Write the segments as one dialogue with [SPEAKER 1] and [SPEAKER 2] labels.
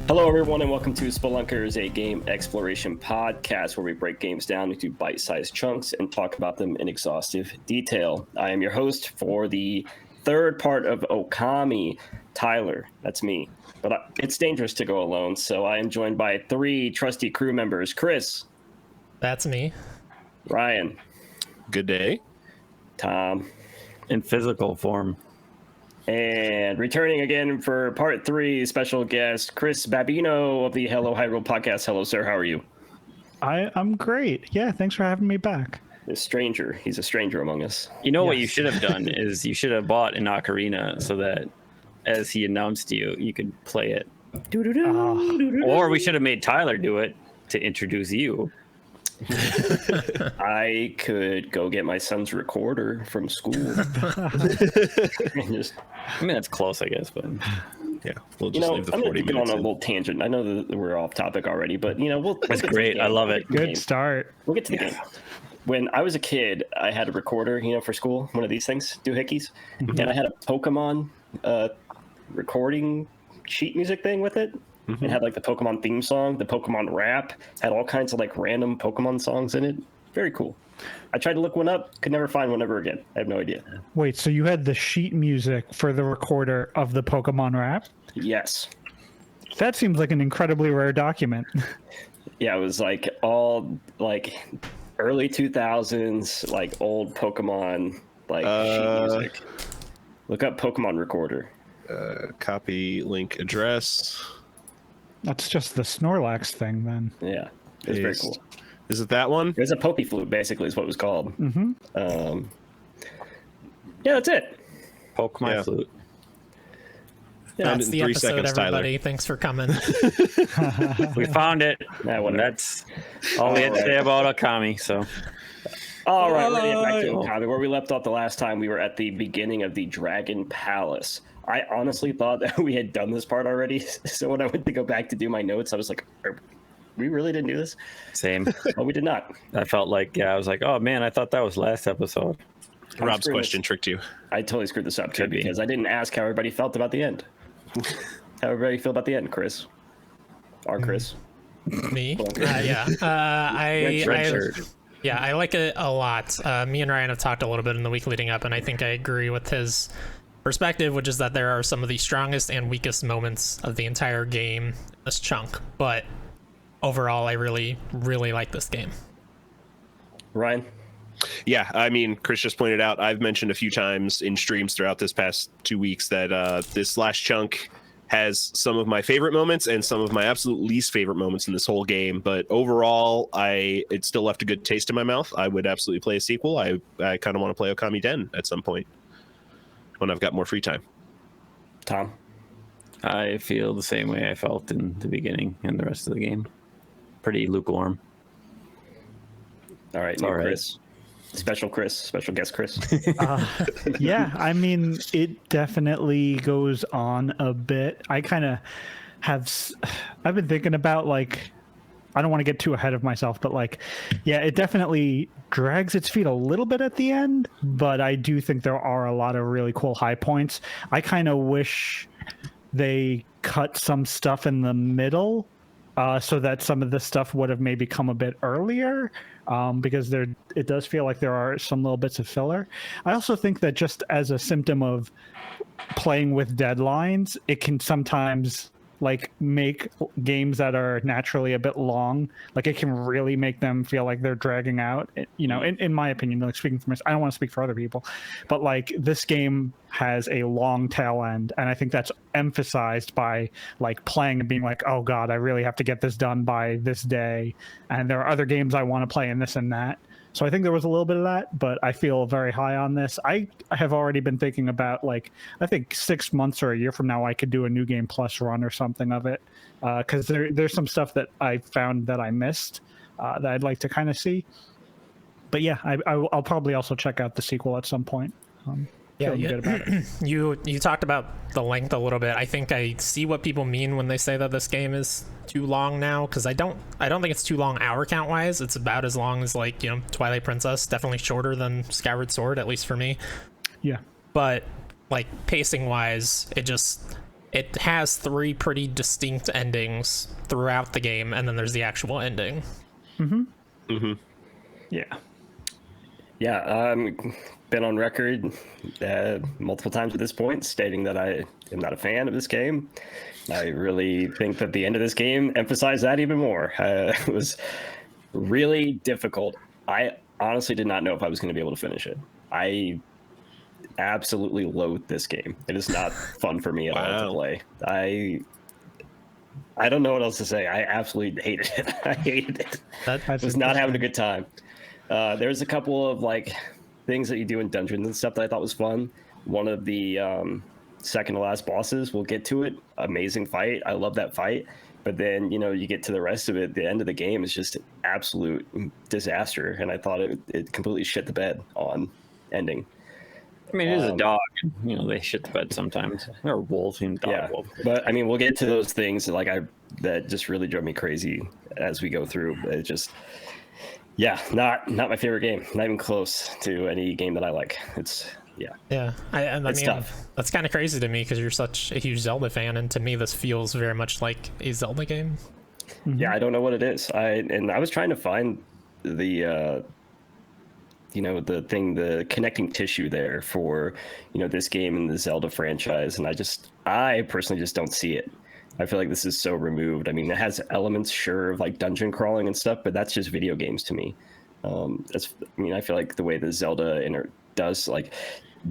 [SPEAKER 1] Hello, everyone, and welcome to Spelunkers, a game exploration podcast where we break games down into bite-sized chunks and talk about them in exhaustive detail. I am your host for the third part of Okami, Tyler. That's me. But it's dangerous to go alone, so I am joined by three trusty crew members. Chris.
[SPEAKER 2] That's me.
[SPEAKER 1] Ryan.
[SPEAKER 3] Good day.
[SPEAKER 1] Tom.
[SPEAKER 4] In physical form.
[SPEAKER 1] And returning again for part 3, special guest Cris Babbino of the Hello Hyrule podcast. Hello, sir. How are you?
[SPEAKER 5] I'm great. Yeah, thanks for having me back.
[SPEAKER 1] He's a stranger among us.
[SPEAKER 4] You know what you should have done is you should have bought an ocarina so that as he announced you could play it. Or we should have made Tyler do it to introduce you.
[SPEAKER 1] I could go get my son's recorder from school.
[SPEAKER 4] I mean, that's close, I guess, but
[SPEAKER 3] yeah, we'll just leave the 40 minutes. I'm going to
[SPEAKER 1] get on a little tangent. I know that we're off topic already, but
[SPEAKER 4] that's great. I love it.
[SPEAKER 5] Good start.
[SPEAKER 1] We'll get to the game. When I was a kid, I had a recorder, for school, one of these things, doohickeys, and I had a Pokemon recording sheet music thing with it. It had like the Pokemon theme song, the Pokemon rap, had all kinds of like random Pokemon songs in it. Very cool. I tried to look one up, could never find one ever again. I have no idea.
[SPEAKER 5] Wait, so you had the sheet music for the recorder of the Pokemon rap?
[SPEAKER 1] Yes.
[SPEAKER 5] That seems like an incredibly rare document.
[SPEAKER 1] Yeah, it was like all like early 2000s, like old Pokemon like sheet music. Look up Pokemon recorder.
[SPEAKER 3] Copy link address.
[SPEAKER 5] That's just the Snorlax thing, then.
[SPEAKER 1] Yeah, it's very cool.
[SPEAKER 3] Is it that one?
[SPEAKER 1] It was a Popey Flute, basically, is what it was called. Yeah, that's it.
[SPEAKER 4] Pokemon Flute.
[SPEAKER 2] Yeah,
[SPEAKER 3] Found
[SPEAKER 2] that's
[SPEAKER 3] it in
[SPEAKER 2] the
[SPEAKER 3] 3
[SPEAKER 2] episode,
[SPEAKER 3] seconds,
[SPEAKER 2] everybody.
[SPEAKER 3] Tyler.
[SPEAKER 2] Thanks for coming.
[SPEAKER 4] We found it. That's all we had to say about Okami. So,
[SPEAKER 1] all right, we're getting back to Okami. Where we left off the last time, we were at the beginning of the Dragon Palace. I honestly thought that we had done this part already. So when I went to go back to do my notes, I was like, we really didn't do this?
[SPEAKER 4] Same.
[SPEAKER 1] Oh, we did not.
[SPEAKER 4] I felt like, I was like, oh man, I thought that was last episode.
[SPEAKER 3] Rob's question tricked you.
[SPEAKER 1] I totally screwed this up too because I didn't ask how everybody felt about the end. How everybody feel about the end, Chris? Our Chris.
[SPEAKER 2] Me? Yeah.
[SPEAKER 4] Red shirt.
[SPEAKER 2] Yeah, I like it a lot. Me and Ryan have talked a little bit in the week leading up, and I think I agree with his perspective, which is that there are some of the strongest and weakest moments of the entire game, this chunk. But overall, I really, really like this game.
[SPEAKER 1] Ryan?
[SPEAKER 3] Yeah, I mean, Chris just pointed out, I've mentioned a few times in streams throughout this past 2 weeks that this last chunk has some of my favorite moments and some of my absolute least favorite moments in this whole game. But overall, it still left a good taste in my mouth. I would absolutely play a sequel. I kind of want to play Okami Den at some point when I've got more free time.
[SPEAKER 1] Tom?
[SPEAKER 4] I feel the same way I felt in the beginning and the rest of the game. Pretty lukewarm.
[SPEAKER 1] All right, Chris. Special guest Chris.
[SPEAKER 5] Yeah, I mean, it definitely goes on a bit. I kind of I've been thinking about, like, I don't want to get too ahead of myself, but like, yeah, it definitely drags its feet a little bit at the end, but I do think there are a lot of really cool high points. I kind of wish they cut some stuff in the middle so that some of the stuff would have maybe come a bit earlier, because it does feel like there are some little bits of filler. I also think that just as a symptom of playing with deadlines, it can sometimes like make games that are naturally a bit long, like it can really make them feel like they're dragging out, in my opinion. Like, speaking for myself, I don't want to speak for other people, but like, this game has a long tail end, and I think that's emphasized by like playing and being like, oh god, I really have to get this done by this day, and there are other games I want to play and this and that. So I think there was a little bit of that, but I feel very high on this. I have already been thinking about, like, I think 6 months or a year from now, I could do a New Game Plus run or something of it, because there's some stuff that I found that I missed that I'd like to kind of see. But yeah, I'll probably also check out the sequel at some point.
[SPEAKER 2] Yeah,
[SPEAKER 5] good about it.
[SPEAKER 2] You talked about the length a little bit. I think I see what people mean when they say that this game is too long now, because I don't think it's too long hour count wise. It's about as long as, like, Twilight Princess. Definitely shorter than Skyward Sword, at least for me.
[SPEAKER 5] Yeah.
[SPEAKER 2] But like, pacing wise, it it has 3 pretty distinct endings throughout the game, and then there's the actual ending.
[SPEAKER 5] Yeah.
[SPEAKER 1] Been on record multiple times at this point stating that I am not a fan of this game. I really think that the end of this game emphasized that even more. It was really difficult. I honestly did not know if I was going to be able to finish it. I absolutely loathe this game. It is not fun for me at all to play. I don't know what else to say. I absolutely hated it. I hated it. I was not having a good time. There's a couple of like things that you do in dungeons and stuff that I thought was fun. One of the second to last bosses, we'll get to it. Amazing fight. I love that fight. But then, you get to the rest of it. The end of the game is just absolute disaster. And I thought it completely shit the bed on ending.
[SPEAKER 4] I mean, it is a dog. They shit the bed sometimes. Or wolf, wolf.
[SPEAKER 1] But I mean, we'll get to those things that just really drove me crazy as we go through. It just, not my favorite game. Not even close to any game that I like. It's
[SPEAKER 2] I mean,
[SPEAKER 1] tough.
[SPEAKER 2] That's kind of crazy to me because you're such a huge Zelda fan, and to me this feels very much like a Zelda game.
[SPEAKER 1] Yeah, I don't know what it is. I was trying to find the the connecting tissue there for this game and the Zelda franchise, and I personally just don't see it. I feel like this is so removed. I mean, it has elements, sure, of like dungeon crawling and stuff, but that's just video games to me. I feel like the way the Zelda does like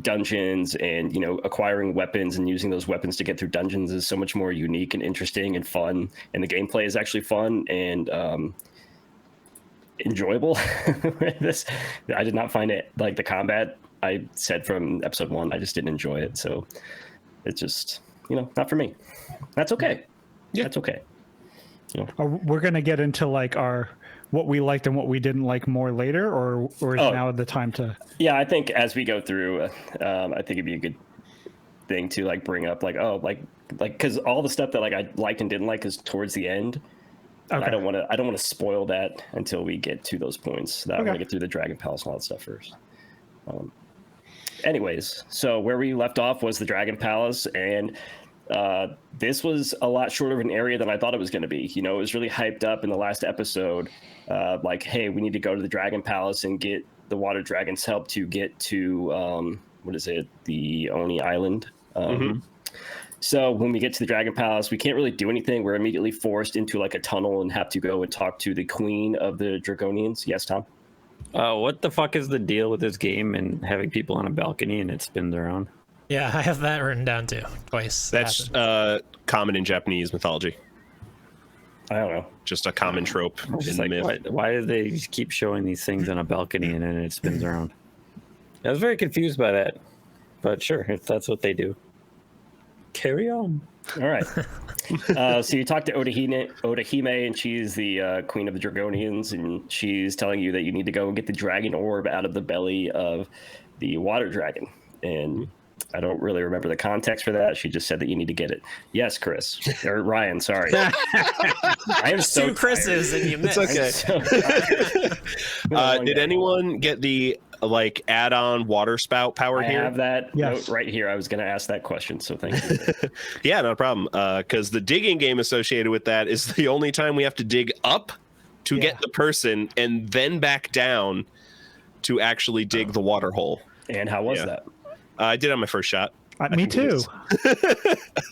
[SPEAKER 1] dungeons and acquiring weapons and using those weapons to get through dungeons is so much more unique and interesting and fun, and the gameplay is actually fun and enjoyable. I did not find it like the combat. I said from episode 1, I just didn't enjoy it, so it's just not for me. That's okay. That's okay.
[SPEAKER 5] We're gonna get into like what we liked and what we didn't like more later, or is now the time to?
[SPEAKER 1] Yeah, I think as we go through, I think it'd be a good thing to like bring up because all the stuff that like I liked and didn't like is towards the end. Okay. I don't want to spoil that until we get to those points. I want to get through the Dragon Palace and all that stuff first. Anyways, so where we left off was the Dragon Palace, and this was a lot shorter of an area than I thought it was going to be. It was really hyped up in the last episode. Like, hey, we need to go to the Dragon Palace and get the Water Dragon's help to get to, the Oni Island. So when we get to the Dragon Palace, we can't really do anything. We're immediately forced into like a tunnel and have to go and talk to the Queen of the Dragonians. Yes, Tom?
[SPEAKER 4] What the fuck is the deal with this game and having people on a balcony and it spins around?
[SPEAKER 2] Yeah, I have that written down too. Twice.
[SPEAKER 3] That's common in Japanese mythology.
[SPEAKER 1] I don't know.
[SPEAKER 3] Just a common trope in the myth.
[SPEAKER 4] Why do they keep showing these things on a balcony and then it spins around? I was very confused by that. But sure, if that's what they do. Carry on.
[SPEAKER 1] All right. So you talk to Odahime, and she's the Queen of the Dragonians, and she's telling you that you need to go and get the dragon orb out of the belly of the water dragon. And I don't really remember the context for that. She just said that you need to get it. Yes, Chris. Or Ryan, sorry. I am so
[SPEAKER 2] 2 Chris's and you missed.
[SPEAKER 3] It's okay. Did anyone get the add-on water spout power here?
[SPEAKER 1] I have that note right here. I was going to ask that question, so thank you.
[SPEAKER 3] Yeah, no problem. Because the digging game associated with that is the only time we have to dig up to get the person and then back down to actually dig the water hole.
[SPEAKER 1] And how was that?
[SPEAKER 3] I did on my first shot.
[SPEAKER 5] Me too.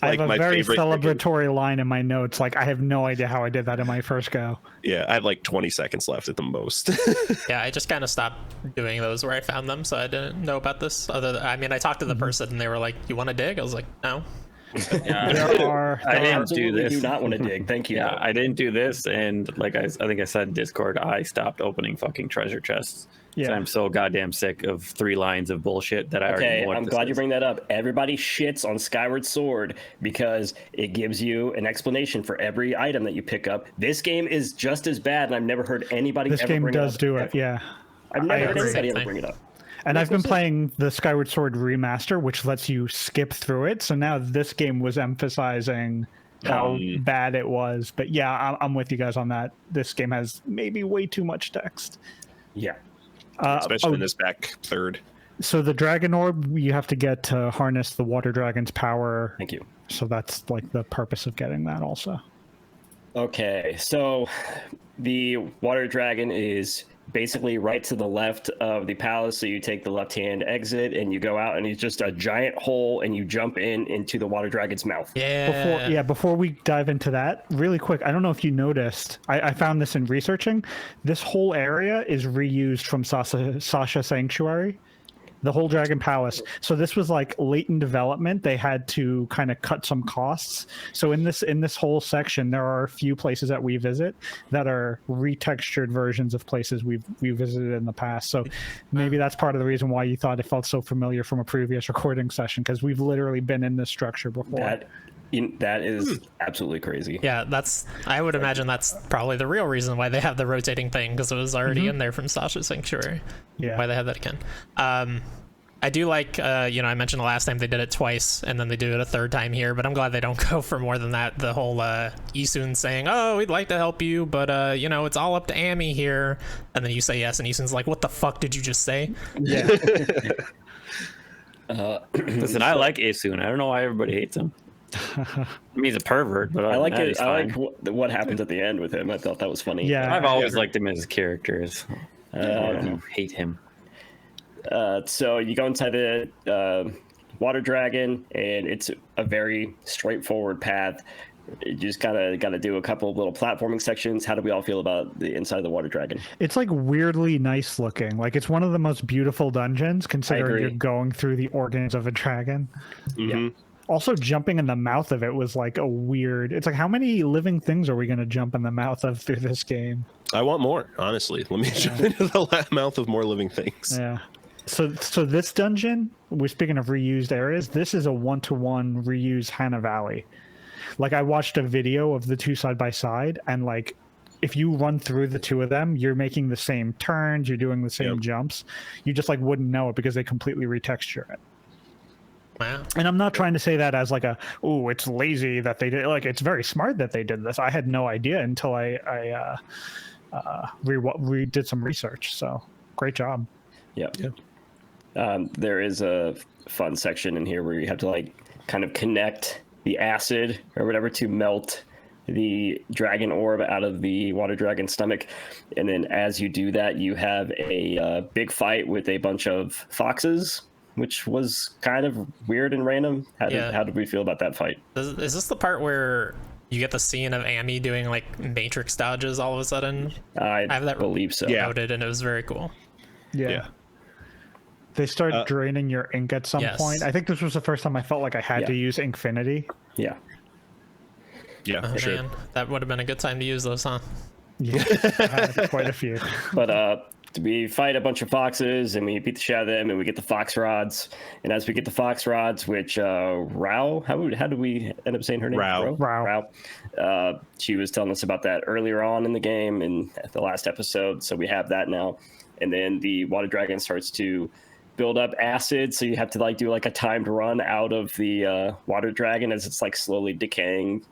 [SPEAKER 5] I have a very celebratory line in my notes. Like, I have no idea how I did that in my first go.
[SPEAKER 3] Yeah, I had like 20 seconds left at the most.
[SPEAKER 2] Yeah, I just kind of stopped doing those where I found them, so I didn't know about this. I talked to the person and they were like, "You want to dig?" I was like, "No."
[SPEAKER 4] I didn't do this.
[SPEAKER 1] Do not want to dig. Thank you.
[SPEAKER 4] Yeah, I didn't do this, and like I think I said in Discord, I stopped opening fucking treasure chests. Yeah, I'm so goddamn sick of 3 lines of bullshit that I already know what
[SPEAKER 1] I'm glad you bring that up. Everybody shits on Skyward Sword because it gives you an explanation for every item that you pick up. This game is just as bad, and I've never heard anybody
[SPEAKER 5] ever bring it up. This game does do it, yeah.
[SPEAKER 1] I've never heard anybody ever bring it up.
[SPEAKER 5] And I've been playing the Skyward Sword remaster, which lets you skip through it. So now this game was emphasizing how bad it was. But yeah, I'm with you guys on that. This game has maybe way too much text.
[SPEAKER 1] Yeah.
[SPEAKER 3] Especially in this back third.
[SPEAKER 5] So the dragon orb, you have to get to harness the water dragon's power.
[SPEAKER 1] Thank you.
[SPEAKER 5] So that's like the purpose of getting that also.
[SPEAKER 1] Okay, so the water dragon is basically right to the left of the palace. So you take the left-hand exit and you go out, and it's just a giant hole, and you jump into the water dragon's mouth.
[SPEAKER 2] Yeah.
[SPEAKER 5] Before we dive into that, really quick, I don't know if you noticed, I found this in researching. This whole area is reused from Sasha Sanctuary. The whole Dragon Palace. So this was like late in development. They had to kind of cut some costs. So in this whole section, there are a few places that we visit that are retextured versions of places we visited in the past. So maybe that's part of the reason why you thought it felt so familiar from a previous recording session, because we've literally been in this structure before.
[SPEAKER 1] That is absolutely crazy.
[SPEAKER 2] Yeah, I would imagine that's probably the real reason why they have the rotating thing, because it was already in there from Sasha's Sanctuary.
[SPEAKER 5] Yeah.
[SPEAKER 2] Why they have that again. I do like, I mentioned the last time they did it twice, and then they do it a third time here, but I'm glad they don't go for more than that. The whole Isun saying, oh, we'd like to help you, but, it's all up to Amy here. And then you say yes, and Isun's like, what the fuck did you just say?
[SPEAKER 5] Yeah.
[SPEAKER 4] Listen, I like Isun. I don't know why everybody hates him. I mean, he's a pervert, but
[SPEAKER 1] I like it. I
[SPEAKER 4] fine.
[SPEAKER 1] like what happens at the end with him. I thought that was funny.
[SPEAKER 5] Yeah.
[SPEAKER 4] I've always liked him as characters. I hate him.
[SPEAKER 1] So you go inside the water dragon, and it's a very straightforward path. You just got to do a couple of little platforming sections. How do we all feel about the inside of the water dragon?
[SPEAKER 5] It's like weirdly nice looking. Like it's one of the most beautiful dungeons, considering you're going through the organs of a dragon.
[SPEAKER 1] Yeah.
[SPEAKER 5] Also, jumping in the mouth of it was like a weird. It's like, how many living things are we going to jump in the mouth of through this game?
[SPEAKER 3] I want more, honestly. Let me jump into the mouth of more living things.
[SPEAKER 5] Yeah. So this dungeon, we're speaking of reused areas. This is a 1-to-1 reused Hana Valley. Like, I watched a video of the two side by side, and like, if you run through the two of them, you're making the same turns, you're doing the same jumps. You just like wouldn't know it because they completely retexture it.
[SPEAKER 2] Wow.
[SPEAKER 5] And I'm not trying to say that as like it's lazy that they did. Like, it's very smart that they did this. I had no idea until I did some research. So great job.
[SPEAKER 1] Yep. There is a fun section in here where you have to like kind of connect the acid or whatever to melt the dragon orb out of the water dragon's stomach, and then as you do that, you have a big fight with a bunch of foxes, which was kind of weird and random. How did we feel about that fight?
[SPEAKER 2] Is this the part where you get the scene of Amy doing like matrix dodges all of a sudden?
[SPEAKER 1] I
[SPEAKER 2] have that
[SPEAKER 1] believe so.
[SPEAKER 2] noted, and it was very cool.
[SPEAKER 5] Yeah. They start draining your ink at some point. I think this was the first time I felt like I had to use Infinity.
[SPEAKER 1] Yeah.
[SPEAKER 3] Yeah, for sure.
[SPEAKER 2] Man, that would have been a good time to use those, huh?
[SPEAKER 5] Yeah, I had quite a few.
[SPEAKER 1] But we fight a bunch of foxes, and we beat the shit out of them, and we get the fox rods. And as we get the fox rods, which Rao, how did we end up saying her name?
[SPEAKER 5] Rao.
[SPEAKER 1] She was telling us about that earlier on in the game in the last episode, so we have that now. And then the water dragon starts to build up acid, so you have to like do like a timed run out of the water dragon as it's like slowly decaying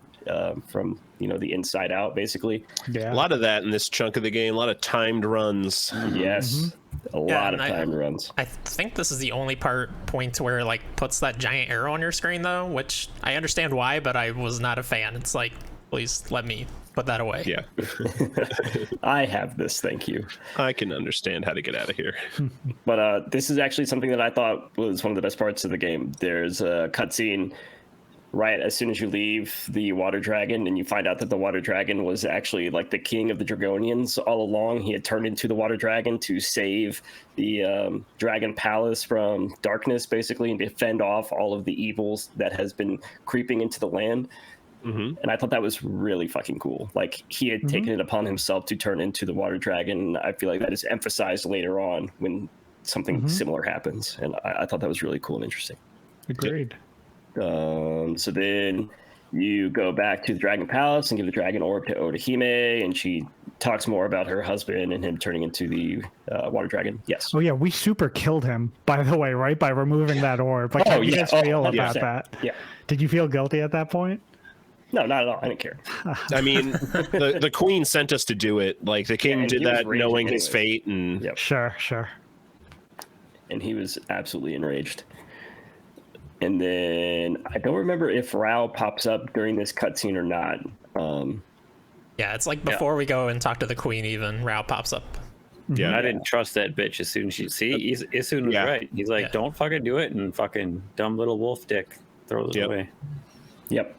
[SPEAKER 1] from the inside out, basically.
[SPEAKER 3] A lot of that in this chunk of the game. A lot of timed runs.
[SPEAKER 1] Yes. A lot of timed runs.
[SPEAKER 2] I think this is the only point where it like puts that giant arrow on your screen, though, which I understand why, but I was not a fan. It's like, please let me put that away.
[SPEAKER 3] Yeah.
[SPEAKER 1] I have this, thank you.
[SPEAKER 3] I can understand how to get out of here.
[SPEAKER 1] But this is actually something that I thought was one of the best parts of the game. There's a cutscene right as soon as you leave the water dragon, and you find out that the water dragon was actually like the king of the Dragonians all along. He had turned into the water dragon to save the dragon palace from darkness, basically, and defend off all of the evils that has been creeping into the land. And I thought that was really fucking cool. Like, he had taken it upon himself to turn into the water dragon. I feel like that is emphasized later on when something similar happens, and I thought that was really cool and interesting.
[SPEAKER 5] Agreed.
[SPEAKER 1] So then you go back to the Dragon Palace and give the dragon orb to Orihime, and she talks more about her husband and him turning into the water dragon. Yes.
[SPEAKER 5] Oh yeah, we super killed him, by the way, right? By removing that orb. Like, how do you guys feel about that?
[SPEAKER 1] Yeah.
[SPEAKER 5] Did you feel guilty at that point?
[SPEAKER 1] No, not at all. I didn't care.
[SPEAKER 3] I mean, the queen sent us to do it. Like, the king did that knowing his fate. And
[SPEAKER 5] Sure.
[SPEAKER 1] and he was absolutely enraged. And then I don't remember if Rao pops up during this cutscene or not.
[SPEAKER 2] Yeah, it's like before we go and talk to the queen, even Rao pops up.
[SPEAKER 3] Yeah.
[SPEAKER 4] I didn't trust that bitch as soon as she Isun was right. He's like, don't fucking do it, and fucking dumb little wolf dick throws it away.
[SPEAKER 1] Yep.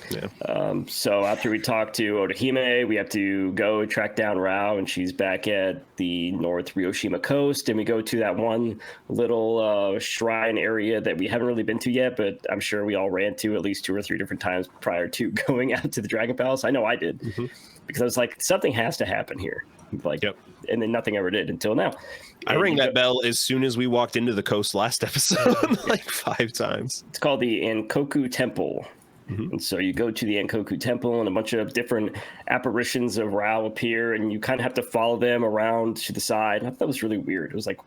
[SPEAKER 3] Yeah.
[SPEAKER 1] So after we talk to Otohime, we have to go track down Rao, and she's back at the North Ryoshima coast, and we go to that one little shrine area that we haven't really been to yet, but I'm sure we all ran to at least 2 or 3 different times prior to going out to the Dragon Palace. I know I did, because I was like, something has to happen here. Like, and then nothing ever did until now.
[SPEAKER 3] I rang that bell as soon as we walked into the coast last episode, like 5 times.
[SPEAKER 1] It's called the Ankoku Temple. And so you go to the Ankoku Temple, and a bunch of different apparitions of Rao appear, and you kind of have to follow them around to the side. I thought that was really weird. It was like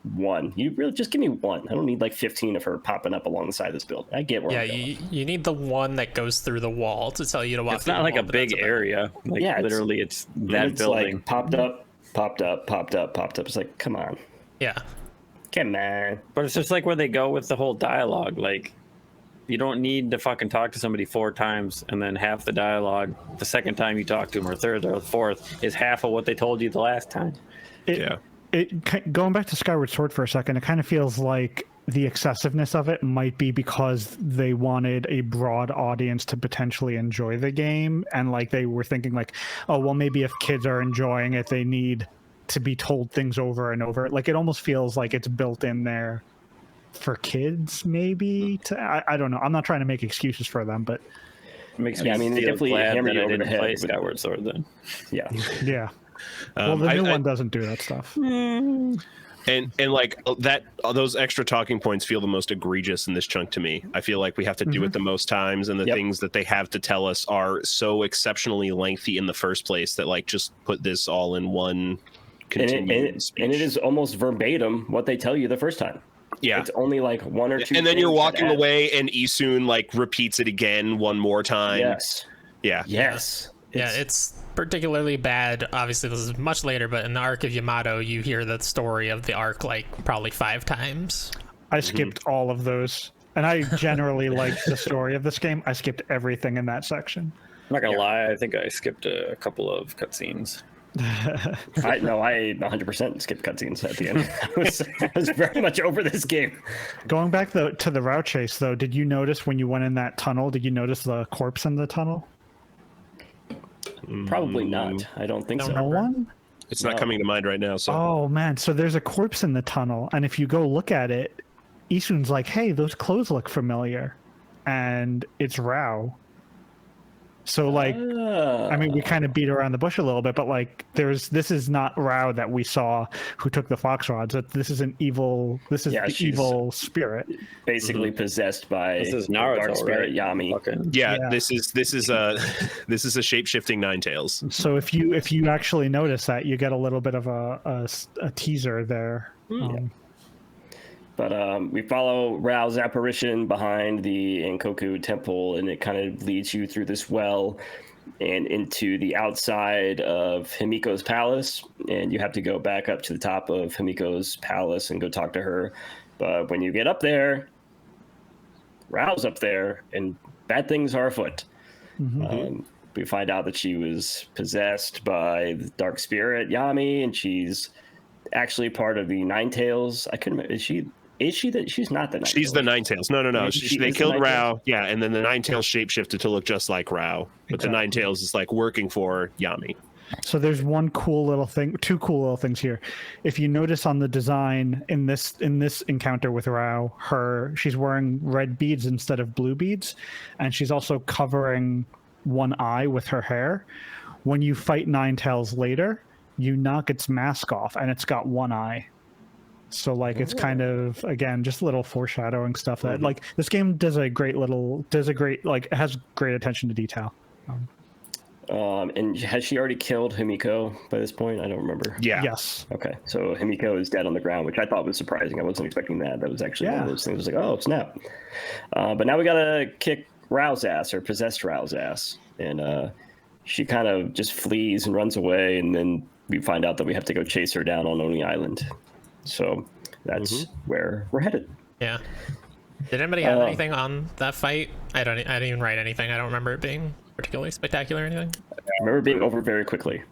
[SPEAKER 1] one. You really just give me one. I don't need like 15 of her popping up along the side of this building. I get where I'm going.
[SPEAKER 2] You need the one that goes through the wall to tell you to walk.
[SPEAKER 4] It's not like a big area. Like literally, it's that building.
[SPEAKER 1] Like popped up, popped up, popped up, popped up. It's like, come on.
[SPEAKER 2] Yeah.
[SPEAKER 1] Come on.
[SPEAKER 4] But it's just like where they go with the whole dialogue. Like, you don't need to fucking talk to somebody 4 times and then half the dialogue the second time you talk to them, or third or fourth, is half of what they told you the last time.
[SPEAKER 5] Going back to Skyward Sword for a second, it kind of feels like the excessiveness of it might be because they wanted a broad audience to potentially enjoy the game, and like they were thinking like, oh well, maybe if kids are enjoying it, they need to be told things over and over. Like, it almost feels like it's built in there for kids, maybe. I don't know. I'm not trying to make excuses for them, but
[SPEAKER 4] it makes me feel glad that I didn't play Skyward Sword then.
[SPEAKER 5] Yeah. Well, the new one doesn't do that stuff.
[SPEAKER 3] And like that, those extra talking points feel the most egregious in this chunk to me. I feel like we have to do it the most times, and the things that they have to tell us are so exceptionally lengthy in the first place that like just put this all in one continued speech.
[SPEAKER 1] And it is almost verbatim what they tell you the first time.
[SPEAKER 3] Yeah,
[SPEAKER 1] it's only like 1 or 2.
[SPEAKER 3] And then you're walking away, and Isun like repeats it again one more time.
[SPEAKER 1] Yes.
[SPEAKER 3] Yeah.
[SPEAKER 1] Yes.
[SPEAKER 2] It's particularly bad. Obviously, this is much later, but in the Arc of Yamato, you hear the story of the arc like probably 5 times.
[SPEAKER 5] I skipped all of those, and I generally liked the story of this game. I skipped everything in that section.
[SPEAKER 4] I'm not gonna lie, I think I skipped a couple of cutscenes.
[SPEAKER 1] I 100% skipped cutscenes at the end. I was very much over this game.
[SPEAKER 5] Going back to the Rao chase, though, did you notice when you went in that tunnel? Did you notice the corpse in the tunnel?
[SPEAKER 1] Probably not. I don't think so.
[SPEAKER 5] No one?
[SPEAKER 3] It's not coming to mind right now. So.
[SPEAKER 5] Oh man, so there's a corpse in the tunnel, and if you go look at it, Isun's like, "Hey, those clothes look familiar," and it's Rao. So like, I mean, we kind of beat around the bush a little bit, but like, this is not Rao that we saw who took the fox rods. This is an evil. This is the evil spirit,
[SPEAKER 1] basically possessed by
[SPEAKER 4] Naruto,
[SPEAKER 1] dark spirit Yami.
[SPEAKER 3] This is a shape-shifting Ninetales.
[SPEAKER 5] So if you actually notice that, you get a little bit of a teaser there.
[SPEAKER 1] But we follow Rao's apparition behind the Ankoku Temple, and it kind of leads you through this well and into the outside of Himiko's palace. And you have to go back up to the top of Himiko's palace and go talk to her. But when you get up there, Rao's up there, and bad things are afoot. We find out that she was possessed by the dark spirit Yami, and she's actually part of the Ninetales. I couldn't remember. Is she that? She's not the Ninetales.
[SPEAKER 3] She's the Ninetales. No. They killed Rao. Yeah, and then the Ninetales shapeshifted to look just like Rao. But the Ninetales is like working for Yami.
[SPEAKER 5] So there's two cool little things here. If you notice on the design in this encounter with Rao, she's wearing red beads instead of blue beads, and she's also covering one eye with her hair. When you fight Ninetales later, you knock its mask off, and it's got one eye. So like it's kind of, again, just little foreshadowing stuff that like this game has great attention to detail.
[SPEAKER 1] And has she already killed Himiko by this point? I don't remember.
[SPEAKER 3] Yeah.
[SPEAKER 5] Yes.
[SPEAKER 1] Okay. So Himiko is dead on the ground, which I thought was surprising. I wasn't expecting that. That was actually one of those things. I was like, oh, snap. But now we got to kick Rao's ass, or possessed Rao's ass. And she kind of just flees and runs away. And then we find out that we have to go chase her down on Oni Island. So that's where we're headed.
[SPEAKER 2] Yeah. Did anybody have anything on that fight? I didn't even write anything. I don't remember it being particularly spectacular or anything.
[SPEAKER 1] I remember being over very quickly.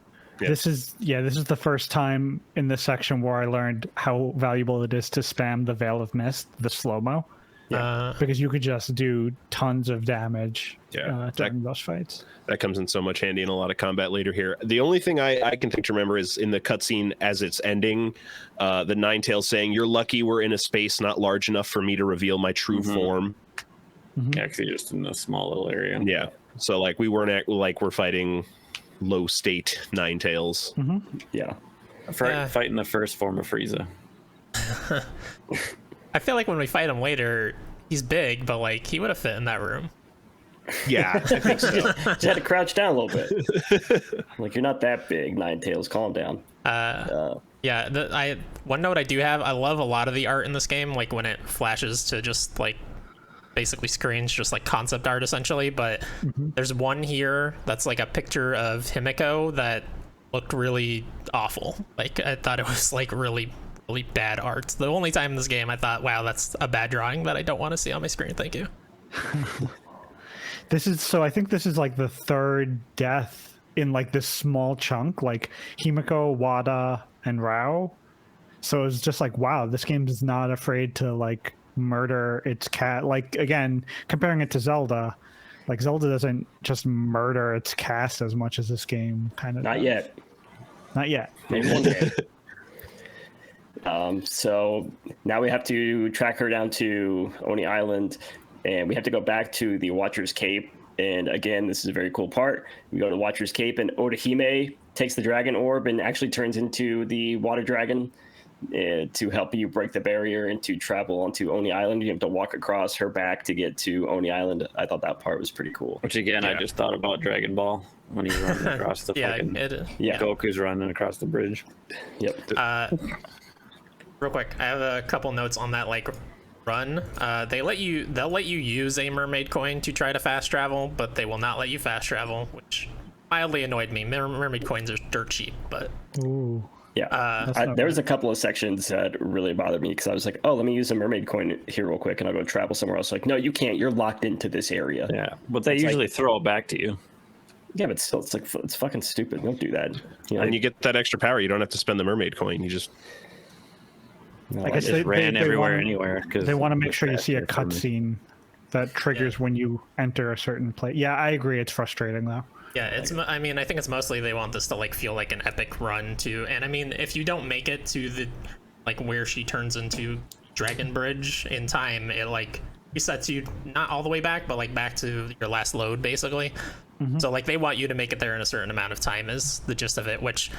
[SPEAKER 3] Yeah.
[SPEAKER 5] This is the first time in this section where I learned how valuable it is to spam the Veil of Mist, the slow-mo. Because you could just do tons of damage during those fights.
[SPEAKER 3] That comes in so much handy in a lot of combat later here. The only thing I can think to remember is in the cutscene as it's ending, the Ninetales saying, "You're lucky we're in a space not large enough for me to reveal my true form."
[SPEAKER 4] Actually, just in a small little area.
[SPEAKER 3] Yeah. So like we weren't we're fighting low state Ninetales.
[SPEAKER 1] Yeah.
[SPEAKER 4] Fighting the first form of Frieza.
[SPEAKER 2] I feel like when we fight him later, he's big, but like he would have fit in that room.
[SPEAKER 3] Yeah, I think so.
[SPEAKER 1] Just had to crouch down a little bit. Like, you're not that big, Ninetales. Calm down.
[SPEAKER 2] One note I do have, I love a lot of the art in this game, like when it flashes to just like basically screens, just like concept art essentially. But there's one here that's like a picture of Himiko that looked really awful. Like I thought it was like really bad art. The only time in this game I thought, wow, that's a bad drawing that I don't want to see on my screen. Thank you.
[SPEAKER 5] I think this is like the third death in like this small chunk, like Himiko, Wada, and Rao. So it's just like, wow, this game is not afraid to like murder its cat. Like, again, comparing it to Zelda, like Zelda doesn't just murder its cast as much as this game kind of
[SPEAKER 1] Not
[SPEAKER 5] does.
[SPEAKER 1] yet.
[SPEAKER 5] Not yet.
[SPEAKER 1] Maybe one day. So now we have to track her down to Oni Island, and we have to go back to the Watcher's Cape. And again, this is a very cool part. We go to Watcher's Cape, and Odahime takes the dragon orb and actually turns into the water dragon to help you break the barrier and to travel onto Oni Island. You have to walk across her back to get to Oni Island. I thought that part was pretty cool.
[SPEAKER 4] Which again, I just thought about Dragon Ball when he's running across the fucking... Goku's running across the bridge.
[SPEAKER 1] Yep.
[SPEAKER 2] Real quick, I have a couple notes on that like run. They'll let you use a mermaid coin to try to fast travel, but they will not let you fast travel, which mildly annoyed me. Mermaid coins are dirt cheap, but
[SPEAKER 1] there was a couple of sections that really bothered me because I was like, oh, let me use a mermaid coin here real quick and I'll go travel somewhere else. Like, no, you can't. You're locked into this area.
[SPEAKER 4] Yeah, but they usually throw it back to you.
[SPEAKER 1] Yeah, but still, it's fucking stupid. Don't do that. You know?
[SPEAKER 3] And you get that extra power. You don't have to spend the mermaid coin. You just...
[SPEAKER 5] I guess they
[SPEAKER 4] ran everywhere, anywhere. Because
[SPEAKER 5] they want to make sure you see a cutscene that triggers when you enter a certain place. Yeah, I agree. It's frustrating though.
[SPEAKER 2] Yeah, I mean, I think it's mostly they want this to like feel like an epic run too. And I mean, if you don't make it to the like where she turns into Dragon Bridge in time, it like resets you not all the way back, but like back to your last load basically. So like they want you to make it there in a certain amount of time is the gist of it, which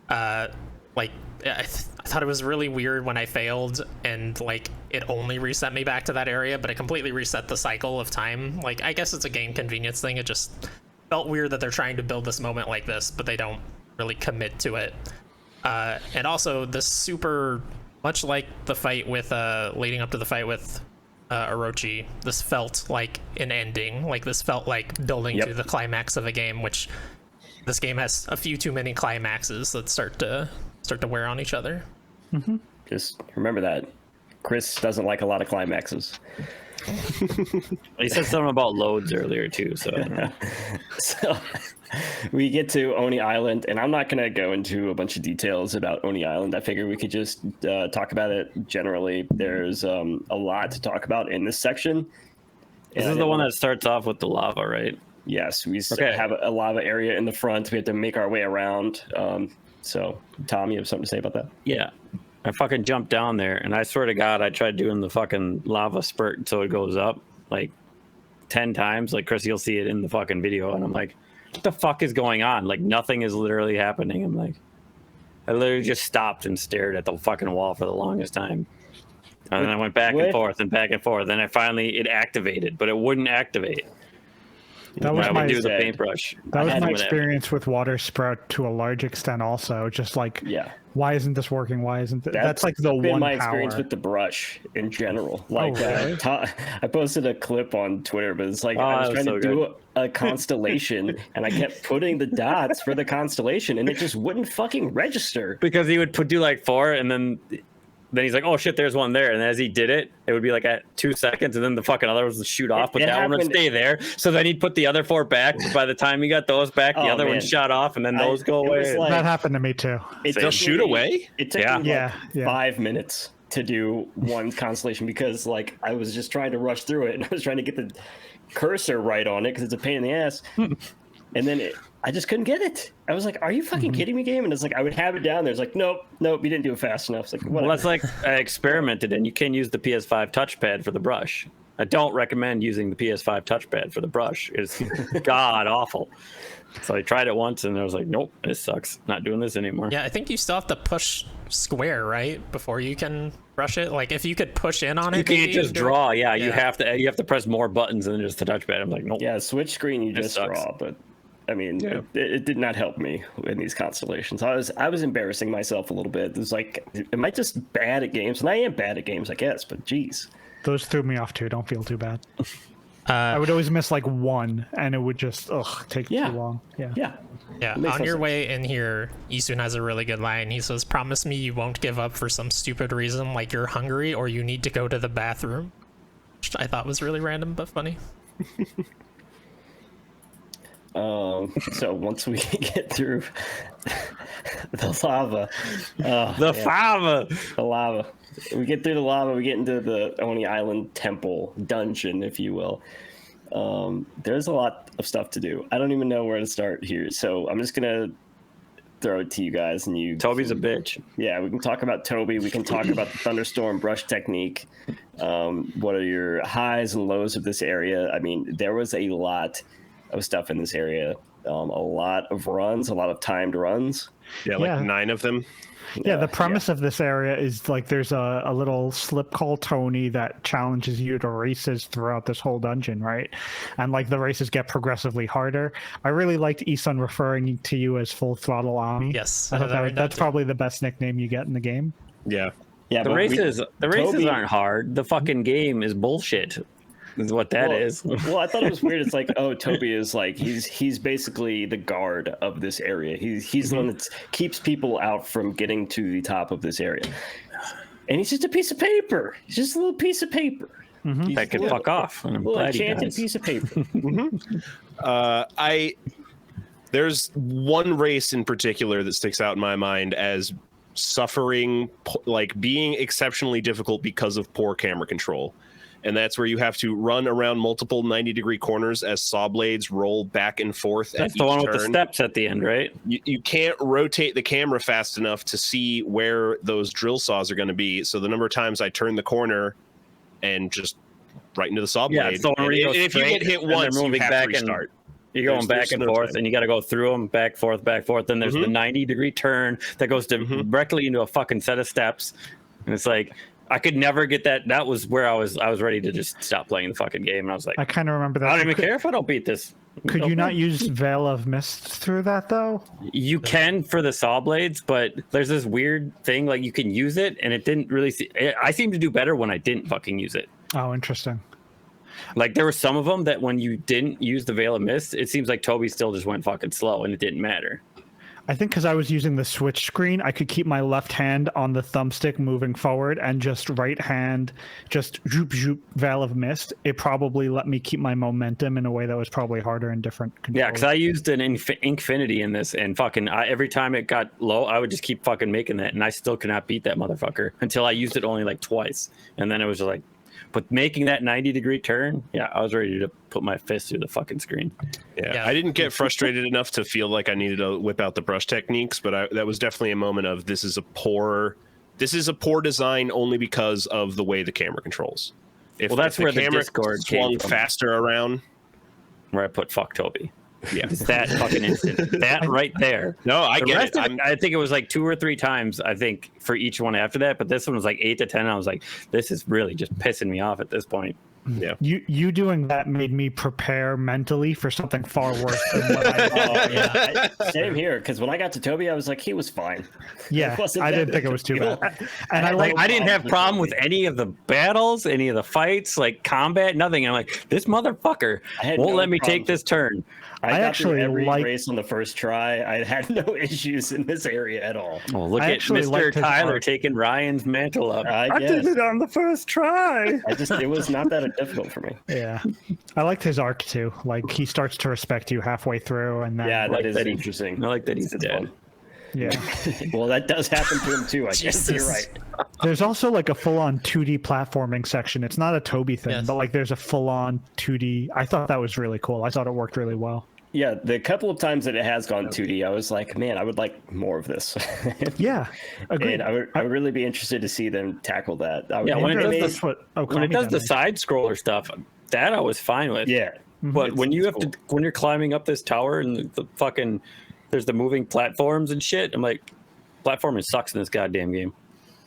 [SPEAKER 2] like I thought it was really weird when I failed and like it only reset me back to that area, but it completely reset the cycle of time. Like I guess it's a game convenience thing. It just felt weird that they're trying to build this moment like this, but they don't really commit to it. And also this super much like the fight with leading up to the fight with Orochi, this felt like an ending. Like this felt like building to the climax of a game, which this game has a few too many climaxes that start to wear on each other.
[SPEAKER 1] Just remember that Cris doesn't like a lot of climaxes.
[SPEAKER 4] He said something about loads earlier too, so
[SPEAKER 1] So we get to Oni Island, and I'm not going to go into a bunch of details about Oni Island. I figure we could just talk about it generally. There's a lot to talk about in this section.
[SPEAKER 4] This is the one that starts off with the lava, right?
[SPEAKER 1] Yes, we have a lava area in the front. We have to make our way around. So, Tom, you have something to say about that?
[SPEAKER 4] Yeah. I fucking jumped down there, and I swear to God, I tried doing the fucking lava spurt until it goes up like 10 times. Like, Chris, you'll see it in the fucking video, and I'm like, what the fuck is going on? Like, nothing is literally happening. I'm like, I literally just stopped and stared at the fucking wall for the longest time. And then I went back and forth and back and forth. Then it activated, but it wouldn't activate.
[SPEAKER 5] That was
[SPEAKER 4] my paintbrush.
[SPEAKER 5] That was my experience with Water Sprout to a large extent. Also, just like, why isn't this working? Why isn't that's like the one?
[SPEAKER 1] My experience with the brush in general. Like, really? I posted a clip on Twitter, but it's like I was trying to do a constellation, and I kept putting the dots for the constellation, and it just wouldn't fucking register.
[SPEAKER 4] Because he would do like 4, and then then he's like, oh shit, there's one there. And as he did it, it would be like at 2 seconds, and then the fucking other ones would shoot off, but that one would stay there. So then he'd put the other 4 back. By the time he got those back, the other one shot off, and then those go away.
[SPEAKER 5] Like, that happened to me too.
[SPEAKER 3] They'll shoot away?
[SPEAKER 1] It took me 5 minutes to do one constellation because like I was just trying to rush through it, and I was trying to get the cursor right on it because it's a pain in the ass. And then I just couldn't get it. I was like, are you fucking kidding me, game? And it's like, I would have it down there. It's like, nope, you didn't do it fast enough. It's like, whatever.
[SPEAKER 4] Well, that's like I experimented, and you can use the PS5 touchpad for the brush. I don't recommend using the PS5 touchpad for the brush. It's god awful. So I tried it once, and I was like, nope, this sucks. Not doing this anymore.
[SPEAKER 2] Yeah, I think you still have to push square, right, before you can brush it. Like if you could push in on it,
[SPEAKER 4] you can't just draw. Yeah, you have to press more buttons than just the touchpad. I'm like, nope.
[SPEAKER 1] Yeah, switch screen, you just draw, but. I mean, it did not help me in these constellations. I was embarrassing myself a little bit. It was like, am I just bad at games? And I am bad at games, I guess, but geez.
[SPEAKER 5] Those threw me off too. Don't feel too bad. I would always miss like one, and it would just take too long. Yeah.
[SPEAKER 2] On your way in here, Isun has a really good line. He says, promise me you won't give up for some stupid reason like you're hungry or you need to go to the bathroom. Which I thought was really random but funny.
[SPEAKER 1] So once we get through the lava, we get through the lava, we get into the Oni Island temple dungeon, if you will. There's a lot of stuff to do. I don't even know where to start here, so I'm just gonna throw it to you guys, and you.
[SPEAKER 4] Toby's a bitch.
[SPEAKER 1] Yeah, we can talk about Toby. We can talk about the thunderstorm brush technique. What are your highs and lows of this area? I mean, there was a lot of stuff in this area. A lot of runs, a lot of timed runs.
[SPEAKER 3] Yeah, like 9 of them.
[SPEAKER 5] Yeah, the premise of this area is like there's a little slip called Tony that challenges you to races throughout this whole dungeon, right? And like the races get progressively harder. I really liked Isun referring to you as Full Throttle Ami.
[SPEAKER 2] Yes,
[SPEAKER 5] I thought that's probably the best nickname you get in the game.
[SPEAKER 3] Yeah.
[SPEAKER 1] Yeah,
[SPEAKER 4] the races aren't hard. The fucking game is bullshit. Is what that is.
[SPEAKER 1] Well, I thought it was weird. It's like, oh, Toby is like he's basically the guard of this area. He's the one that keeps people out from getting to the top of this area. And he's just a piece of paper. He's just a little piece of paper.
[SPEAKER 4] That could fuck off.
[SPEAKER 1] A little enchanted piece of paper.
[SPEAKER 3] There's one race in particular that sticks out in my mind as suffering, like being exceptionally difficult because of poor camera control. And that's where you have to run around multiple 90-degree corners as saw blades roll back and forth.
[SPEAKER 4] That's the one with the steps at the end, right?
[SPEAKER 3] You can't rotate the camera fast enough to see where those drill saws are going to be. So the number of times I turn the corner and just right into the saw blade.
[SPEAKER 4] Yeah, it's the one where you go
[SPEAKER 3] if you get hit once, you have to restart.
[SPEAKER 4] You're going back and forth, and you got to go through them back, forth. Then there's the 90-degree turn that goes directly into a fucking set of steps. And it's like, I could never get that. That was where I was ready to just stop playing the fucking game. And I was like,
[SPEAKER 5] I kind of remember that.
[SPEAKER 4] I don't even care if I don't beat this.
[SPEAKER 5] Could you not use Veil of Mist through that, though?
[SPEAKER 4] You can for the saw blades, but there's this weird thing, like you can use it, and it didn't really I seemed to do better when I didn't fucking use it.
[SPEAKER 5] Oh, interesting.
[SPEAKER 4] Like there were some of them that when you didn't use the Veil of Mist, it seems like Toby still just went fucking slow, and it didn't matter.
[SPEAKER 5] I think because I was using the switch screen, I could keep my left hand on the thumbstick moving forward and just right hand, just zoop, zoop, Veil of Mist. It probably let me keep my momentum in a way that was probably harder in different controls.
[SPEAKER 4] Yeah, because I used an Infinity in this, and fucking every time it got low, I would just keep fucking making that, and I still could not beat that motherfucker until I used it only like twice. And then it was just like, but making that 90-degree turn, yeah, I was ready to put my fist through the fucking screen.
[SPEAKER 3] Yeah, I didn't get frustrated enough to feel like I needed to whip out the brush techniques, but that was definitely a moment of this is a poor design only because of the way the camera controls.
[SPEAKER 4] That's where the Discord
[SPEAKER 3] swung faster around.
[SPEAKER 4] Where I put fuck Toby.
[SPEAKER 3] Yeah,
[SPEAKER 4] it's that fucking instant. That right there.
[SPEAKER 3] No, I get it.
[SPEAKER 4] I think it was like 2 or 3 times, I think, for each one after that. But this one was like 8 to 10. I was like, this is really just pissing me off at this point.
[SPEAKER 3] Yeah.
[SPEAKER 5] You doing that made me prepare mentally for something far worse than what I.
[SPEAKER 1] Oh yeah, same here. Because when I got to Toby, I was like, he was fine.
[SPEAKER 5] Yeah,
[SPEAKER 1] It wasn't
[SPEAKER 5] I
[SPEAKER 1] that
[SPEAKER 5] didn't think it was too
[SPEAKER 1] deal.
[SPEAKER 5] bad. And I
[SPEAKER 4] Like,
[SPEAKER 5] like.
[SPEAKER 4] I didn't have problem with any of the battles, any of the fights, like combat, nothing. I'm like, this motherfucker
[SPEAKER 1] I had
[SPEAKER 4] won't
[SPEAKER 1] no
[SPEAKER 4] let me take
[SPEAKER 1] problems
[SPEAKER 4] this turn.
[SPEAKER 1] I got
[SPEAKER 5] actually
[SPEAKER 1] through every
[SPEAKER 5] like-
[SPEAKER 1] race on the first try. I had no issues in this area at all.
[SPEAKER 4] Oh, look
[SPEAKER 5] I
[SPEAKER 4] at
[SPEAKER 5] actually
[SPEAKER 4] Mr.
[SPEAKER 5] liked his
[SPEAKER 4] Tyler
[SPEAKER 5] art.
[SPEAKER 4] taking Ryan's mantle up.
[SPEAKER 1] I
[SPEAKER 4] did
[SPEAKER 1] guess.
[SPEAKER 4] it on the first try.
[SPEAKER 1] It was not that difficult for me.
[SPEAKER 5] Yeah, I liked his arc too. Like he starts to respect you halfway through, and then
[SPEAKER 1] Yeah, that is
[SPEAKER 4] that he-
[SPEAKER 1] interesting.
[SPEAKER 4] I like that he's
[SPEAKER 1] It's
[SPEAKER 4] dead.
[SPEAKER 1] fun.
[SPEAKER 5] yeah.
[SPEAKER 1] Well, that does happen to him too. I guess you're
[SPEAKER 2] Jesus.
[SPEAKER 1] right.
[SPEAKER 5] There's also like a full-on 2D platforming section. It's not a Toby thing,
[SPEAKER 2] Yes.
[SPEAKER 5] but like there's a full-on 2D. I thought that was really cool. I thought it worked really well.
[SPEAKER 1] Yeah, the couple of times that it has gone 2D, I was like, man, I would like more of this.
[SPEAKER 5] Yeah, agreed.
[SPEAKER 1] And I would really be interested to see them tackle that. I would-
[SPEAKER 4] Yeah, when it
[SPEAKER 1] and
[SPEAKER 4] does
[SPEAKER 1] they-
[SPEAKER 4] the-
[SPEAKER 5] That's what
[SPEAKER 4] When it
[SPEAKER 5] Okami
[SPEAKER 4] does the
[SPEAKER 5] did.
[SPEAKER 4] side scroller stuff, that I was fine with.
[SPEAKER 1] yeah,
[SPEAKER 4] But when you have to, when you're climbing up this tower and the fucking, there's the moving platforms and shit, I'm like, platforming sucks in this goddamn game.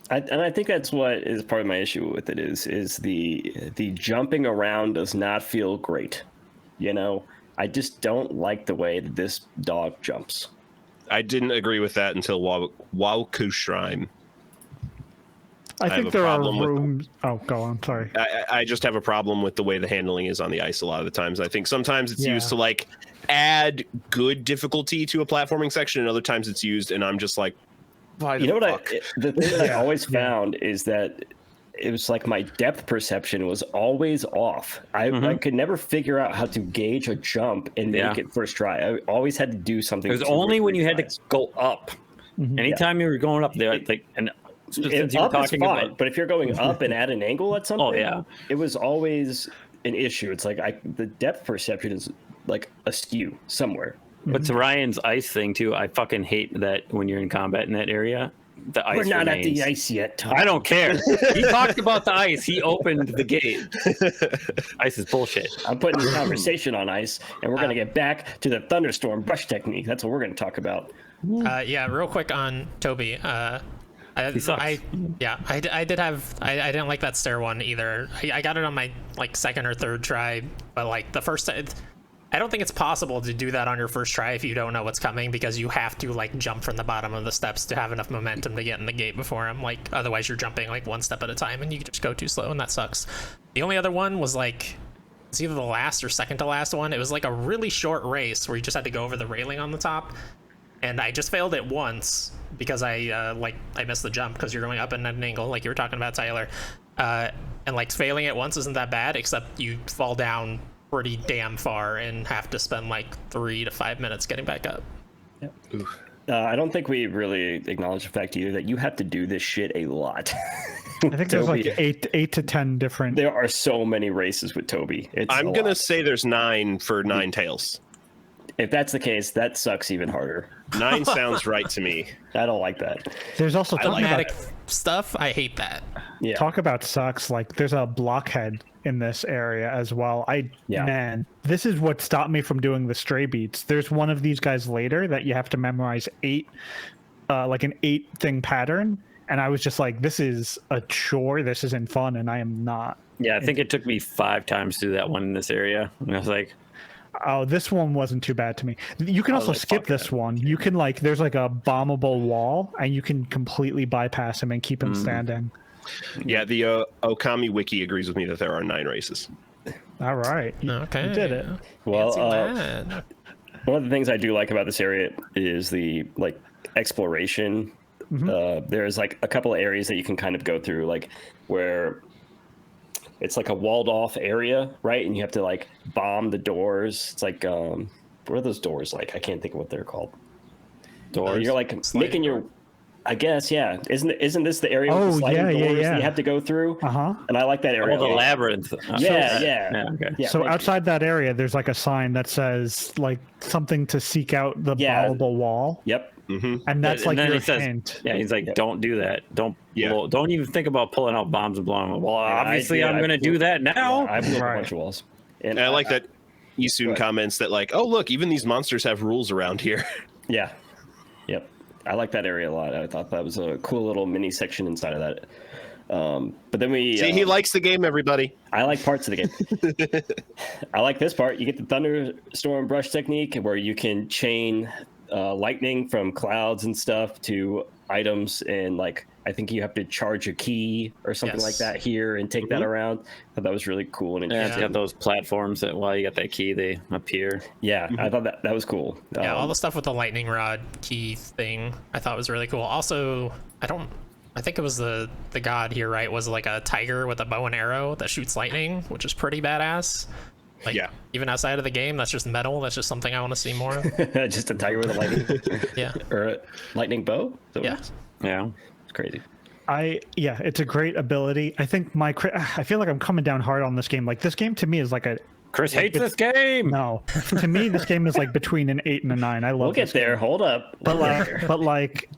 [SPEAKER 1] and I think that's what is part of my issue with it is the jumping around does not feel great. You know, I just don't like the way that this dog jumps.
[SPEAKER 3] I didn't agree with that until Wauku Shrine.
[SPEAKER 5] I
[SPEAKER 3] have
[SPEAKER 5] think
[SPEAKER 3] a
[SPEAKER 5] there are
[SPEAKER 3] problem with-
[SPEAKER 5] rooms. Oh, go on. Sorry.
[SPEAKER 3] I just have a problem with the way the handling is on the ice a lot of the times. I think sometimes it's
[SPEAKER 5] Yeah.
[SPEAKER 3] used to like add good difficulty to a platforming section, and other times it's used, and I'm just like, why the
[SPEAKER 1] You know what?
[SPEAKER 3] fuck?
[SPEAKER 1] The thing that I
[SPEAKER 5] Yeah,
[SPEAKER 1] always
[SPEAKER 5] yeah.
[SPEAKER 1] found is that it was like my depth perception was always off. I could never figure out how to gauge a jump and make
[SPEAKER 4] Yeah.
[SPEAKER 1] it first try. I always had to do something.
[SPEAKER 4] It was
[SPEAKER 1] 2 or
[SPEAKER 4] only when
[SPEAKER 1] 3
[SPEAKER 4] you had to
[SPEAKER 1] tries.
[SPEAKER 4] go up. Anytime you were going up there, like, and since you were
[SPEAKER 1] Up is
[SPEAKER 4] talking
[SPEAKER 1] fine,
[SPEAKER 4] about,
[SPEAKER 1] but if you're going up and at an angle at something,
[SPEAKER 4] Oh, yeah.
[SPEAKER 1] it was always an issue. It's like the depth perception is like askew somewhere.
[SPEAKER 4] but to Ryan's ice thing too, I fucking hate that when you're in combat in that area, the ice
[SPEAKER 1] We're not
[SPEAKER 4] remains.
[SPEAKER 1] at the ice yet, Tom.
[SPEAKER 4] I don't care. He talked about the ice. He opened the gate. Ice is bullshit.
[SPEAKER 1] I'm putting this conversation on ice, and we're going to get back to the thunderstorm brush technique. That's what we're going to talk about.
[SPEAKER 2] Yeah, real quick on Toby.
[SPEAKER 4] He sucks.
[SPEAKER 2] I didn't like that stair one either. I got it on my like second or third try, but like the first, I don't think it's possible to do that on your first try if you don't know what's coming, because you have to like jump from the bottom of the steps to have enough momentum to get in the gate before him. Like otherwise you're jumping like one step at a time and you just go too slow, and that sucks. The only other one was like, it's either the last or second to last one. It was like a really short race where you just had to go over the railing on the top. And I just failed it once because I missed the jump because you're going up in an angle like you were talking about, Tyler. And like failing it once isn't that bad, except you fall down pretty damn far and have to spend like 3 to 5 minutes getting back up.
[SPEAKER 1] I don't think we really acknowledge the fact either that you have to do this shit a lot.
[SPEAKER 5] I think there's like
[SPEAKER 1] Toby.
[SPEAKER 5] eight to 10 different.
[SPEAKER 1] There are so many races with Toby. It's
[SPEAKER 3] I'm
[SPEAKER 1] a
[SPEAKER 3] gonna
[SPEAKER 1] lot.
[SPEAKER 3] say there's 9 for 9 tails.
[SPEAKER 1] If that's the case, that sucks even harder.
[SPEAKER 3] 9 sounds right to me.
[SPEAKER 1] I don't like that.
[SPEAKER 5] There's also talking
[SPEAKER 2] Automatic
[SPEAKER 5] about,
[SPEAKER 2] stuff, I hate that.
[SPEAKER 1] Yeah.
[SPEAKER 5] talk about sucks. Like there's a blockhead in this area as well.
[SPEAKER 1] Yeah.
[SPEAKER 5] Man, this is what stopped me from doing the stray beats. There's one of these guys later that you have to memorize 8, like an 8 thing pattern. And I was just like, this is a chore. This isn't fun. And I am not.
[SPEAKER 4] Yeah, I think it took me 5 times to do that one in this area. And I was like,
[SPEAKER 5] Oh, this one wasn't too bad to me. You can also
[SPEAKER 1] like,
[SPEAKER 5] skip
[SPEAKER 1] fuck
[SPEAKER 5] this
[SPEAKER 1] that.
[SPEAKER 5] one. You can like, there's like a bombable wall and you can completely bypass him and keep him standing.
[SPEAKER 3] Yeah, the Okami wiki agrees with me that there are 9 races.
[SPEAKER 5] All right.
[SPEAKER 2] Okay.
[SPEAKER 5] You did it.
[SPEAKER 1] Well,
[SPEAKER 2] Fancy man.
[SPEAKER 1] one of the things I do like about this area is the like exploration. There's like a couple of areas that you can kind of go through, like where it's like a walled off area, right? And you have to like bomb the doors. It's like what are those doors like? I can't think of what they're called.
[SPEAKER 4] doors.
[SPEAKER 1] You're like making your, I guess, yeah. Isn't this the area with
[SPEAKER 5] Oh,
[SPEAKER 1] the sliding
[SPEAKER 5] yeah, yeah,
[SPEAKER 1] doors
[SPEAKER 5] yeah.
[SPEAKER 1] that you have to go through?
[SPEAKER 5] Uh-huh.
[SPEAKER 1] And I like that area.
[SPEAKER 4] Oh, the
[SPEAKER 1] a lot.
[SPEAKER 4] labyrinth.
[SPEAKER 1] Yeah, yeah.
[SPEAKER 4] Yeah, okay.
[SPEAKER 1] Yeah,
[SPEAKER 5] So
[SPEAKER 1] thank you.
[SPEAKER 5] outside that area, there's like a sign that says like something to seek out the
[SPEAKER 1] Yeah.
[SPEAKER 5] bombable wall.
[SPEAKER 1] Yep.
[SPEAKER 5] And that's
[SPEAKER 4] And
[SPEAKER 5] like
[SPEAKER 4] then
[SPEAKER 5] your
[SPEAKER 4] he says,
[SPEAKER 5] hint.
[SPEAKER 4] yeah, he's like, don't do that. Don't
[SPEAKER 3] Yeah.
[SPEAKER 4] don't even think about pulling out bombs and blowing them. Well,
[SPEAKER 1] I
[SPEAKER 4] obviously,
[SPEAKER 1] did.
[SPEAKER 4] I'm
[SPEAKER 1] I
[SPEAKER 4] going to
[SPEAKER 1] blew-
[SPEAKER 4] do that now.
[SPEAKER 1] I blew up a
[SPEAKER 5] Right.
[SPEAKER 1] bunch of walls.
[SPEAKER 3] And I like that Isun
[SPEAKER 1] ahead.
[SPEAKER 3] comments that like, oh look, even these monsters have rules around here.
[SPEAKER 1] Yeah. Yep. I like that area a lot. I thought that was a cool little mini section inside of that. But then we
[SPEAKER 3] See, he likes the game, everybody.
[SPEAKER 1] I like parts of the game. I like this part. You get the thunderstorm brush technique where you can chain lightning from clouds and stuff to items, and like I think you have to charge a key or something like that here and take that around. I thought that was really cool and
[SPEAKER 4] Yeah,
[SPEAKER 1] interesting.
[SPEAKER 4] it's got those platforms that while you got that key, they appear.
[SPEAKER 1] Yeah, I thought that was cool.
[SPEAKER 2] Yeah, all the stuff with the lightning rod key thing I thought was really cool. Also, I think it was the god here, right? Was like a tiger with a bow and arrow that shoots lightning, which is pretty badass. Like,
[SPEAKER 3] Yeah.
[SPEAKER 2] even outside of the game, that's just metal. That's just something I want to see more.
[SPEAKER 1] Just a tiger with a lightning
[SPEAKER 2] Yeah.
[SPEAKER 1] or a lightning bow. Is that what
[SPEAKER 2] Yeah.
[SPEAKER 1] it is?
[SPEAKER 4] Yeah.
[SPEAKER 1] It's crazy.
[SPEAKER 5] It's a great ability. I think I feel like I'm coming down hard on this game. Like this game to me is like a
[SPEAKER 4] Chris hates this game.
[SPEAKER 5] no. To me, this game is like between an 8 and a 9. I love.
[SPEAKER 1] We'll get
[SPEAKER 5] this
[SPEAKER 1] there.
[SPEAKER 5] game.
[SPEAKER 1] Hold up.
[SPEAKER 5] But like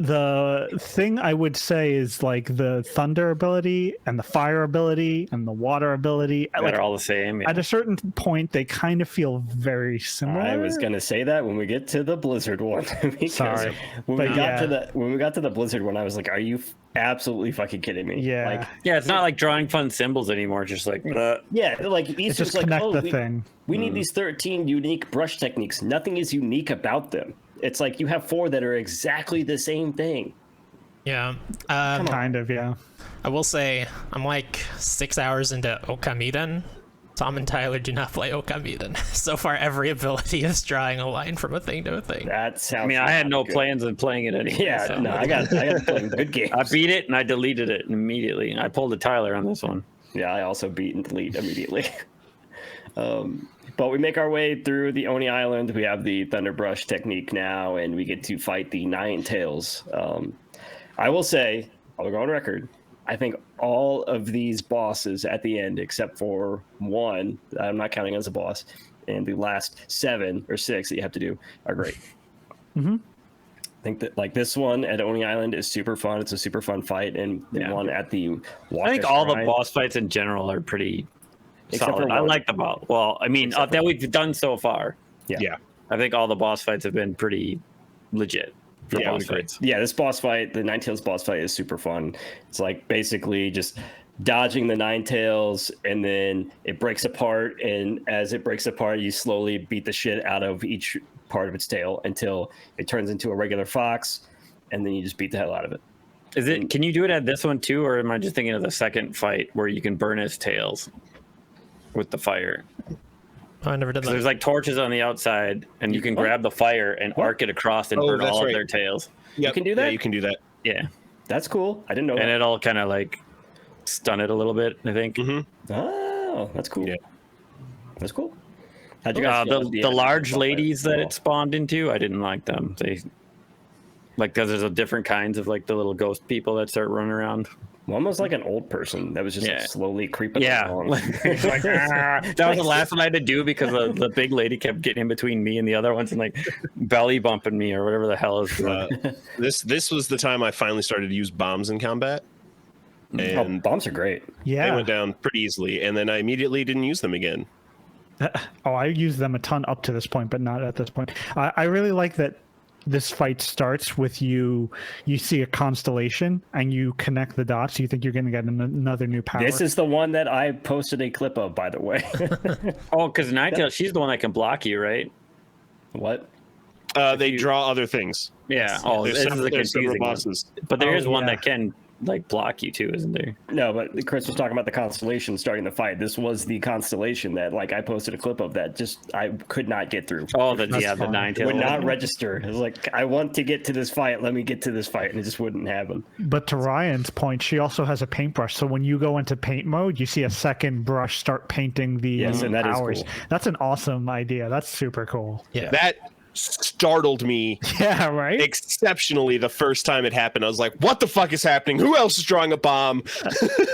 [SPEAKER 5] the thing I would say is like the thunder ability and the fire ability and the water ability.
[SPEAKER 4] That
[SPEAKER 5] Like,
[SPEAKER 4] are all the same. Yeah.
[SPEAKER 5] at a certain point, they kind of feel very similar.
[SPEAKER 1] I was gonna say that when we get to the Blizzard one. Because
[SPEAKER 5] Sorry,
[SPEAKER 1] when we
[SPEAKER 5] but
[SPEAKER 1] got to the Blizzard one, I was like, "Are you absolutely fucking kidding me?"
[SPEAKER 5] Yeah.
[SPEAKER 1] Like,
[SPEAKER 4] Yeah, it's not like drawing fun symbols anymore. Just like
[SPEAKER 1] yeah, like these
[SPEAKER 5] It's just
[SPEAKER 1] like,
[SPEAKER 5] connect the
[SPEAKER 1] we,
[SPEAKER 5] thing.
[SPEAKER 1] We need these 13 unique brush techniques. Nothing is unique about them. It's like you have 4 that are exactly the same thing.
[SPEAKER 2] Yeah.
[SPEAKER 5] Kind of, yeah.
[SPEAKER 2] I will say, I'm like 6 hours into Okami. Tom and Tyler do not play Okami. So far, every ability is drawing a line from a thing to a thing.
[SPEAKER 1] That sounds.
[SPEAKER 4] I mean, I had no
[SPEAKER 1] good.
[SPEAKER 4] plans of playing it anyway.
[SPEAKER 1] Yeah,
[SPEAKER 4] so.
[SPEAKER 1] no, I got playing good games.
[SPEAKER 4] I beat it and I deleted it immediately. I pulled a Tyler on this one.
[SPEAKER 1] Yeah, I also beat and delete immediately. But we make our way through the Oni Island. We have the Thunderbrush technique now, and we get to fight the Nine Tails. I will say, I'll go on record, I think all of these bosses at the end, except for one, I'm not counting as a boss, and the last 7 or 6 that you have to do are great. I think that like this one at Oni Island is super fun. It's a super fun fight, and the one at the
[SPEAKER 4] I think all the boss fights in general are pretty
[SPEAKER 1] Except
[SPEAKER 4] solid.
[SPEAKER 1] for
[SPEAKER 4] I
[SPEAKER 1] one.
[SPEAKER 4] like the boss. Well, I mean, that we've done so far.
[SPEAKER 3] Yeah.
[SPEAKER 4] I think all the boss fights have been pretty legit for
[SPEAKER 3] Yeah, I
[SPEAKER 4] boss
[SPEAKER 3] would agree.
[SPEAKER 4] fights.
[SPEAKER 1] Yeah, this boss fight, the Ninetales boss fight, is super fun. It's like basically just dodging the Ninetales, and then it breaks apart. And as it breaks apart, you slowly beat the shit out of each part of its tail until it turns into a regular fox, and then you just beat the hell out of it.
[SPEAKER 4] Is it? Can you do it at this one too, or am I just thinking of the second fight where you can burn his tails with the fire?
[SPEAKER 2] Oh, I never did
[SPEAKER 4] 'Cause
[SPEAKER 2] that.
[SPEAKER 4] there's like torches on the outside, and you can grab the fire and arc it across and
[SPEAKER 3] Oh,
[SPEAKER 4] burn
[SPEAKER 3] that's
[SPEAKER 4] all
[SPEAKER 3] right.
[SPEAKER 4] of their tails.
[SPEAKER 3] Yep.
[SPEAKER 1] can do that?
[SPEAKER 3] Yeah, you can do that.
[SPEAKER 4] Yeah,
[SPEAKER 1] That's cool. I didn't know
[SPEAKER 4] and
[SPEAKER 1] that.
[SPEAKER 4] it'll kind of like stun it a little bit. I think.
[SPEAKER 1] Oh, that's cool.
[SPEAKER 3] Yeah.
[SPEAKER 1] That's cool. How'd you guys feel at
[SPEAKER 4] The
[SPEAKER 1] end?
[SPEAKER 4] large ladies that it spawned into, I didn't like them. They like because there's a different kinds of like the little ghost people that start running around.
[SPEAKER 1] One was like an old person that was just like,
[SPEAKER 4] Yeah.
[SPEAKER 1] slowly creeping
[SPEAKER 4] Yeah,
[SPEAKER 1] along.
[SPEAKER 4] like, that was the last one I had to do because the big lady kept getting in between me and the other ones and like belly bumping me or whatever the hell is going.
[SPEAKER 3] This was the time I finally started to use bombs in combat,
[SPEAKER 1] Oh,
[SPEAKER 3] and
[SPEAKER 1] bombs are great.
[SPEAKER 3] they
[SPEAKER 5] Yeah.
[SPEAKER 3] went down pretty easily. And then I immediately didn't use them again.
[SPEAKER 5] Oh, I use them a ton up to this point, but not at this point. I really like that this fight starts with you see a constellation and you connect the dots. You think you're going to get another new power.
[SPEAKER 1] This is the one that I posted a clip of, by the way.
[SPEAKER 4] Oh, because Ninetales, she's the one that can block you, right?
[SPEAKER 1] What?
[SPEAKER 3] They draw other things.
[SPEAKER 4] Yeah. Oh,
[SPEAKER 3] There's
[SPEAKER 4] this is
[SPEAKER 3] several,
[SPEAKER 4] the
[SPEAKER 3] there's several
[SPEAKER 4] confusing one.
[SPEAKER 3] bosses.
[SPEAKER 4] But there
[SPEAKER 5] Oh,
[SPEAKER 4] is one
[SPEAKER 5] yeah.
[SPEAKER 4] that can like block you too, isn't there?
[SPEAKER 1] No, but Chris was talking about the constellation starting the fight. This was the constellation that, like, I posted a clip of that just I could not get through.
[SPEAKER 4] Oh, the
[SPEAKER 5] That's
[SPEAKER 4] the
[SPEAKER 5] fine.
[SPEAKER 4] Ninetales.
[SPEAKER 1] Would not register. It was like, I want to get to this fight. Let me get to this fight, and it just wouldn't happen.
[SPEAKER 5] But to Ryan's point, she also has a paintbrush. So when you go into paint mode, you see a second brush start painting the
[SPEAKER 1] Yes, and that is
[SPEAKER 5] powers.
[SPEAKER 1] cool.
[SPEAKER 5] That's an awesome idea. That's super cool.
[SPEAKER 2] Yeah.
[SPEAKER 3] That startled me
[SPEAKER 5] Yeah, right?
[SPEAKER 3] exceptionally the first time it happened. I was like, what the fuck is happening? Who else is drawing a bomb?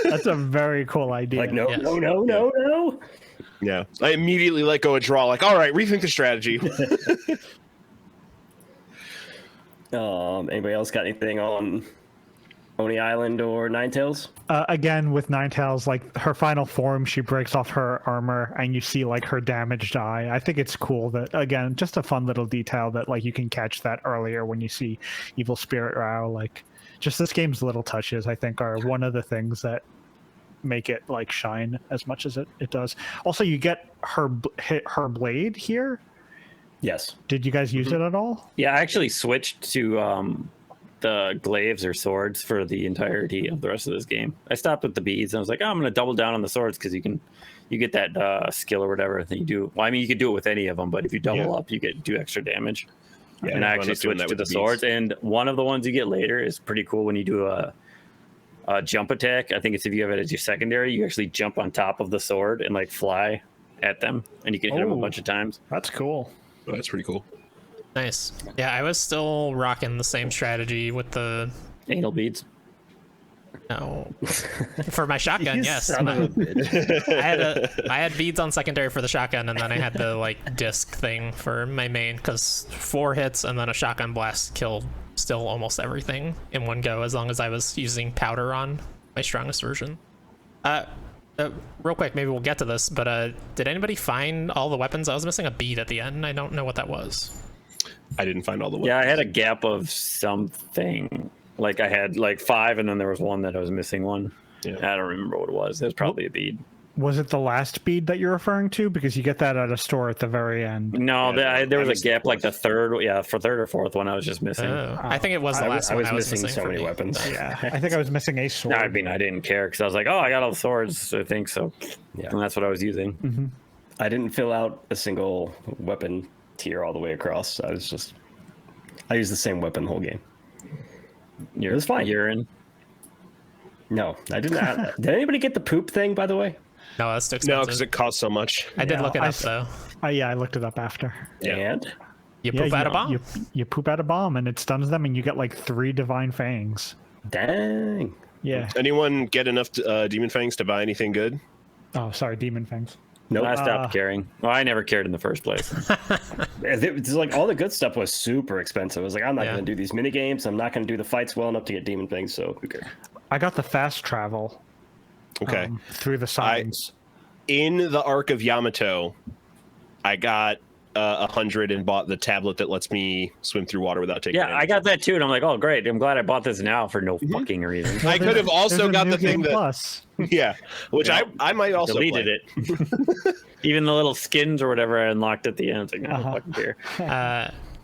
[SPEAKER 5] That's a very cool idea.
[SPEAKER 1] Like, no,
[SPEAKER 2] Yes.
[SPEAKER 1] no.
[SPEAKER 3] Yeah. I immediately let go of draw, like, all right, rethink the strategy.
[SPEAKER 1] Anybody else got anything on Oni Island or Ninetales?
[SPEAKER 5] Again, with Ninetales, like her final form, she breaks off her armor and you see like her damaged eye. I think it's cool that, again, just a fun little detail that like you can catch that earlier when you see Evil Spirit Rao, like just this game's little touches, I think, are one of the things that make it like shine as much as it does. Also, you get her blade here.
[SPEAKER 1] Yes.
[SPEAKER 5] Did you guys use it at all?
[SPEAKER 4] Yeah, I actually switched to the glaives or swords for the entirety of the rest of this game. I stopped with the beads and I was like, oh, I'm going to double down on the swords because you get that skill or whatever that you do. Well, I mean, you could do it with any of them, but if you double up, you do extra damage.
[SPEAKER 3] Yeah,
[SPEAKER 4] and I actually switched to the swords. And one of the ones you get later is pretty cool when you do a jump attack. I think it's if you have it as your secondary, you actually jump on top of the sword and like fly at them, and you can hit them a bunch of times.
[SPEAKER 5] That's cool.
[SPEAKER 3] Oh, that's pretty cool.
[SPEAKER 2] Nice. Yeah, I was still rocking the same strategy with the
[SPEAKER 4] Anal beads.
[SPEAKER 2] no for my shotgun.
[SPEAKER 1] You
[SPEAKER 2] Yes,
[SPEAKER 1] son of a bitch.
[SPEAKER 2] I had beads on secondary for the shotgun, and then I had the like disc thing for my main because 4 hits and then a shotgun blast killed still almost everything in one go as long as I was using powder on my strongest version. Real quick, maybe we'll get to this, but did anybody find all the weapons? I was missing a bead at the end. I don't know what that was.
[SPEAKER 3] I didn't find all the weapons.
[SPEAKER 4] Yeah, I had a gap of something. Like I had like 5, and then there was one that I was missing one. Yeah. I don't remember what it was. It was probably a bead.
[SPEAKER 5] Was it the last bead that you're referring to? Because you get that at a store at the very end.
[SPEAKER 4] No, there was a gap like the third or fourth one I was just missing.
[SPEAKER 2] I think it was the last one.
[SPEAKER 1] I was missing so many weapons.
[SPEAKER 5] Yeah, I think I was missing a sword.
[SPEAKER 4] I mean, I didn't care because I was like, oh, I got all the swords. I think so.
[SPEAKER 1] Yeah.
[SPEAKER 4] And that's what I was using.
[SPEAKER 5] Mm-hmm.
[SPEAKER 1] I didn't fill out a single weapon tier all the way across. I used the same weapon the whole game. It was fine.
[SPEAKER 4] Urine.
[SPEAKER 1] No, I did not. Did anybody get the poop thing, by the way?
[SPEAKER 2] No, that's too expensive.
[SPEAKER 3] No, because it costs so much.
[SPEAKER 2] I did look it up though.
[SPEAKER 5] Yeah, I looked it up after.
[SPEAKER 3] Yeah.
[SPEAKER 1] And
[SPEAKER 2] You poop out a bomb.
[SPEAKER 5] You poop out a bomb, and it stuns them, and you get like 3 divine fangs.
[SPEAKER 1] dang.
[SPEAKER 5] Yeah.
[SPEAKER 3] Anyone get enough demon fangs to buy anything good?
[SPEAKER 5] Oh, sorry, demon fangs.
[SPEAKER 1] Nope.
[SPEAKER 4] I stopped caring. Well, I never cared in the first place.
[SPEAKER 1] It's like all the good stuff was super expensive. I was like, I'm not
[SPEAKER 2] Yeah.
[SPEAKER 1] going to do these mini games. I'm not going to do the fights well enough to get demon things. So who cares?
[SPEAKER 5] I got the fast travel.
[SPEAKER 3] Okay.
[SPEAKER 5] Through the signs.
[SPEAKER 3] In the Arc of Yamato, I got 100 and bought the tablet that lets me swim through water without taking
[SPEAKER 4] Yeah, I got that too, and I'm like, oh great, I'm glad I bought this now for no fucking reason.
[SPEAKER 3] I could have also got the thing that
[SPEAKER 5] Plus.
[SPEAKER 3] yeah, which I might also
[SPEAKER 4] Deleted
[SPEAKER 3] play.
[SPEAKER 4] it. Even the little skins or whatever I unlocked at the end. It's like, no fucking care.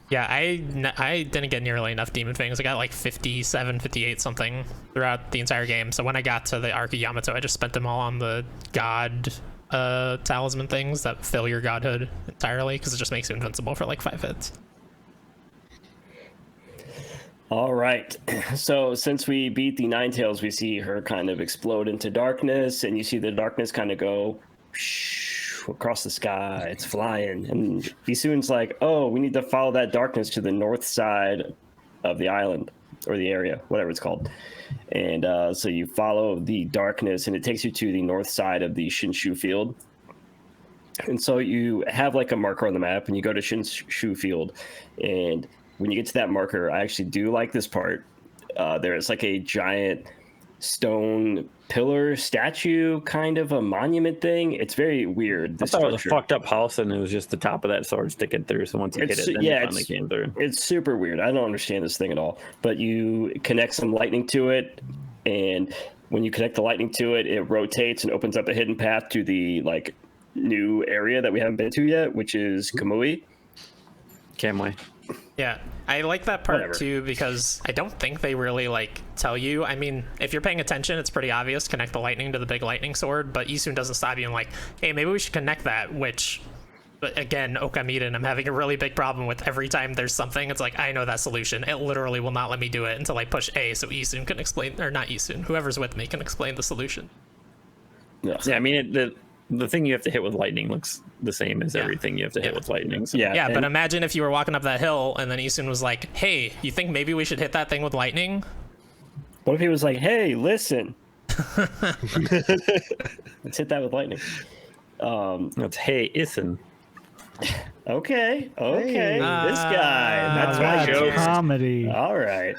[SPEAKER 2] Yeah, I didn't get nearly enough demon fangs. I got like 57, 58 something throughout the entire game. So when I got to the Arc of Yamato, I just spent them all on the god talisman things that fill your godhood entirely because it just makes you invincible for like 5 hits.
[SPEAKER 1] All right. So since we beat the Ninetales, we see her kind of explode into darkness, and you see the darkness kind of go across the sky. It's flying, and Isun's like, oh, we need to follow that darkness to the north side of the island or the area, whatever it's called. And so you follow the darkness, and it takes you to the north side of the Shinshu field. And so you have like a marker on the map, and you go to Shinshu field, and when you get to that marker, I actually do like this part. There's like a giant stone pillar statue, kind of a monument thing. It's very weird.
[SPEAKER 4] I thought it was a fucked up house, and it was just the top of that sword sticking through. So once you hit it, then it finally came through.
[SPEAKER 1] It's super weird. I don't understand this thing at all. But you connect some lightning to it, and when you connect the lightning to it, it rotates and opens up a hidden path to the like new area that we haven't been to yet, which is Kamui.
[SPEAKER 4] Kamui.
[SPEAKER 2] Yeah, I like that part
[SPEAKER 1] Whatever.
[SPEAKER 2] too because I don't think they really like tell you. I mean, if you're paying attention, it's pretty obvious. Connect the lightning to the big lightning sword, but Isun doesn't stop you and like, hey, maybe we should connect that. Which, but again, Okami and I'm having a really big problem with every time there's something. It's like I know that solution. It literally will not let me do it until I push A, so Isun can explain, or not Isun, whoever's with me can explain the solution.
[SPEAKER 1] Yeah.
[SPEAKER 4] Yeah, I mean the thing you have to hit with lightning looks the same as everything you have to hit with lightning. So.
[SPEAKER 2] Yeah, but
[SPEAKER 1] and-
[SPEAKER 2] imagine if you were walking up that hill and then Isun was like, hey, you think maybe we should hit that thing with lightning?
[SPEAKER 1] What if he was like, hey, listen. Let's hit that with lightning.
[SPEAKER 4] It's hey, Isun.
[SPEAKER 1] Okay.
[SPEAKER 5] Hey.
[SPEAKER 1] This guy. That's
[SPEAKER 5] Now
[SPEAKER 1] my
[SPEAKER 5] that's
[SPEAKER 1] joke.
[SPEAKER 5] comedy.
[SPEAKER 1] All right.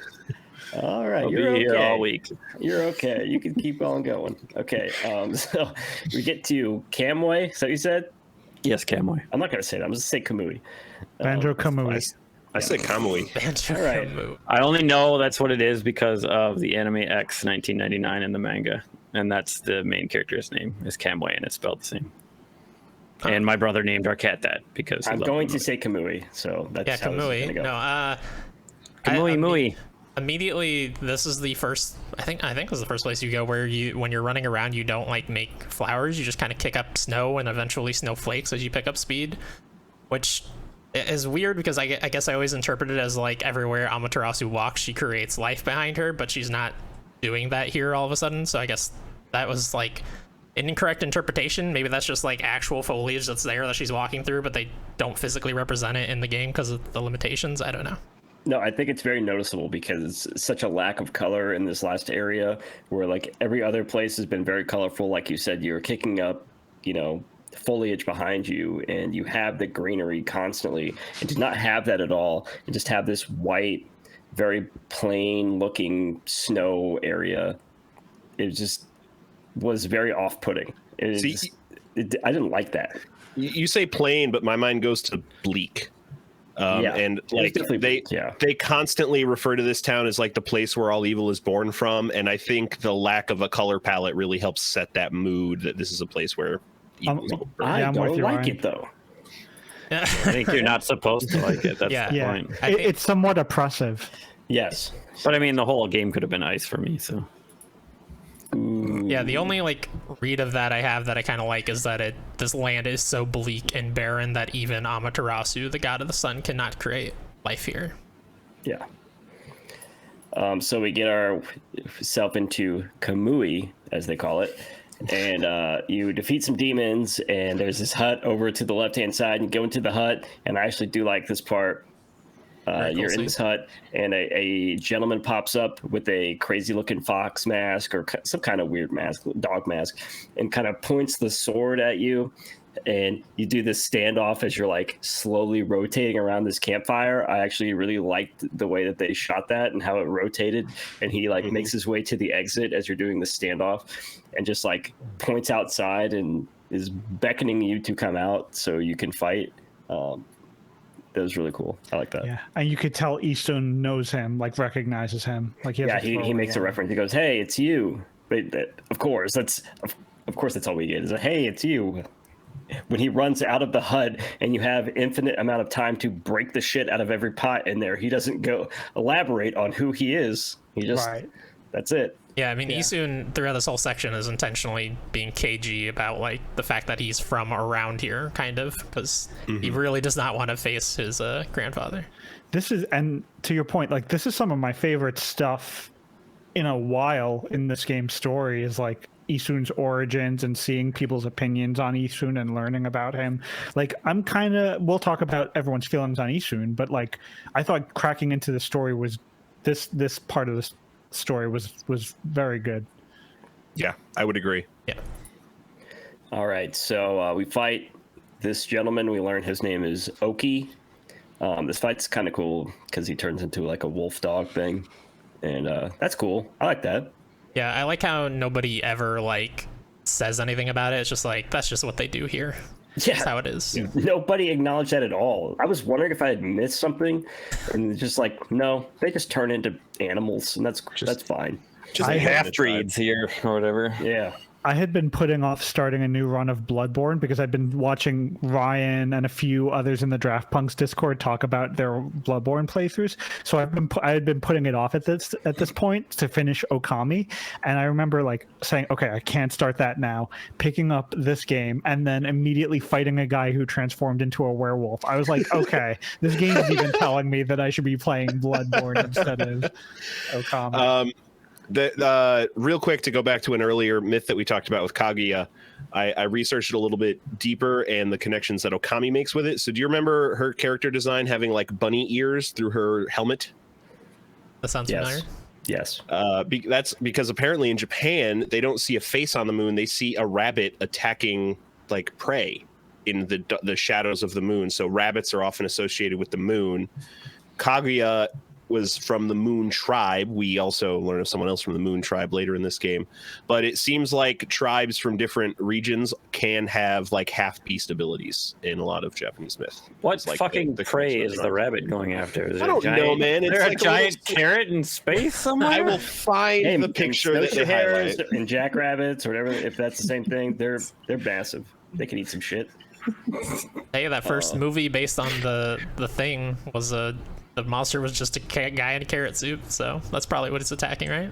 [SPEAKER 4] I'll
[SPEAKER 1] You're
[SPEAKER 4] be here
[SPEAKER 1] okay.
[SPEAKER 4] all week.
[SPEAKER 1] You're okay. You can keep on going. Okay. So we get to Kamui. Is that what you said?
[SPEAKER 4] Yes, Kamui.
[SPEAKER 1] I'm not going to say that. I'm just going to say Kamui.
[SPEAKER 5] Banjo
[SPEAKER 1] That's fine.
[SPEAKER 5] Kamui.
[SPEAKER 3] I said Kamui.
[SPEAKER 2] Banjo
[SPEAKER 1] All right.
[SPEAKER 2] Kazooie.
[SPEAKER 4] I only know that's what it is because of the Anime X 1999 in the manga, and that's the main character's name is Kamui, and it's spelled the same. And my brother named our cat that because he
[SPEAKER 1] I'm
[SPEAKER 4] loved
[SPEAKER 1] going
[SPEAKER 4] Kamui.
[SPEAKER 1] to say Kamui, so that's
[SPEAKER 2] Yeah,
[SPEAKER 1] how this is
[SPEAKER 2] Kamui.
[SPEAKER 1] gonna go.
[SPEAKER 2] No,
[SPEAKER 4] Kamui Mui.
[SPEAKER 2] Immediately, this is the first. I think this is the first place you go where when you're running around, you don't like make flowers. You just kind of kick up snow and eventually snowflakes as you pick up speed, which is weird because I guess I always interpret it as like everywhere Amaterasu walks, she creates life behind her, but she's not doing that here all of a sudden. So I guess that was like an incorrect interpretation. Maybe that's just like actual foliage that's there that she's walking through, but they don't physically represent it in the game because of the limitations. I don't know.
[SPEAKER 1] No, I think it's very noticeable because it's such a lack of color in this last area where like every other place has been very colorful. Like you said, you're kicking up, foliage behind you and you have the greenery constantly, and to not have that at all and just have this white, very plain looking snow area, it just was very off-putting. I didn't like that.
[SPEAKER 3] You say plain, but my mind goes to bleak. And like they constantly refer to this town as like the place where all evil is born from, and I think the lack of a color palette really helps set that mood that this is a place where evil is born.
[SPEAKER 1] I
[SPEAKER 5] I'm with
[SPEAKER 1] don't
[SPEAKER 5] you,
[SPEAKER 1] like
[SPEAKER 5] Ryan.
[SPEAKER 1] it though.
[SPEAKER 4] I think you're not supposed to like it. That's the point.
[SPEAKER 5] It's somewhat oppressive.
[SPEAKER 1] Yes,
[SPEAKER 4] But I mean, the whole game could have been ice for me. So
[SPEAKER 2] Yeah, the only like read of that I have that I kind of like is that this land is so bleak and barren that even Amaterasu, the god of the sun, cannot create life here.
[SPEAKER 1] yeah. So we get ourselves into Kamui, as they call it, and you defeat some demons, and there's this hut over to the left-hand side, and you go into the hut, and I actually do like this part. You're in this hut, and a gentleman pops up with a crazy-looking fox mask or some kind of weird mask, dog mask, and kind of points the sword at you. And you do this standoff as you're like slowly rotating around this campfire. I actually really liked the way that they shot that and how it rotated. And he like makes his way to the exit as you're doing the standoff, and just like points outside and is beckoning you to come out so you can fight. That was really cool. I like that.
[SPEAKER 5] Yeah, and you could tell Easton knows him, like recognizes him. Like he
[SPEAKER 1] makes a reference. He goes, "Hey, it's you." But of course, that's all we get is a "Hey, it's you." When he runs out of the hut and you have infinite amount of time to break the shit out of every pot in there, he doesn't go elaborate on who he is. He just that's it.
[SPEAKER 2] Yeah, I mean, Isun throughout this whole section is intentionally being cagey about like the fact that he's from around here, kind of, because he really does not want to face his grandfather.
[SPEAKER 5] This is, and to your point, like this is some of my favorite stuff in a while in this game's story is like Isun's origins and seeing people's opinions on Isun and learning about him. Like we'll talk about everyone's feelings on Isun, but like I thought cracking into the story was this part of the story was very good.
[SPEAKER 3] Yeah, I would agree.
[SPEAKER 2] Yeah.
[SPEAKER 1] All right, so we fight this gentleman. We learn his name is Oki. This fight's kind of cool because he turns into like a wolf dog thing, and that's cool. I like that.
[SPEAKER 2] Yeah, I like how nobody ever like says anything about it. It's just like that's just what they do here.
[SPEAKER 1] Yeah,
[SPEAKER 2] that's how it is.
[SPEAKER 1] Nobody acknowledged that at all. I was wondering if I had missed something, and just like no, they just turn into animals, and that's fine.
[SPEAKER 4] Just half-breeds here or whatever.
[SPEAKER 1] Yeah.
[SPEAKER 5] I had been putting off starting a new run of Bloodborne because I'd been watching Ryan and a few others in the Draft Punks Discord talk about their Bloodborne playthroughs. So I had been putting it off at this point to finish Okami, and I remember like saying, "Okay, I can't start that now." Picking up this game and then immediately fighting a guy who transformed into a werewolf. I was like, "Okay, this game is even telling me that I should be playing Bloodborne instead of Okami."
[SPEAKER 3] Real quick to go back to an earlier myth that we talked about with Kaguya, I researched it a little bit deeper and the connections that Okami makes with it. So do you remember her character design having like bunny ears through her helmet?
[SPEAKER 2] That sounds familiar.
[SPEAKER 1] Yes.
[SPEAKER 3] That's because apparently in Japan they don't see a face on the moon; they see a rabbit attacking like prey in the shadows of the moon. So rabbits are often associated with the moon. Kaguya was from the Moon Tribe. We also learn of someone else from the Moon Tribe later in this game. But it seems like tribes from different regions can have like half-beast abilities in a lot of Japanese myth.
[SPEAKER 4] What
[SPEAKER 3] It's like
[SPEAKER 4] fucking
[SPEAKER 3] the
[SPEAKER 4] prey
[SPEAKER 3] connection of
[SPEAKER 4] is the
[SPEAKER 3] tribes.
[SPEAKER 4] rabbit going after? Is
[SPEAKER 3] I don't know, man.
[SPEAKER 4] Is
[SPEAKER 3] It's
[SPEAKER 4] there
[SPEAKER 3] like
[SPEAKER 4] a giant carrot in space somewhere?
[SPEAKER 3] I will find
[SPEAKER 1] Hey,
[SPEAKER 3] the picture that they
[SPEAKER 1] hares
[SPEAKER 3] highlight.
[SPEAKER 1] and jackrabbits or whatever. If that's the same thing, they're massive. They can eat some shit.
[SPEAKER 2] Hey, that first movie based on the thing was the monster was just a guy in a carrot suit, so that's probably what it's attacking, right?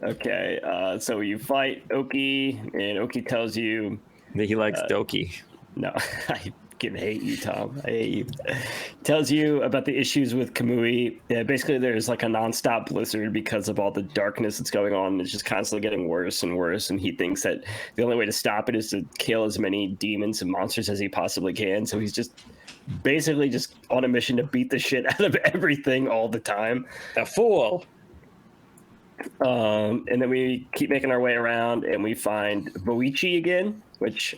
[SPEAKER 1] Okay, so you fight Oki, and Oki tells you,
[SPEAKER 4] He likes Doki.
[SPEAKER 1] no, I can hate you, Tom. I hate you. Tells you about the issues with Kamui. Yeah, basically, there's like a nonstop blizzard because of all the darkness that's going on. It's just constantly getting worse and worse, and he thinks that the only way to stop it is to kill as many demons and monsters as he possibly can. So he's just basically just on a mission to beat the shit out of everything all the time.
[SPEAKER 4] The fool.
[SPEAKER 1] And then we keep making our way around, and we find Boichi again, which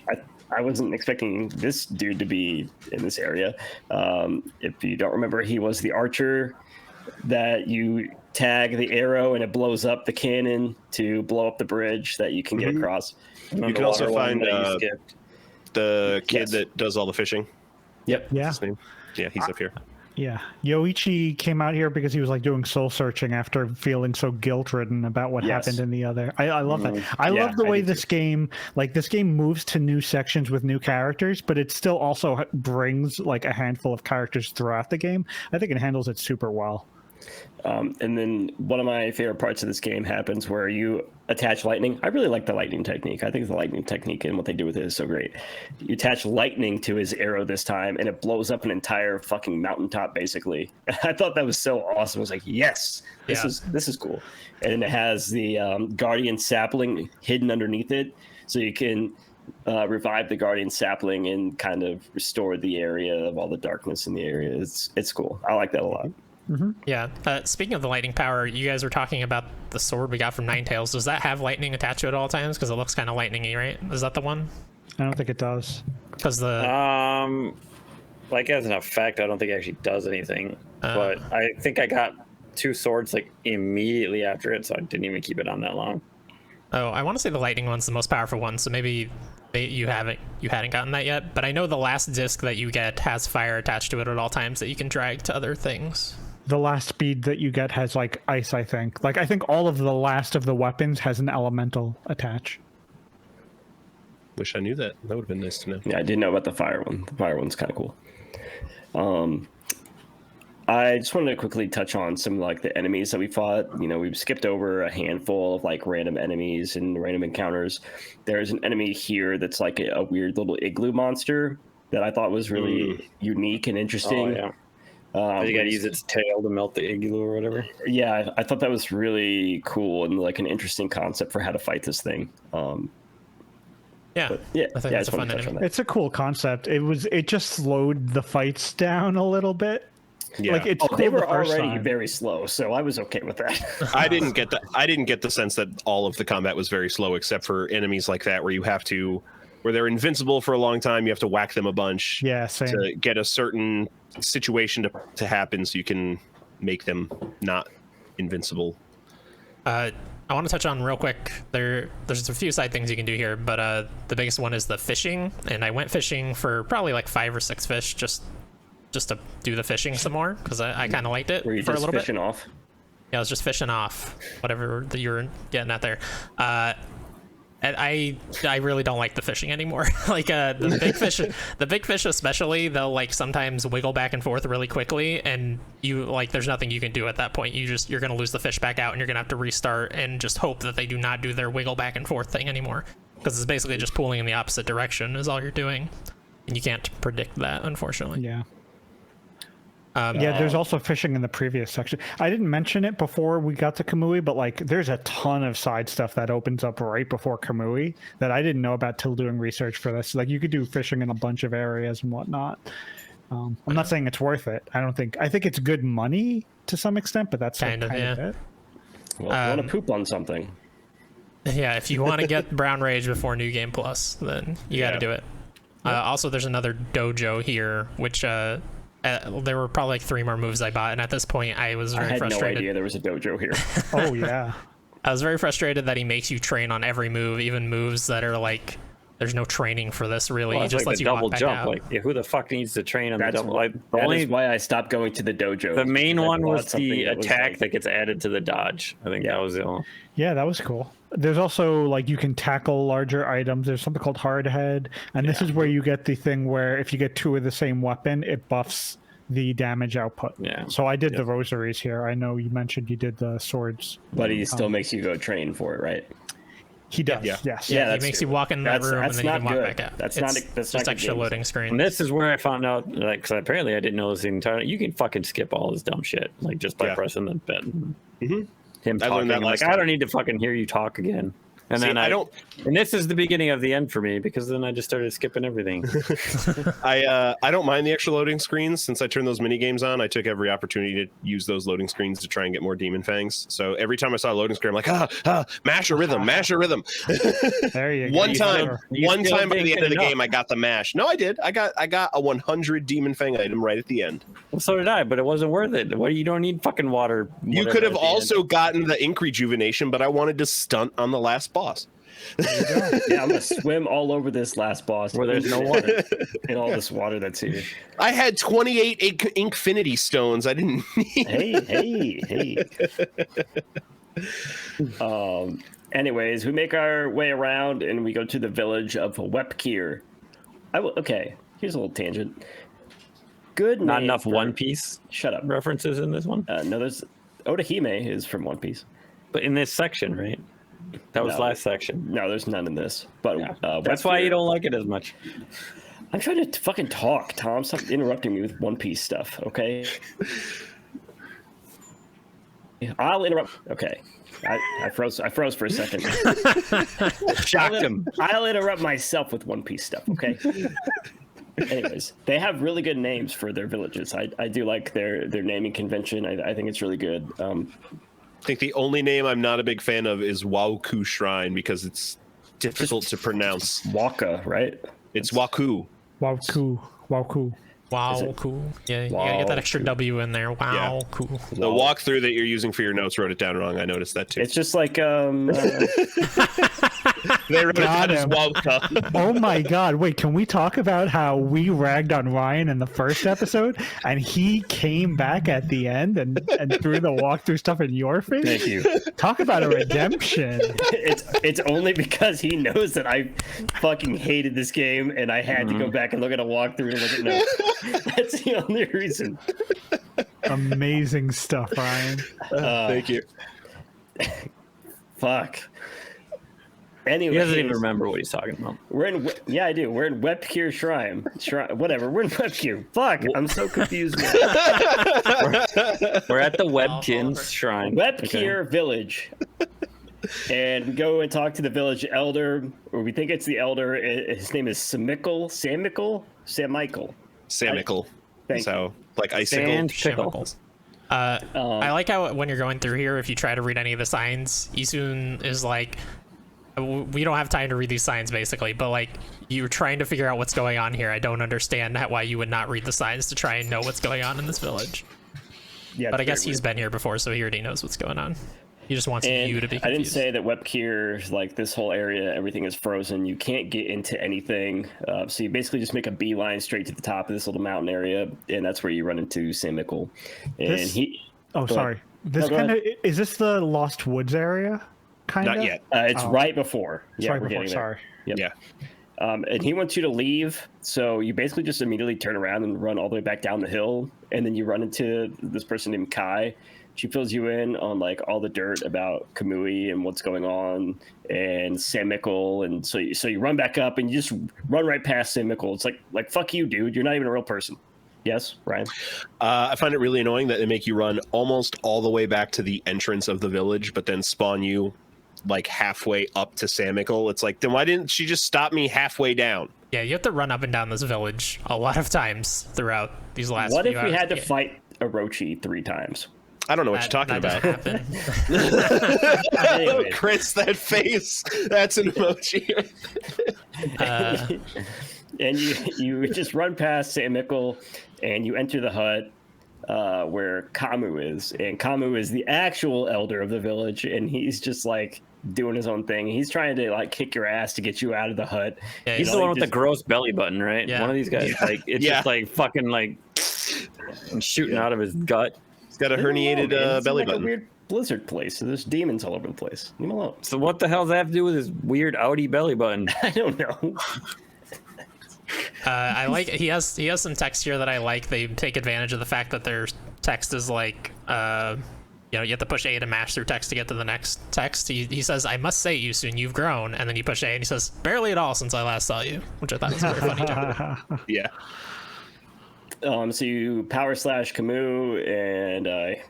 [SPEAKER 1] I wasn't expecting this dude to be in this area. If you don't remember, he was the archer that you tag the arrow and it blows up the cannon to blow up the bridge that you can get across.
[SPEAKER 3] You can also find the kid
[SPEAKER 1] Yes.
[SPEAKER 3] that does all the fishing.
[SPEAKER 1] Yep.
[SPEAKER 5] Yeah.
[SPEAKER 3] His name? Yeah, he's up here.
[SPEAKER 5] Yeah. Yoichi came out here because he was like doing soul searching after feeling so guilt ridden about what
[SPEAKER 1] Yes.
[SPEAKER 5] happened in the other. I love that. I
[SPEAKER 1] Yeah,
[SPEAKER 5] love the
[SPEAKER 1] I
[SPEAKER 5] way
[SPEAKER 1] do
[SPEAKER 5] this game moves to new sections with new characters, but it still also brings like a handful of characters throughout the game. I think it handles it super well.
[SPEAKER 1] And then one of my favorite parts of this game happens where you attach lightning. I really like the lightning technique. I think the lightning technique and what they do with it is so great. You attach lightning to his arrow this time, and it blows up an entire fucking mountaintop, basically. I thought that was so awesome. I was like, yes, this is cool. And it has the guardian sapling hidden underneath it, so you can revive the guardian sapling and kind of restore the area of all the darkness in the area. It's cool. I like that a lot.
[SPEAKER 2] Yeah. Speaking of the lightning power, you guys were talking about the sword we got from Ninetales. Does that have lightning attached to it at all times? Because it looks kind of lightning-y, right? Is that the one?
[SPEAKER 5] I don't think it does.
[SPEAKER 2] Because the
[SPEAKER 4] Like as an effect, I don't think it actually does anything. But I think I got 2 swords like immediately after it, so I didn't even keep it on that long.
[SPEAKER 2] I want to say the lightning one's the most powerful one, so maybe you hadn't gotten that yet. But I know the last disc that you get has fire attached to it at all times that you can drag to other things.
[SPEAKER 5] The last speed that you get has like ice, I think. Like I think all of the last of the weapons has an elemental attach.
[SPEAKER 3] Wish I knew that. That would have been nice to know.
[SPEAKER 1] Yeah, I didn't know about the fire one. The fire one's kind of cool. I just wanted to quickly touch on some like the enemies that we fought. You know, we've skipped over a handful of like random enemies and random encounters. There's an enemy here that's like a weird little igloo monster that I thought was really unique and interesting.
[SPEAKER 4] Oh, yeah. You gotta use its tail to melt the igloo or whatever.
[SPEAKER 1] Yeah, I thought that was really cool and like an interesting concept for how to fight this thing.
[SPEAKER 2] Yeah,
[SPEAKER 1] Yeah,
[SPEAKER 2] I think
[SPEAKER 1] I
[SPEAKER 2] that's
[SPEAKER 1] just
[SPEAKER 2] a fun
[SPEAKER 1] wanted to touch on
[SPEAKER 2] enemy.
[SPEAKER 1] that.
[SPEAKER 5] It's a cool concept. It just slowed the fights down a little bit.
[SPEAKER 3] Yeah.
[SPEAKER 5] Like it's cool
[SPEAKER 1] They
[SPEAKER 5] the
[SPEAKER 1] were
[SPEAKER 5] first
[SPEAKER 1] already
[SPEAKER 5] time.
[SPEAKER 1] very slow, so I was okay with that.
[SPEAKER 3] I didn't get the sense that all of the combat was very slow, except for enemies like that where they're invincible for a long time. You have to whack them a bunch
[SPEAKER 5] Yeah, same.
[SPEAKER 3] to get a certain situation to happen, so you can make them not invincible.
[SPEAKER 2] I want to touch on real quick. There's a few side things you can do here, but the biggest one is the fishing. And I went fishing for probably like 5 or 6 fish just to do the fishing some more because I kind of liked it
[SPEAKER 1] Were you
[SPEAKER 2] for a
[SPEAKER 1] just
[SPEAKER 2] little
[SPEAKER 1] fishing
[SPEAKER 2] bit.
[SPEAKER 1] off?
[SPEAKER 2] Yeah, I was just fishing off whatever that you were getting at there. And I really don't like the fishing anymore. Like the big fish especially, they'll like sometimes wiggle back and forth really quickly, and you like there's nothing you can do at that point. You're gonna lose the fish back out, and you're gonna have to restart and just hope that they do not do their wiggle back and forth thing anymore, because it's basically just pulling in the opposite direction is all you're doing, and you can't predict that, unfortunately.
[SPEAKER 5] Yeah. Yeah, there's also fishing in the previous section. I didn't mention it before we got to Kamui, but like there's a ton of side stuff that opens up right before Kamui that I didn't know about till doing research for this. Like you could do fishing in a bunch of areas and whatnot. I'm not saying it's worth it. I think it's good money to some extent, but that's
[SPEAKER 2] Kind of, yeah.
[SPEAKER 5] it.
[SPEAKER 1] Well, if you want to poop on something.
[SPEAKER 2] Yeah, if you want to get Brown Rage before New Game Plus, then you got to do it. Also, there's another dojo here, which I There were probably like 3 more moves I bought, and at this point, I was very frustrated.
[SPEAKER 1] No idea there was a dojo here.
[SPEAKER 5] Oh yeah.
[SPEAKER 2] I was very frustrated that he makes you train on every move, even moves that are like, there's no training for this really.
[SPEAKER 4] Well,
[SPEAKER 2] He just
[SPEAKER 4] like
[SPEAKER 2] lets
[SPEAKER 4] the
[SPEAKER 2] you
[SPEAKER 4] double
[SPEAKER 2] walk back
[SPEAKER 4] jump.
[SPEAKER 2] out.
[SPEAKER 4] Like, yeah, who the fuck needs to train on the
[SPEAKER 1] That's
[SPEAKER 4] double? Like, the
[SPEAKER 1] That
[SPEAKER 4] only
[SPEAKER 1] is why I stopped going to the dojo.
[SPEAKER 4] the main one was
[SPEAKER 1] something
[SPEAKER 4] the
[SPEAKER 1] that was
[SPEAKER 4] attack
[SPEAKER 1] like-
[SPEAKER 4] that gets added to the dodge. I think that was the only.
[SPEAKER 5] Yeah, that was cool. There's also like you can tackle larger items. There's something called hard head, and this is where you get the thing where if you get 2 of the same weapon, it buffs the damage output.
[SPEAKER 4] Yeah.
[SPEAKER 5] So I did the rosaries here. I know you mentioned you did the swords.
[SPEAKER 1] But he still makes you go train for it, right?
[SPEAKER 5] He does.
[SPEAKER 3] Yeah.
[SPEAKER 5] Yes.
[SPEAKER 2] Yeah, he
[SPEAKER 1] that's-
[SPEAKER 2] makes you walk in that
[SPEAKER 1] that's-
[SPEAKER 2] room and
[SPEAKER 1] that's
[SPEAKER 2] then you can
[SPEAKER 1] not
[SPEAKER 2] walk
[SPEAKER 1] good.
[SPEAKER 2] back out.
[SPEAKER 1] That's
[SPEAKER 2] It's
[SPEAKER 1] not- that's
[SPEAKER 2] just
[SPEAKER 1] not good
[SPEAKER 2] extra
[SPEAKER 1] games.
[SPEAKER 2] loading screen.
[SPEAKER 4] And this is where I found out, like, because apparently I didn't know this the entire. You can fucking skip all this dumb shit, like just by
[SPEAKER 3] Yeah.
[SPEAKER 4] pressing the button.
[SPEAKER 3] Mm-hmm.
[SPEAKER 4] Him
[SPEAKER 3] I
[SPEAKER 4] talking,
[SPEAKER 3] learned that
[SPEAKER 4] I'm
[SPEAKER 3] last
[SPEAKER 4] like, I
[SPEAKER 3] time.
[SPEAKER 4] don't need to fucking hear you talk again. And
[SPEAKER 3] See,
[SPEAKER 4] then
[SPEAKER 3] I don't.
[SPEAKER 4] And this is the beginning of the end for me because then I just started skipping everything.
[SPEAKER 3] I don't mind the extra loading screens. Since I turned those mini games on, I took every opportunity to use those loading screens to try and get more demon fangs. So every time I saw a loading screen, I'm like, mash a rhythm, mash a rhythm.
[SPEAKER 5] There you go.
[SPEAKER 3] One
[SPEAKER 4] You
[SPEAKER 3] time,
[SPEAKER 4] still-
[SPEAKER 3] one
[SPEAKER 4] you still
[SPEAKER 3] time by the
[SPEAKER 4] didn't
[SPEAKER 3] end of the
[SPEAKER 4] get
[SPEAKER 3] game, I got the mash. No, I did. I got a 100 demon fang item right at the end.
[SPEAKER 4] Well, so did I, but it wasn't worth it. What? You don't need fucking water.
[SPEAKER 3] You
[SPEAKER 4] whatever
[SPEAKER 3] could have
[SPEAKER 4] at the end.
[SPEAKER 3] also gotten the ink rejuvenation, but I wanted to stunt on the last boss.
[SPEAKER 1] Yeah, I'm gonna swim all over this last boss
[SPEAKER 4] Where there's no water.
[SPEAKER 1] and all this water that's here.
[SPEAKER 3] I had 28 Inkfinity stones. I didn't need.
[SPEAKER 1] Hey. Anyways, we make our way around and we go to the village of Wepkir. Okay, here's a little tangent. Good
[SPEAKER 4] Not
[SPEAKER 1] name
[SPEAKER 4] enough
[SPEAKER 1] for-
[SPEAKER 4] One Piece
[SPEAKER 1] Shut up.
[SPEAKER 4] references in this one,
[SPEAKER 1] No, there's Odahime is from One Piece.
[SPEAKER 4] but in this section, right? That was
[SPEAKER 1] No.
[SPEAKER 4] last section.
[SPEAKER 1] No, there's none in this. But
[SPEAKER 4] That's why you
[SPEAKER 1] Wepkir-
[SPEAKER 4] don't like it as much.
[SPEAKER 1] I'm trying to fucking talk, Tom. Stop interrupting me with One Piece stuff, okay? I'll interrupt. Okay. I froze for a second.
[SPEAKER 4] Shocked him.
[SPEAKER 1] I'll interrupt myself with One Piece stuff, okay? Anyways, they have really good names for their villages. I do like their naming convention. I think it's really good.
[SPEAKER 3] I think the only name I'm not a big fan of is Waku Shrine because it's difficult to pronounce.
[SPEAKER 1] Waka, right?
[SPEAKER 3] It's Waku.
[SPEAKER 5] Wow, cool. Wow, cool.
[SPEAKER 2] Wow, cool. Yeah, you gotta get that extra W in there. Wow, cool.
[SPEAKER 3] The walkthrough that you're using for your notes wrote it down wrong. I noticed that too.
[SPEAKER 1] It's just like
[SPEAKER 3] They wrote it
[SPEAKER 5] Got
[SPEAKER 3] down as
[SPEAKER 5] him.
[SPEAKER 3] Wauka.
[SPEAKER 5] Oh my God! Wait, can we talk about how we ragged on Ryan in the first episode, and he came back at the end and threw the walkthrough stuff in your face?
[SPEAKER 1] thank you.
[SPEAKER 5] Talk about a redemption.
[SPEAKER 1] It's only because he knows that I fucking hated this game and I had to go back and look at a walkthrough and look at notes. That's the only reason.
[SPEAKER 5] Amazing stuff, Ryan.
[SPEAKER 3] Thank you.
[SPEAKER 1] Fuck. Anyway,
[SPEAKER 4] He doesn't even remember what he's talking about.
[SPEAKER 1] I do. We're in Wepkir Shrine. Whatever. We're in Wepkir. Fuck. I'm so confused.
[SPEAKER 4] We're at the Webkins shrine.
[SPEAKER 1] Wepkir Village. And we go and talk to the village elder, or we think it's the elder. His name is Samickle.
[SPEAKER 3] Samickle.
[SPEAKER 1] Thank
[SPEAKER 3] So, like icicle.
[SPEAKER 4] And pickle.
[SPEAKER 2] Chemicals. I like how when you're going through here, if you try to read any of the signs, Isun is like, we don't have time to read these signs basically, but like you're trying to figure out what's going on here. I don't understand why you would not read the signs to try and know what's going on in this village.
[SPEAKER 1] Yeah,
[SPEAKER 2] But I
[SPEAKER 1] it's
[SPEAKER 2] guess
[SPEAKER 1] very
[SPEAKER 2] he's been here before, so he already knows what's going on. He just wants
[SPEAKER 1] And
[SPEAKER 2] you to be
[SPEAKER 1] I didn't
[SPEAKER 2] confused.
[SPEAKER 1] say that Wepkir, like this whole area, everything is frozen. You can't get into anything. So you basically just make a beeline straight to the top of this little mountain area, and that's where you run into Samickle. And
[SPEAKER 5] This- Oh,
[SPEAKER 1] Go
[SPEAKER 5] sorry. This
[SPEAKER 1] No, go
[SPEAKER 5] kind of is this the Lost Woods area? Kind of.
[SPEAKER 3] Not yet.
[SPEAKER 1] It's right before.
[SPEAKER 5] It's
[SPEAKER 1] Yeah,
[SPEAKER 5] right
[SPEAKER 1] we're
[SPEAKER 5] before.
[SPEAKER 1] getting there.
[SPEAKER 5] Sorry.
[SPEAKER 1] Yep.
[SPEAKER 3] Yeah.
[SPEAKER 1] And he wants you to leave, so you basically just immediately turn around and run all the way back down the hill, and then you run into this person named Kai. She fills you in on like all the dirt about Kamui and what's going on, and Samickle, and so you run back up and you just run right past Samickle. It's like fuck you, dude. You're not even a real person. Yes, Ryan.
[SPEAKER 3] I find it really annoying that they make you run almost all the way back to the entrance of the village, but then spawn you like halfway up to Samickle. It's like, then why didn't she just stop me halfway down?
[SPEAKER 2] Yeah, you have to run up and down this village a lot of times throughout these last
[SPEAKER 1] What
[SPEAKER 2] few
[SPEAKER 1] if we
[SPEAKER 2] hours.
[SPEAKER 1] had to
[SPEAKER 2] Yeah,
[SPEAKER 1] fight Orochi 3 times?
[SPEAKER 3] I don't know what
[SPEAKER 2] that-
[SPEAKER 3] you're talking
[SPEAKER 2] that
[SPEAKER 3] about.
[SPEAKER 2] doesn't happen.
[SPEAKER 1] Anyways.
[SPEAKER 3] Chris, that face. That's an emoji.
[SPEAKER 1] and you just run past Sam Mickle, and you enter the hut where Kamu is, and Kamu is the actual elder of the village, and he's just like doing his own thing. He's trying to like kick your ass to get you out of the hut.
[SPEAKER 2] Yeah,
[SPEAKER 4] He's the one with the gross belly button, right?
[SPEAKER 2] Yeah.
[SPEAKER 4] One of these guys, like it's just like fucking like shooting out of his gut.
[SPEAKER 3] He's got a herniated belly
[SPEAKER 1] like
[SPEAKER 3] button.
[SPEAKER 1] A weird blizzard place. So there's demons all over the place. Leave him alone.
[SPEAKER 4] So what the hell does that have to do with his weird outie belly button?
[SPEAKER 1] I don't know.
[SPEAKER 2] I like he has some text here that I like. They take advantage of the fact that their text is like you have to push A to mash through text to get to the next text. He says, "I must say, Yusun, you've grown," and then you push A and he says, "Barely at all since I last saw you," which I thought was very funny.
[SPEAKER 3] Yeah.
[SPEAKER 1] So you power slash Camus, and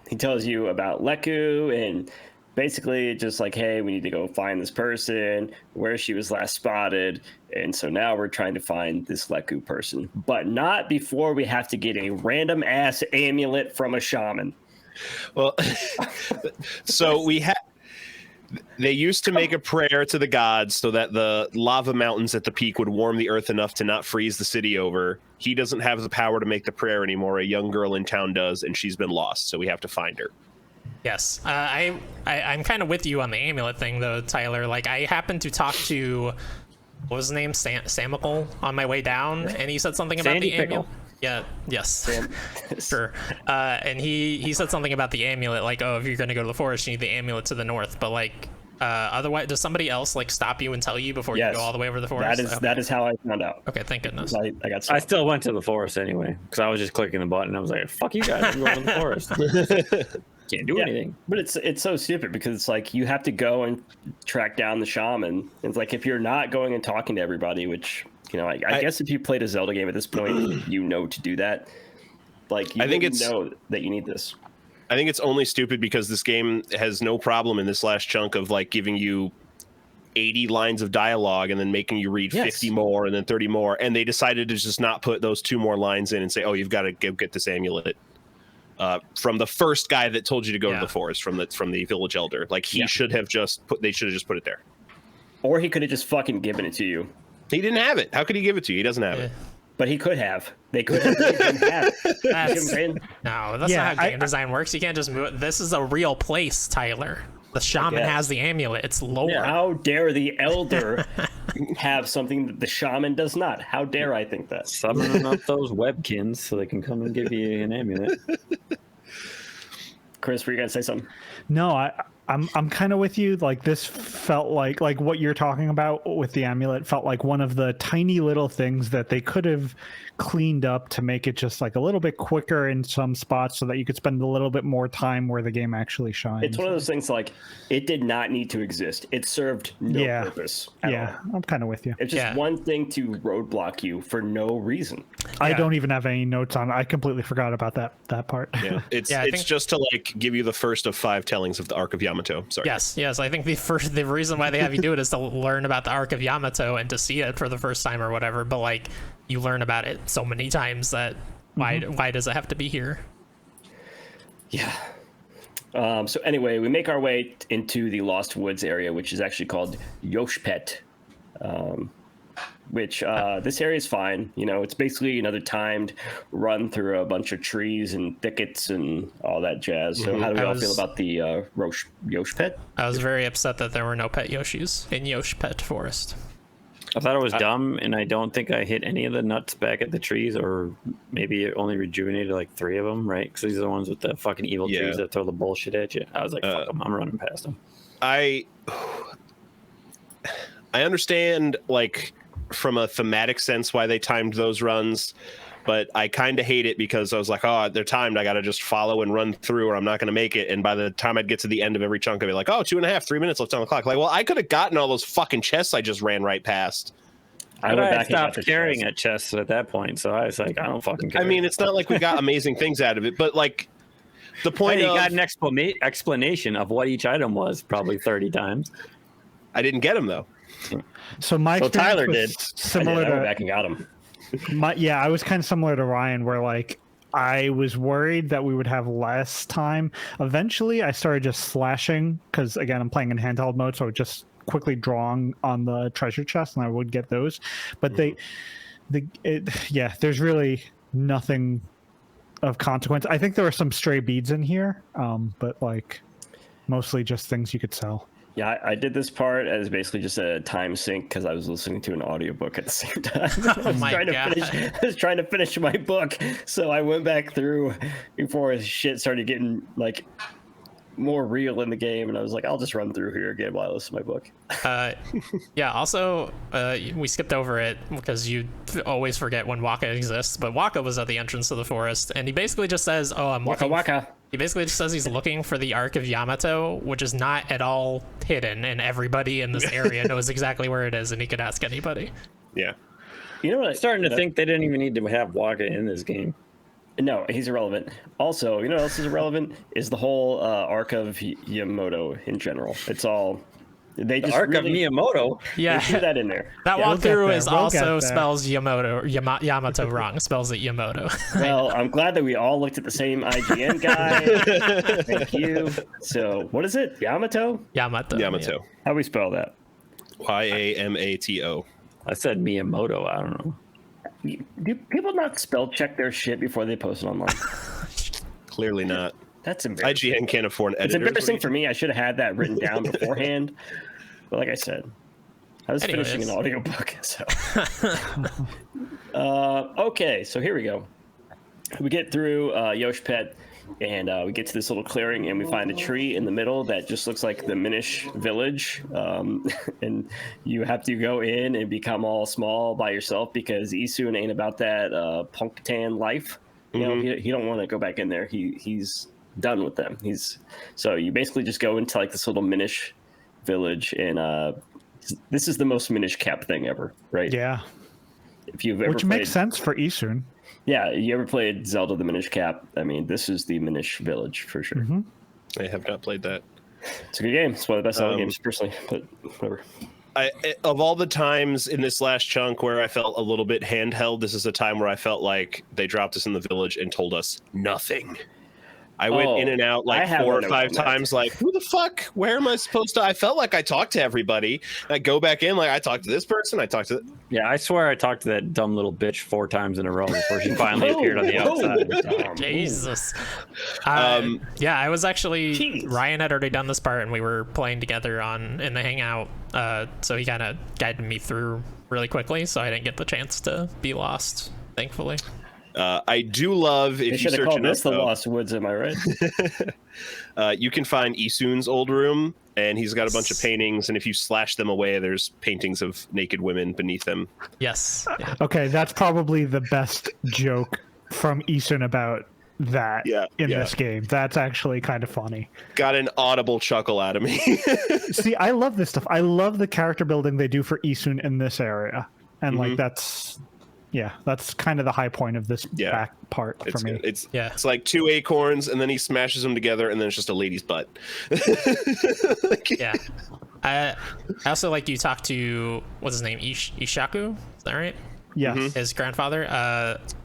[SPEAKER 1] he tells you about Leku, and basically just like, hey, we need to go find this person, where she was last spotted, and so now we're trying to find this Leku person, but not before we have to get a random ass amulet from a shaman.
[SPEAKER 3] Well, so they used to make a prayer to the gods so that the lava mountains at the peak would warm the earth enough to not freeze the city over. He doesn't have the power to make the prayer anymore. A young girl in town does, and she's been lost, so we have to find her.
[SPEAKER 2] Yes, I'm kind of with you on the amulet thing, though, Tyler. Like, I happened to talk to, what was his name, Samical, on my way down, and he said something about
[SPEAKER 4] Sandy
[SPEAKER 2] the
[SPEAKER 4] Pickle.
[SPEAKER 2] amulet. Yeah, yes, sure. And he said something about the amulet, like, oh, if you're going to go to the forest, you need the amulet to the north. But, like, otherwise, does somebody else, like, stop you and tell you before you go all the way over the forest?
[SPEAKER 1] That is how I found out.
[SPEAKER 2] Okay, thank goodness.
[SPEAKER 1] I got
[SPEAKER 4] I
[SPEAKER 1] stuck.
[SPEAKER 4] still went to the forest anyway because I was just clicking the button. I was like, "Fuck you guys, I'm going to the forest." Can't do anything.
[SPEAKER 1] But it's so stupid because it's like you have to go and track down the shaman. It's like if you're not going and talking to everybody, which I guess if you played a Zelda game at this point, you know to do that. Like I think know that you need this.
[SPEAKER 3] I think it's only stupid because this game has no problem in this last chunk of like giving you 80 lines of dialogue and then making you read 50 more and then 30 more, and they decided to just not put those 2 more lines in and say, oh, you've got to get this amulet from the first guy that told you to go to the forest, from the village elder. Like they should have just put it there,
[SPEAKER 1] or he could have just fucking given it to you.
[SPEAKER 3] He didn't have it. How could he give it to you? He doesn't have it.
[SPEAKER 1] But he could have. They could have. They didn't have it.
[SPEAKER 2] No, that's not how game design works. You can't just move it. This is a real place, Tyler. The shaman has the amulet. It's lore.
[SPEAKER 1] Yeah, how dare the elder have something that the shaman does not? How dare I think that?
[SPEAKER 4] Summoning up those webkins so they can come and give you an amulet.
[SPEAKER 1] Chris, were you gonna say something?
[SPEAKER 5] No, I'm kind of with you. Like this felt like what you're talking about with the amulet felt like one of the tiny little things that they could have cleaned up to make it just like a little bit quicker in some spots so that you could spend a little bit more time where the game actually shines.
[SPEAKER 1] It's one of those things like it did not need to exist. It served no purpose.
[SPEAKER 5] Yeah, I'm kind of with you.
[SPEAKER 1] It's just one thing to roadblock you for no reason.
[SPEAKER 5] I don't even have any notes on it. I completely forgot about that part.
[SPEAKER 3] Yeah, it's just to like give you the first of 5 tellings of the Arc of Yamato. Sorry.
[SPEAKER 2] Yes. I think the reason why they have you do it is to learn about the Arc of Yamato and to see it for the first time or whatever. But like, you learn about it so many times that why does it have to be here?
[SPEAKER 1] Yeah. So anyway, we make our way into the Lost Woods area, which is actually called Yoshpet. Which this area is fine. It's basically another timed run through a bunch of trees and thickets and all that jazz. So how do we all feel about the Yoshpet?
[SPEAKER 2] I was very upset that there were no pet Yoshis in Yoshpet Forest.
[SPEAKER 4] I thought it was dumb, and I don't think I hit any of the nuts back at the trees, or maybe it only rejuvenated like 3 of them, right? Because these are the ones with the fucking evil trees that throw the bullshit at you. I was like, fuck them, I'm running past them. I
[SPEAKER 3] understand, like, from a thematic sense why they timed those runs, but I kind of hate it because I was like, oh, they're timed, I gotta just follow and run through or I'm not gonna make it. And by the time I'd get to the end of every chunk of it, like, oh, 2.5 3 minutes left on the clock, like, well, I could have gotten all those fucking chests I just ran right past.
[SPEAKER 4] I stopped carrying a chest at that point, so I was like, I don't fucking care.
[SPEAKER 3] I mean, it's not like we got amazing things out of it, but like the point
[SPEAKER 4] you got an explanation of what each item was probably 30 times.
[SPEAKER 3] I didn't get them though.
[SPEAKER 5] So
[SPEAKER 4] Tyler did.
[SPEAKER 5] Similar
[SPEAKER 1] I went back and got him.
[SPEAKER 5] I was kind of similar to Ryan, where like I was worried that we would have less time. Eventually, I started just slashing because again, I'm playing in handheld mode, so just quickly drawing on the treasure chest, and I would get those. But there's really nothing of consequence. I think there were some stray beads in here, but like mostly just things you could sell.
[SPEAKER 1] Yeah, I did this part as basically just a time sink because I was listening to an audiobook at the same time. I was trying to finish my book, so I went back through before shit started getting like more real in the game, and I was like, I'll just run through here again while I listen to my book.
[SPEAKER 2] Yeah, also, we skipped over it because you always forget when Waka exists, but Waka was at the entrance to the forest, and he basically just says, oh, I'm
[SPEAKER 1] Waka Waka.
[SPEAKER 2] He basically just says he's looking for the Ark of Yamato, which is not at all hidden, and everybody in this area knows exactly where it is, and he could ask anybody.
[SPEAKER 3] Yeah.
[SPEAKER 1] You know what?
[SPEAKER 4] I'm starting to think they didn't even need to have Waka in this game.
[SPEAKER 1] No, he's irrelevant. Also, you know what else is irrelevant? Is the whole Arc of Yamato in general. It's all... They just
[SPEAKER 4] Arc of Miyamoto?
[SPEAKER 2] Yeah.
[SPEAKER 1] They threw that in there.
[SPEAKER 2] That
[SPEAKER 5] Yeah,
[SPEAKER 2] walkthrough is
[SPEAKER 5] we'll
[SPEAKER 2] also
[SPEAKER 5] get there.
[SPEAKER 2] spells Yamato wrong. Spells it Yamoto.
[SPEAKER 1] Well, I'm glad that we all looked at the same IGN guy. Thank you. So, what is it? Yamato?
[SPEAKER 2] Yamato.
[SPEAKER 3] Yamato.
[SPEAKER 2] Yeah.
[SPEAKER 1] How do we spell that?
[SPEAKER 3] Yamato.
[SPEAKER 4] I said Miyamoto. I don't know.
[SPEAKER 1] Do people not spell check their shit before they post it online?
[SPEAKER 3] Clearly not.
[SPEAKER 1] That's embarrassing.
[SPEAKER 3] IGN can't afford an
[SPEAKER 1] It's
[SPEAKER 3] editor.
[SPEAKER 1] embarrassing for me. I should have had that written down beforehand. But like I said, I was finishing an audiobook. So. Okay, so here we go. We get through Yoshpet, and we get to this little clearing, and we find a tree in the middle that just looks like the Minish village. And you have to go in and become all small by yourself because Isun ain't about that Punktan life. You know, he don't want to go back in there. He's done with them. So you basically just go into like this little Minish village, and this is the most Minish cap thing ever, right?
[SPEAKER 5] Yeah.
[SPEAKER 1] If you've ever
[SPEAKER 5] Which makes sense for Isun.
[SPEAKER 1] Yeah, you ever played Zelda the Minish Cap? I mean, this is the Minish village for sure.
[SPEAKER 5] Mm-hmm.
[SPEAKER 3] I have not played that.
[SPEAKER 1] It's a good game. It's one of the best Zelda games, personally, but whatever.
[SPEAKER 3] Of all the times in this last chunk where I felt a little bit handheld, this is a time where I felt like they dropped us in the village and told us nothing. I went in and out like 4 or 5 times, like, who the fuck? Where am I supposed to? I felt like I talked to everybody. I go back in, like, I talked to this person, I talked to...
[SPEAKER 4] Yeah, I swear I talked to that dumb little bitch 4 times in a row before she finally appeared on the outside.
[SPEAKER 2] Jesus. Yeah, I was actually... Ryan had already done this part, and we were playing together in the Hangout, so he kind of guided me through really quickly, so I didn't get the chance to be lost, thankfully.
[SPEAKER 3] I do love if
[SPEAKER 1] They
[SPEAKER 3] you
[SPEAKER 1] should have
[SPEAKER 3] search
[SPEAKER 1] called
[SPEAKER 3] enough,
[SPEAKER 1] this the Lost Woods, am I right?
[SPEAKER 3] you can find Isun's old room, and he's got a bunch of paintings, and if you slash them away, there's paintings of naked women beneath them.
[SPEAKER 2] Yes. Yeah.
[SPEAKER 5] Okay, that's probably the best joke from Isun about that in this game. That's actually kind of funny.
[SPEAKER 3] Got an audible chuckle out of me.
[SPEAKER 5] See, I love this stuff. I love the character building they do for Isun in this area. And like that's kind of the high point of this back part for me.
[SPEAKER 3] It's like 2 acorns, and then he smashes them together, and then it's just a lady's butt.
[SPEAKER 2] Yeah. I also like you talk to, what's his name, Ishaku? Is that right?
[SPEAKER 5] Yes.
[SPEAKER 2] His grandfather.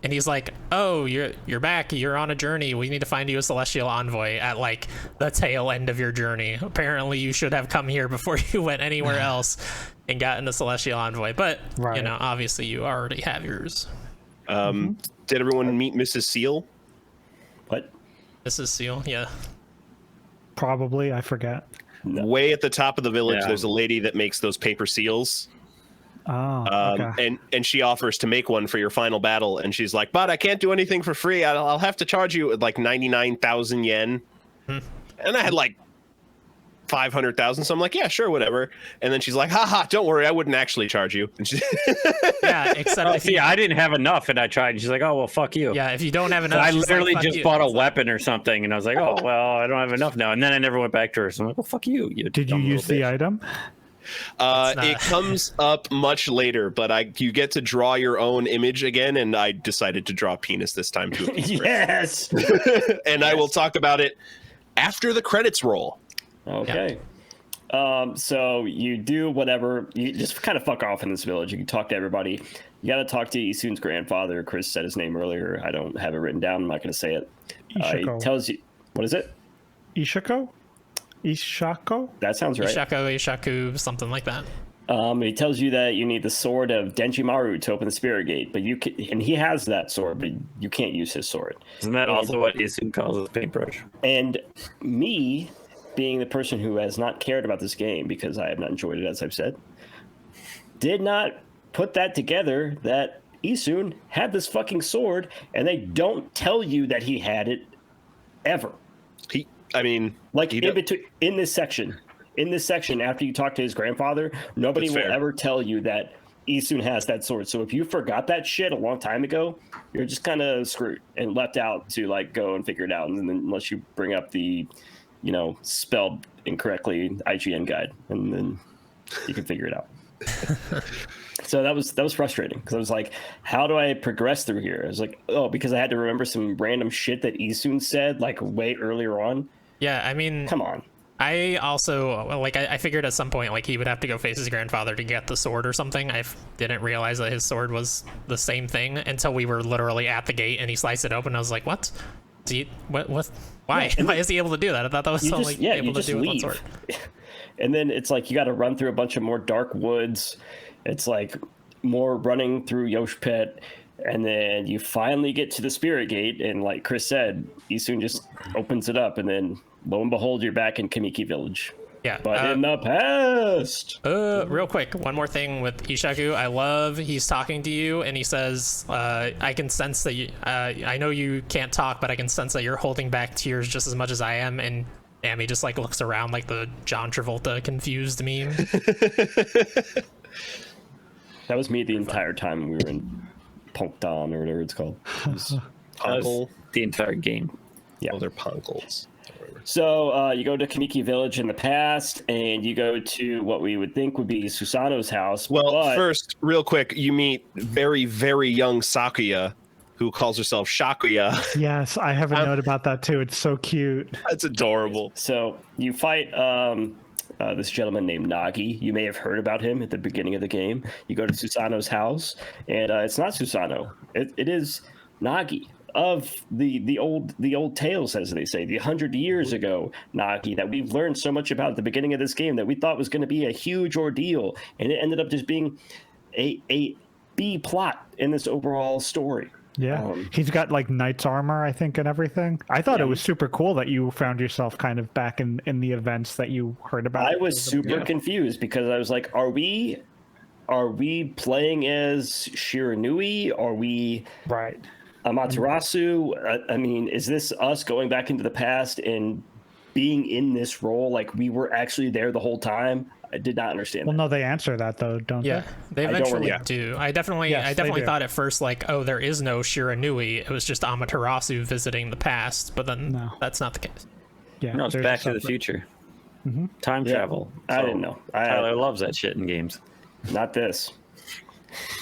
[SPEAKER 2] And he's like, oh, you're back. You're on a journey. We need to find you a celestial envoy at like the tail end of your journey. Apparently you should have come here before you went anywhere else and gotten a celestial envoy. But, you know, obviously you already have yours.
[SPEAKER 3] Did everyone meet Mrs. Seal?
[SPEAKER 1] What?
[SPEAKER 2] Mrs. Seal, yeah.
[SPEAKER 5] Probably, I forget.
[SPEAKER 3] No. Way at the top of the village, there's a lady that makes those paper seals.
[SPEAKER 5] Oh, okay.
[SPEAKER 3] And she offers to make one for your final battle, and she's like, but I can't do anything for free. I'll have to charge you like 99,000 yen. And I had like 500,000, so I'm like, yeah, sure, whatever. And then she's like, haha, don't worry, I wouldn't actually charge you. And
[SPEAKER 2] yeah, except
[SPEAKER 4] I didn't have enough, and I tried. She's like, oh, well, fuck you.
[SPEAKER 2] Yeah, if you don't have enough,
[SPEAKER 4] I literally
[SPEAKER 2] like,
[SPEAKER 4] just bought a weapon or something, and I was like, oh, well, I don't have enough now. And then I never went back to her, so I'm like, well, fuck you.
[SPEAKER 5] Did you use the item?
[SPEAKER 3] It comes up much later, but you get to draw your own image again, and I decided to draw penis this time too.
[SPEAKER 1] Yes.
[SPEAKER 3] And I will talk about it after the credits roll.
[SPEAKER 1] Okay. So you do whatever. You just kind of fuck off in this village. You can talk to everybody. You got to talk to Isun's grandfather. Chris said his name earlier. I don't have it written down. I'm not going to say it. He tells you. What is it?
[SPEAKER 5] Ishako? Ishako?
[SPEAKER 1] That sounds right.
[SPEAKER 2] Ishaku, something like that.
[SPEAKER 1] He tells you that you need the sword of Denjimaru to open the spirit gate, but and he has that sword, but you can't use his sword.
[SPEAKER 4] Isn't that also what Isun calls his paintbrush?
[SPEAKER 1] And me, being the person who has not cared about this game because I have not enjoyed it, as I've said, did not put that together that Isun had this fucking sword, and they don't tell you that he had it ever. In this section, after you talk to his grandfather, nobody will ever tell you that Isun has that sword. So if you forgot that shit a long time ago, you're just kind of screwed and left out to like go and figure it out. And then unless you bring up the, spelled incorrectly IGN guide, and then you can figure it out. So that was frustrating because I was like, how do I progress through here? I was like, because I had to remember some random shit that Isun said like way earlier on.
[SPEAKER 2] Yeah, I mean,
[SPEAKER 1] come on.
[SPEAKER 2] I also, I figured at some point, like, he would have to go face his grandfather to get the sword or something. I didn't realize that his sword was the same thing until we were literally at the gate and he sliced it open. I was like, what? What? Why? Why is he able to do that? I thought that was able to do with one sword.
[SPEAKER 1] And then it's like you got to run through a bunch of more dark woods. It's like more running through Yoshpet. And then you finally get to the spirit gate. And like Chris said, Isun just opens it up. And then lo and behold, you're back in Kamiki Village.
[SPEAKER 2] Yeah.
[SPEAKER 1] But in the past.
[SPEAKER 2] Real quick, one more thing with Ishaku. I love he's talking to you and he says, I can sense that you, I know you can't talk, but I can sense that you're holding back tears just as much as I am. And Amy just like looks around like the John Travolta confused meme.
[SPEAKER 1] That was me the entire time we were in Punkdon or whatever it's called.
[SPEAKER 4] Punkle. The entire game.
[SPEAKER 1] Yeah.
[SPEAKER 3] Oh, they're Punkles.
[SPEAKER 1] So you go to Kamiki Village in the past, and you go to what we would think would be Susanoo's house.
[SPEAKER 3] Well, first, real quick, you meet very, very young Sakuya, who calls herself Shakuya.
[SPEAKER 5] Yes, I have a note about that too. It's so cute.
[SPEAKER 3] That's adorable.
[SPEAKER 1] So you fight this gentleman named Nagi. You may have heard about him at the beginning of the game. You go to Susanoo's house, and it's not Susanoo. It is Nagi of the old tales, as they say, the 100 years ago Nagi that we've learned so much about at the beginning of this game that we thought was going to be a huge ordeal, and it ended up just being a B plot in this overall story.
[SPEAKER 5] Yeah, he's got like knight's armor, I think, and everything. I thought it was super cool that you found yourself kind of back in the events that you heard about.
[SPEAKER 1] I was super confused because I was like, are we playing as Shiranui? Are we Amaterasu? I mean, is this us going back into the past and being in this role like we were actually there the whole time? I did not understand.
[SPEAKER 5] Well, no, they answer that though, don't they?
[SPEAKER 2] They eventually do. I definitely thought at first like, oh, there is no Shiranui. It was just Amaterasu visiting the past, but then that's not the case.
[SPEAKER 5] Yeah,
[SPEAKER 4] no, it's Back to the Future. Mm-hmm. Time travel.
[SPEAKER 1] So I didn't know.
[SPEAKER 4] Tyler loves that shit in games.
[SPEAKER 1] Not this.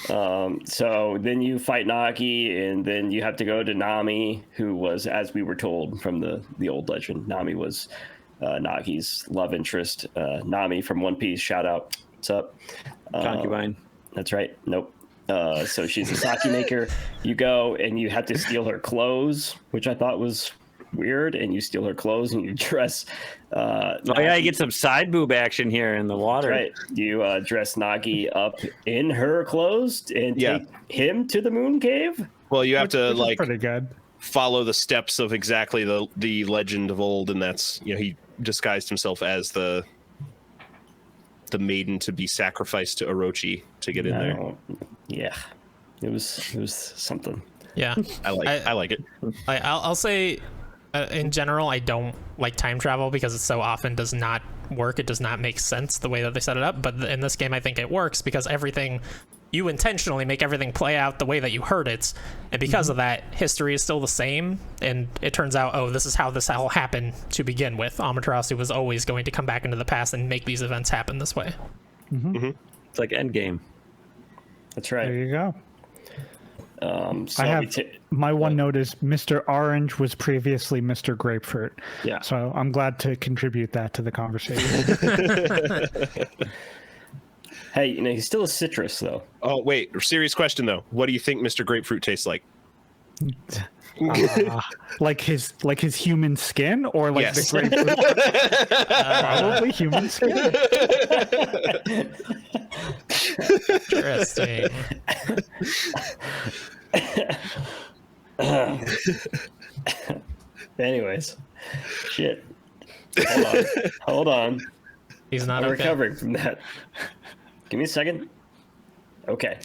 [SPEAKER 1] So then you fight Nagi, and then you have to go to Nami, who was, as we were told from the old legend, Nami was Nagi's love interest. Nami from One Piece, shout out. What's up?
[SPEAKER 4] Concubine.
[SPEAKER 1] That's right. Nope. So she's a sake maker. You go and you have to steal her clothes, which I thought was weird. And you steal her clothes and you dress.
[SPEAKER 4] You get some side boob action here in the water.
[SPEAKER 1] Right. You dress Nagi up in her clothes and take him to the moon cave.
[SPEAKER 3] Well, you have to like
[SPEAKER 5] pretty good.
[SPEAKER 3] Follow the steps of exactly the legend of old, and that's he disguised himself as the maiden to be sacrificed to Orochi to get in there.
[SPEAKER 1] Yeah, it was something.
[SPEAKER 2] Yeah,
[SPEAKER 3] I like it.
[SPEAKER 2] I'll say, in general, I don't like time travel because it so often does not work. It does not make sense the way that they set it up. But in this game, I think it works because you intentionally make everything play out the way that you heard it, and because of that, history is still the same, and it turns out, this is how this all happened to begin with. Amaterasu was always going to come back into the past and make these events happen this way.
[SPEAKER 4] It's like Endgame.
[SPEAKER 1] That's right.
[SPEAKER 5] There you go.
[SPEAKER 1] So
[SPEAKER 5] I have my one note is Mr. Orange was previously Mr. Grapefruit.
[SPEAKER 1] Yeah.
[SPEAKER 5] So I'm glad to contribute that to the conversation.
[SPEAKER 1] Hey, he's still a citrus, though.
[SPEAKER 3] Oh, wait. Serious question, though. What do you think Mr. Grapefruit tastes like?
[SPEAKER 5] Like his human skin, or like
[SPEAKER 3] Yes.
[SPEAKER 5] the great probably human skin.
[SPEAKER 2] Interesting.
[SPEAKER 1] Anyways, shit. Hold on.
[SPEAKER 2] He's not
[SPEAKER 1] I'm
[SPEAKER 2] okay.
[SPEAKER 1] recovering from that. Give me a second. Okay.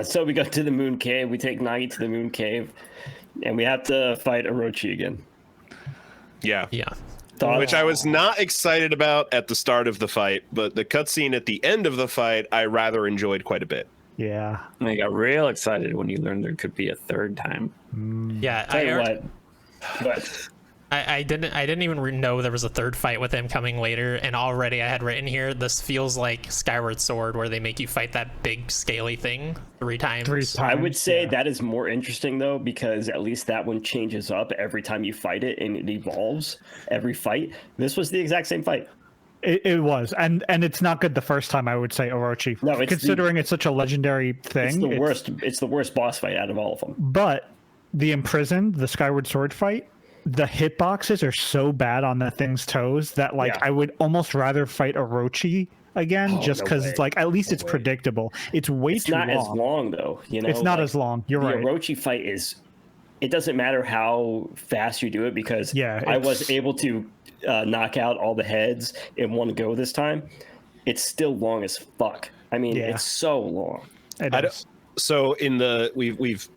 [SPEAKER 1] So we go to the Moon Cave. We take Nagi to the Moon Cave, and we have to fight Orochi again.
[SPEAKER 3] Yeah.
[SPEAKER 2] Yeah.
[SPEAKER 3] Which I was not excited about at the start of the fight, but the cutscene at the end of the fight, I rather enjoyed quite a bit.
[SPEAKER 5] Yeah.
[SPEAKER 4] And I got real excited when you learned there could be a third time.
[SPEAKER 2] Yeah.
[SPEAKER 1] Tell you what. But
[SPEAKER 2] I didn't even know there was a third fight with him coming later, and already I had written here, this feels like Skyward Sword, where they make you fight that big scaly thing 3 times.
[SPEAKER 5] 3 times.
[SPEAKER 1] I would say
[SPEAKER 5] yeah.
[SPEAKER 1] that is more interesting though, because at least that one changes up every time you fight it, and it evolves every fight. This was the exact same fight.
[SPEAKER 5] It was, and it's not good the first time. I would say Orochi.
[SPEAKER 1] No, it's
[SPEAKER 5] considering it's such a legendary thing.
[SPEAKER 1] It's the worst. It's the worst boss fight out of all of them.
[SPEAKER 5] But the imprisoned, the Skyward Sword fight, the hitboxes are so bad on that thing's toes that like
[SPEAKER 1] Yeah.
[SPEAKER 5] I would almost rather fight Orochi again, just
[SPEAKER 1] no
[SPEAKER 5] because
[SPEAKER 1] way.
[SPEAKER 5] it's like at least
[SPEAKER 1] No
[SPEAKER 5] it's
[SPEAKER 1] way.
[SPEAKER 5] predictable. It's way
[SPEAKER 1] It's
[SPEAKER 5] too
[SPEAKER 1] not
[SPEAKER 5] long.
[SPEAKER 1] as long though. You know,
[SPEAKER 5] It's not
[SPEAKER 1] like,
[SPEAKER 5] as long. You're
[SPEAKER 1] the
[SPEAKER 5] right.
[SPEAKER 1] Orochi fight is. It doesn't matter how fast you do it, because
[SPEAKER 5] Yeah,
[SPEAKER 1] I was
[SPEAKER 5] it's-
[SPEAKER 1] able to knock out all the heads in one go this time. It's still long as fuck. I mean,
[SPEAKER 5] Yeah.
[SPEAKER 1] it's so long.
[SPEAKER 5] It
[SPEAKER 3] I don't-
[SPEAKER 5] is.
[SPEAKER 3] So in the we've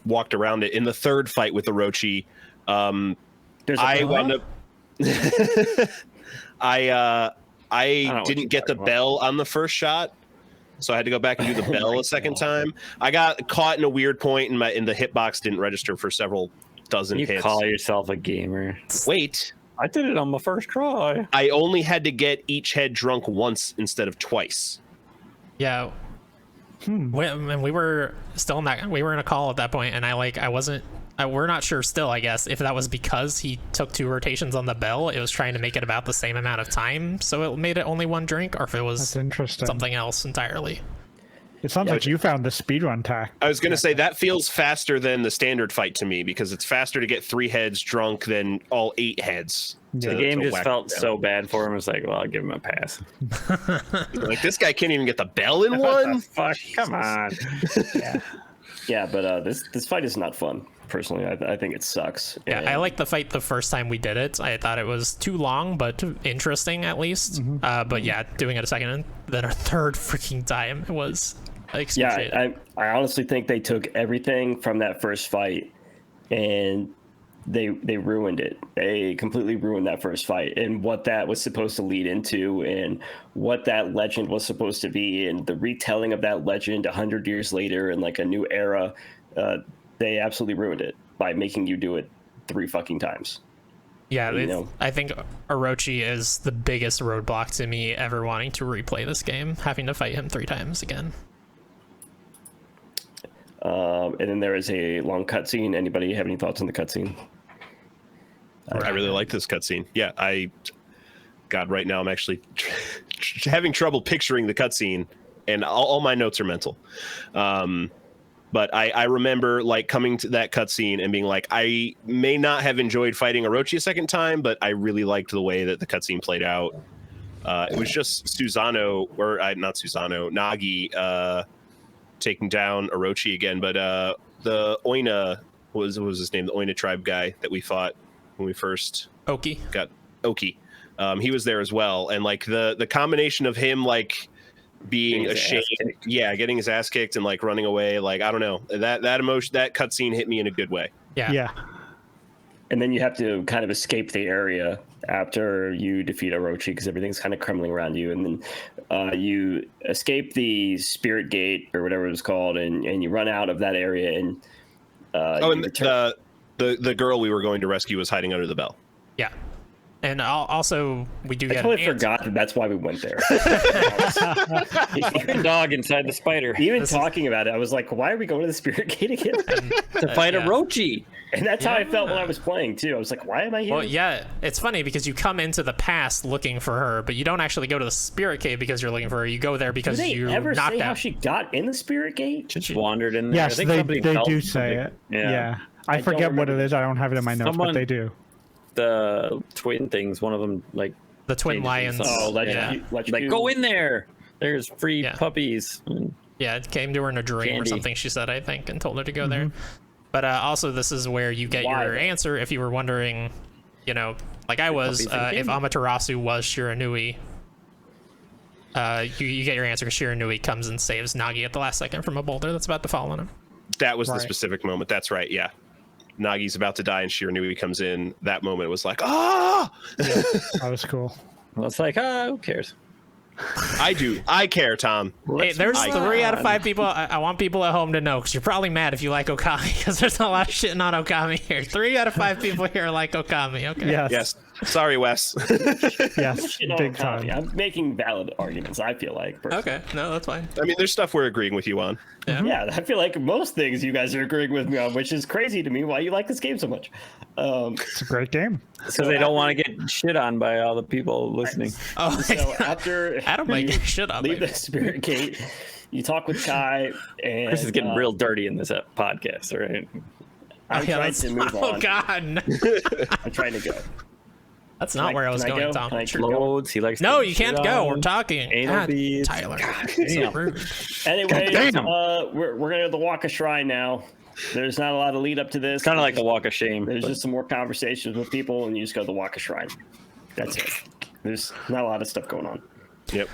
[SPEAKER 3] walked around it in the third fight with Orochi.
[SPEAKER 1] There's a
[SPEAKER 3] I wound up. I
[SPEAKER 4] what
[SPEAKER 3] didn't
[SPEAKER 4] you're
[SPEAKER 3] get the
[SPEAKER 4] talking about.
[SPEAKER 3] bell on the first shot, so I had to go back and do the bell a second time. I got caught in a weird point, and the hitbox didn't register for several dozen
[SPEAKER 4] You
[SPEAKER 3] hits.
[SPEAKER 4] call yourself a gamer.
[SPEAKER 3] Wait,
[SPEAKER 4] I did it on my first try.
[SPEAKER 3] I only had to get each head drunk once instead of twice.
[SPEAKER 2] Yeah. And we were still in that. We were in a call at that point, and we're not sure still, I guess, if that was because he took 2 rotations on the bell. It was trying to make it about the same amount of time, so it made it only 1 drink, or if it was
[SPEAKER 5] That's interesting.
[SPEAKER 2] something else entirely.
[SPEAKER 5] It sounds like you found the speedrun tack.
[SPEAKER 3] I was going to say that feels faster than the standard fight to me, because it's faster to get 3 heads drunk than all 8 heads.
[SPEAKER 5] Yeah.
[SPEAKER 4] The game
[SPEAKER 3] to
[SPEAKER 4] just
[SPEAKER 3] whack
[SPEAKER 4] felt
[SPEAKER 3] them
[SPEAKER 4] so bad for him. It's like, well, I'll give him a pass.
[SPEAKER 3] down. Like, this guy can't even get the bell in one.
[SPEAKER 4] Fuck, come on.
[SPEAKER 1] Yeah, but this fight is not fun. Personally, I think it sucks.
[SPEAKER 2] Yeah,
[SPEAKER 1] And
[SPEAKER 2] I liked the fight the first time we did it. I thought it was too long, but interesting at least. But yeah, doing it a second and then a third freaking time, it was excruciating.
[SPEAKER 1] I honestly think they took everything from that first fight and they ruined it. They completely ruined that first fight and what that was supposed to lead into and what that legend was supposed to be, and the retelling of that legend 100 years later in like a new era. They absolutely ruined it by making you do it 3 fucking times.
[SPEAKER 2] Yeah,
[SPEAKER 1] you know.
[SPEAKER 2] I think Orochi is the biggest roadblock to me ever wanting to replay this game, having to fight him 3 times again.
[SPEAKER 1] And then there is a long cutscene. Anybody have any thoughts on the cutscene?
[SPEAKER 3] I really like this cutscene. Yeah, God, right now I'm actually having trouble picturing the cutscene, and all my notes are mental. But I remember like coming to that cutscene and being like, I may not have enjoyed fighting Orochi a second time, but I really liked the way that the cutscene played out. It was just Nagi taking down Orochi again, but the Oina what was his name? The Oina tribe guy that we fought when we first
[SPEAKER 2] Oki.
[SPEAKER 3] got Oki. He was there as well, and like the combination of him like being
[SPEAKER 4] Getting his ass
[SPEAKER 3] ashamed,
[SPEAKER 4] kicked.
[SPEAKER 3] getting his ass kicked and like running away, like I don't know, that emotion, that cutscene hit me in a good way.
[SPEAKER 2] Yeah.
[SPEAKER 1] And then you have to kind of escape the area after you defeat Orochi because everything's kind of crumbling around you. And then you escape the spirit gate or whatever it was called, and you run out of that area. And
[SPEAKER 3] the girl we were going to rescue was hiding under the bell.
[SPEAKER 2] Yeah. And also, we do
[SPEAKER 1] I
[SPEAKER 2] get
[SPEAKER 1] totally
[SPEAKER 2] an answer.
[SPEAKER 1] forgot that that's why we went there.
[SPEAKER 4] Fucking dog inside the spider
[SPEAKER 1] Even talking about it, I was like, why are we going to the spirit gate again?
[SPEAKER 4] to fight
[SPEAKER 2] yeah.
[SPEAKER 4] Orochi.
[SPEAKER 1] And that's how I felt when I was playing too. I was like, why am I here?
[SPEAKER 2] Well, yeah, it's funny because you come into the past looking for her, but you don't actually go to the spirit cave because you're looking for her. You go there because
[SPEAKER 1] Do they
[SPEAKER 2] you
[SPEAKER 1] ever
[SPEAKER 2] knocked
[SPEAKER 1] say how
[SPEAKER 2] out.
[SPEAKER 1] she got in the spirit gate?
[SPEAKER 4] Just wandered in there.
[SPEAKER 5] Yes,
[SPEAKER 4] I think
[SPEAKER 5] they
[SPEAKER 4] somebody
[SPEAKER 5] do
[SPEAKER 4] felt
[SPEAKER 5] say
[SPEAKER 4] something.
[SPEAKER 5] it.
[SPEAKER 4] Yeah.
[SPEAKER 5] Yeah. I
[SPEAKER 1] don't
[SPEAKER 5] forget what it
[SPEAKER 1] remember.
[SPEAKER 5] is. I don't have it in my notes,
[SPEAKER 4] Someone-
[SPEAKER 5] but they do.
[SPEAKER 4] The twin things, one of them, like,
[SPEAKER 2] The twin
[SPEAKER 4] changes
[SPEAKER 2] lions.
[SPEAKER 4] themselves.
[SPEAKER 1] Oh, let
[SPEAKER 2] yeah.
[SPEAKER 1] you, let you
[SPEAKER 4] like, go in there. There's free
[SPEAKER 2] Yeah.
[SPEAKER 4] puppies.
[SPEAKER 2] Yeah, it came to her in a dream
[SPEAKER 4] Candy.
[SPEAKER 2] or something, she said, I think, and told her to go there. But also, this is where you get
[SPEAKER 1] Why,
[SPEAKER 2] your
[SPEAKER 1] though?
[SPEAKER 2] answer if you were wondering, you know, like I was,
[SPEAKER 4] puppies and
[SPEAKER 2] if
[SPEAKER 4] candy.
[SPEAKER 2] Amaterasu was Shiranui, you get your answer because Shiranui comes and saves Nagi at the last second from a boulder that's about to fall on him.
[SPEAKER 3] That was the
[SPEAKER 5] Right.
[SPEAKER 3] specific moment. That's right. Yeah. Nagi's about to die and Shiranui comes in. That moment was like, ah!
[SPEAKER 5] That was cool.
[SPEAKER 4] Well, it's like, who cares?
[SPEAKER 3] I do. I care, Tom.
[SPEAKER 2] Hey, there's
[SPEAKER 4] move
[SPEAKER 2] 3 out of
[SPEAKER 4] on.
[SPEAKER 2] 5 people. I want people at home to know because you're probably mad if you like Okami because there's a lot of shitting on Okami here. 3 out of 5 people here like Okami. Okay.
[SPEAKER 5] Yes.
[SPEAKER 3] Yes. Sorry, Wes.
[SPEAKER 5] Yes.
[SPEAKER 1] You know,
[SPEAKER 5] Big
[SPEAKER 1] Okami.
[SPEAKER 5] time.
[SPEAKER 1] I'm making valid arguments, I feel like. personally.
[SPEAKER 2] Okay. No, that's fine.
[SPEAKER 3] I mean, there's stuff we're agreeing with you on.
[SPEAKER 1] Yeah, I feel like most things you guys are agreeing with me on, which is crazy to me why you like this game so much.
[SPEAKER 5] It's a great game.
[SPEAKER 4] Because they don't want to get shit on by all the people listening.
[SPEAKER 2] Oh,
[SPEAKER 1] So after
[SPEAKER 2] Adam might
[SPEAKER 1] you
[SPEAKER 2] get shit on.
[SPEAKER 1] leave
[SPEAKER 2] Maybe.
[SPEAKER 1] the spirit gate, you talk with Kai, and
[SPEAKER 4] Chris is getting real dirty in this podcast, all right?
[SPEAKER 1] I'm
[SPEAKER 2] Yeah,
[SPEAKER 1] trying
[SPEAKER 2] that's-
[SPEAKER 1] to move
[SPEAKER 2] oh
[SPEAKER 1] on.
[SPEAKER 2] God,
[SPEAKER 1] I'm trying to go.
[SPEAKER 2] that's not where I was
[SPEAKER 1] can I
[SPEAKER 2] going,
[SPEAKER 1] go?
[SPEAKER 2] Tom.
[SPEAKER 1] Can I
[SPEAKER 2] Sure.
[SPEAKER 1] go?
[SPEAKER 4] Loads. He likes.
[SPEAKER 2] No,
[SPEAKER 4] to
[SPEAKER 2] you
[SPEAKER 4] shit
[SPEAKER 2] can't go.
[SPEAKER 4] on.
[SPEAKER 2] We're talking.
[SPEAKER 4] Anal
[SPEAKER 2] God,
[SPEAKER 4] beads.
[SPEAKER 2] Tyler.
[SPEAKER 4] damn.
[SPEAKER 2] So rude.
[SPEAKER 1] Anyways,
[SPEAKER 4] damn.
[SPEAKER 1] we're gonna go to the Waka Shrine now. There's not a lot of lead up to this.
[SPEAKER 4] It's kind of like a walk of shame.
[SPEAKER 1] There's
[SPEAKER 4] but-
[SPEAKER 1] just some more conversations with people, and you just go to the Waka Shrine. That's it. There's not a lot of stuff going on.
[SPEAKER 3] Yep.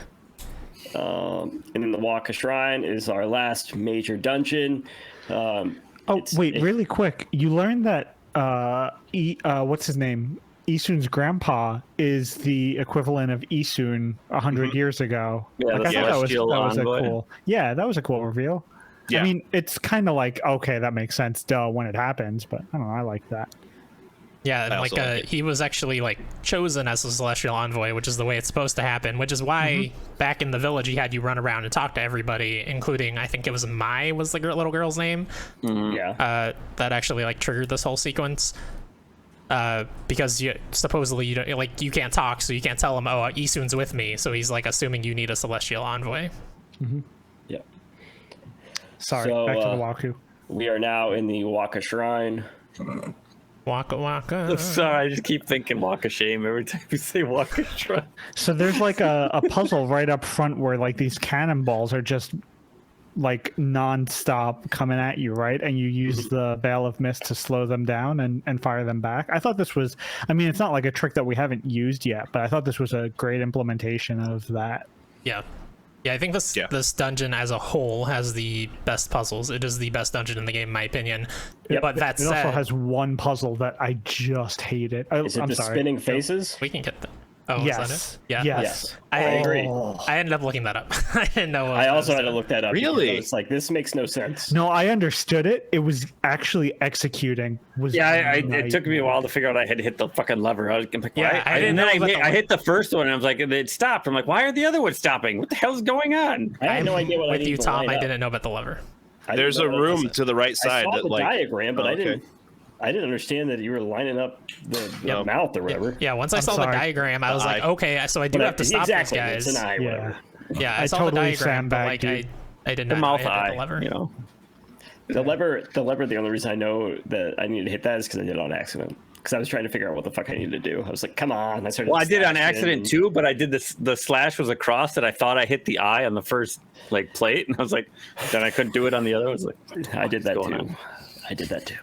[SPEAKER 1] And then the Waka Shrine is our last major dungeon.
[SPEAKER 5] Oh,
[SPEAKER 1] It's-
[SPEAKER 5] wait,
[SPEAKER 1] it-
[SPEAKER 5] really quick. You learned that what's his name? Isun's grandpa is the equivalent of Isun 100 years ago.
[SPEAKER 4] Yeah, the
[SPEAKER 5] I thought
[SPEAKER 4] celestial
[SPEAKER 5] that was a
[SPEAKER 4] envoy.
[SPEAKER 5] cool. Yeah, that was a cool reveal.
[SPEAKER 3] Yeah.
[SPEAKER 5] I mean, it's kind of like okay, that makes sense, duh, when it happens. But I don't know, I like that.
[SPEAKER 2] Yeah, and
[SPEAKER 3] I
[SPEAKER 2] like
[SPEAKER 3] also like it.
[SPEAKER 2] he was actually like chosen as a celestial envoy, which is the way it's supposed to happen. Which is why back in the village he had you run around and talk to everybody, including I think it was Mai was the little girl's name.
[SPEAKER 1] Yeah.
[SPEAKER 2] That actually like triggered this whole sequence. Because you supposedly you don't like you can't talk, so you can't tell him, oh, Isun's with me. So he's like assuming you need a celestial envoy.
[SPEAKER 1] Yeah.
[SPEAKER 5] Sorry,
[SPEAKER 1] So,
[SPEAKER 5] back to the Waku.
[SPEAKER 1] We are now in the Waka Shrine.
[SPEAKER 2] Waka waka.
[SPEAKER 4] Sorry, I just keep thinking walk of shame every time you say walk of shrine.
[SPEAKER 5] So there's like a puzzle right up front where like these cannonballs are just like non-stop coming at you, right? And you use the Veil of Mist to slow them down and fire them back. I thought this was, I mean, it's not like a trick that we haven't used yet, but I thought this was a great implementation of that.
[SPEAKER 2] Yeah. Yeah, I think this dungeon as a whole has the best puzzles. It is the best dungeon in the game, in my opinion. But that
[SPEAKER 5] It
[SPEAKER 2] said,
[SPEAKER 5] also has one puzzle that I just hate it.
[SPEAKER 1] Is it
[SPEAKER 5] I'm
[SPEAKER 1] the
[SPEAKER 5] sorry.
[SPEAKER 1] spinning faces?
[SPEAKER 2] we can get that. Oh,
[SPEAKER 5] Yes.
[SPEAKER 2] is that it? Yeah.
[SPEAKER 5] Yes.
[SPEAKER 1] Yes.
[SPEAKER 2] I
[SPEAKER 1] agree.
[SPEAKER 2] I ended up looking that up. I didn't know. What
[SPEAKER 1] I also
[SPEAKER 2] was
[SPEAKER 1] had to
[SPEAKER 2] doing.
[SPEAKER 1] look that up.
[SPEAKER 3] Really?
[SPEAKER 1] because It's like, this makes no sense.
[SPEAKER 5] No, I understood it. It was actually executing. Was
[SPEAKER 4] Yeah, it took me a while to figure out I had to hit the fucking lever. I was like,
[SPEAKER 2] Yeah,
[SPEAKER 4] why?
[SPEAKER 2] I didn't
[SPEAKER 4] and then
[SPEAKER 2] know about the
[SPEAKER 4] I hit the first one, and I was like, it stopped. I'm like, why are the other ones stopping? What the hell's going on?
[SPEAKER 1] I had no idea what I
[SPEAKER 2] With
[SPEAKER 1] needed
[SPEAKER 2] you,
[SPEAKER 1] to
[SPEAKER 2] Tom,
[SPEAKER 1] line
[SPEAKER 2] I
[SPEAKER 1] up.
[SPEAKER 2] didn't know about the lever.
[SPEAKER 1] I didn't
[SPEAKER 3] There's
[SPEAKER 1] know
[SPEAKER 3] a
[SPEAKER 1] that
[SPEAKER 3] room
[SPEAKER 1] was-
[SPEAKER 3] to the right
[SPEAKER 1] I
[SPEAKER 3] side
[SPEAKER 1] saw
[SPEAKER 3] that
[SPEAKER 1] the
[SPEAKER 3] like
[SPEAKER 1] diagram, but
[SPEAKER 3] Oh,
[SPEAKER 1] I
[SPEAKER 3] okay.
[SPEAKER 1] didn't understand that you were lining up the mouth or whatever.
[SPEAKER 2] Yeah, once I saw
[SPEAKER 5] sorry.
[SPEAKER 2] the diagram, I was like,
[SPEAKER 3] eye.
[SPEAKER 2] okay, so I do
[SPEAKER 1] But
[SPEAKER 2] have to stop
[SPEAKER 1] exactly,
[SPEAKER 2] these guys.
[SPEAKER 1] It's an eye,
[SPEAKER 5] Yeah.
[SPEAKER 1] whatever.
[SPEAKER 2] Yeah, I
[SPEAKER 5] I
[SPEAKER 2] saw
[SPEAKER 5] totally
[SPEAKER 2] the diagram, but like
[SPEAKER 5] sandbagged
[SPEAKER 2] I did
[SPEAKER 4] The
[SPEAKER 2] not know I
[SPEAKER 4] mouth
[SPEAKER 2] had to hit
[SPEAKER 4] eye,
[SPEAKER 2] the lever.
[SPEAKER 4] you know.
[SPEAKER 1] The lever. The only reason I know that I needed to hit that is because I did it on accident. Because I was trying to figure out what the fuck I needed to do. I was like, come on. I started.
[SPEAKER 4] Well, I did it on
[SPEAKER 1] slashing
[SPEAKER 4] accident
[SPEAKER 1] and-
[SPEAKER 4] too, but I did this. The slash was across that I thought I hit the eye on the first like plate, and I was like, then I couldn't do it on the other. I was like,
[SPEAKER 1] I did that
[SPEAKER 4] What's
[SPEAKER 1] too.
[SPEAKER 4] going on?
[SPEAKER 1] I did that too.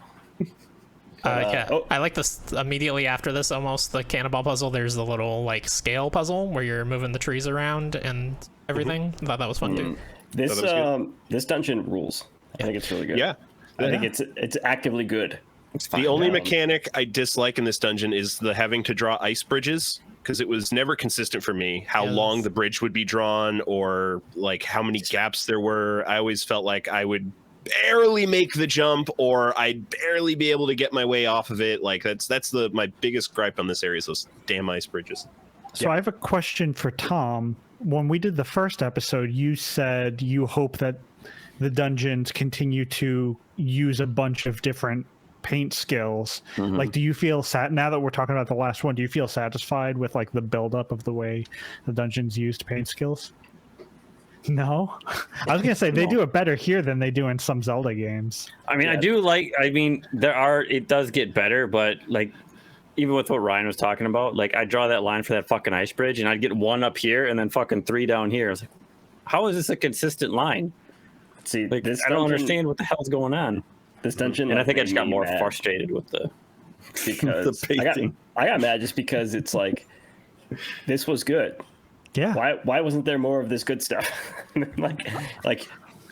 [SPEAKER 2] Yeah,
[SPEAKER 1] oh.
[SPEAKER 2] I like this immediately after this, almost the cannonball puzzle. There's the little like scale puzzle where you're moving the trees around and everything. I thought that was fun too.
[SPEAKER 1] This
[SPEAKER 3] that was good.
[SPEAKER 1] this dungeon rules. I think it's really good.
[SPEAKER 3] yeah.
[SPEAKER 1] I think it's actively good.
[SPEAKER 3] The only mechanic I dislike in this dungeon is the having to draw ice bridges, because it was never consistent for me how
[SPEAKER 2] Yes.
[SPEAKER 3] long the bridge would be drawn or like how many gaps there were. I always felt like I would barely make the jump or I'd barely be able to get my way off of it. Like that's my biggest gripe on this area is those damn ice bridges.
[SPEAKER 5] So I have a question for Tom. When we did the first episode, you said you hope that the dungeons continue to use a bunch of different paint skills. Like, do you feel now that we're talking about the last one, do you feel satisfied with like the buildup of the way the dungeons used paint skills? No, I was gonna say they do it better here than they do in some Zelda games.
[SPEAKER 4] I mean, it does get better, but like, even with what Ryan was talking about, like, I draw that line for that fucking ice bridge, and I'd get 1 up here and then fucking 3 down here. I was like, how is this a consistent line?
[SPEAKER 1] See,
[SPEAKER 4] like,
[SPEAKER 1] this
[SPEAKER 4] I don't
[SPEAKER 1] dungeon-
[SPEAKER 4] understand what the hell's going on.
[SPEAKER 1] This dungeon,
[SPEAKER 4] And I think I just got
[SPEAKER 1] made me
[SPEAKER 4] more
[SPEAKER 1] mad
[SPEAKER 4] frustrated with the
[SPEAKER 1] because
[SPEAKER 4] the painting.
[SPEAKER 1] I got mad just because it's like this was good.
[SPEAKER 5] Yeah.
[SPEAKER 1] Why wasn't there more of this good stuff? like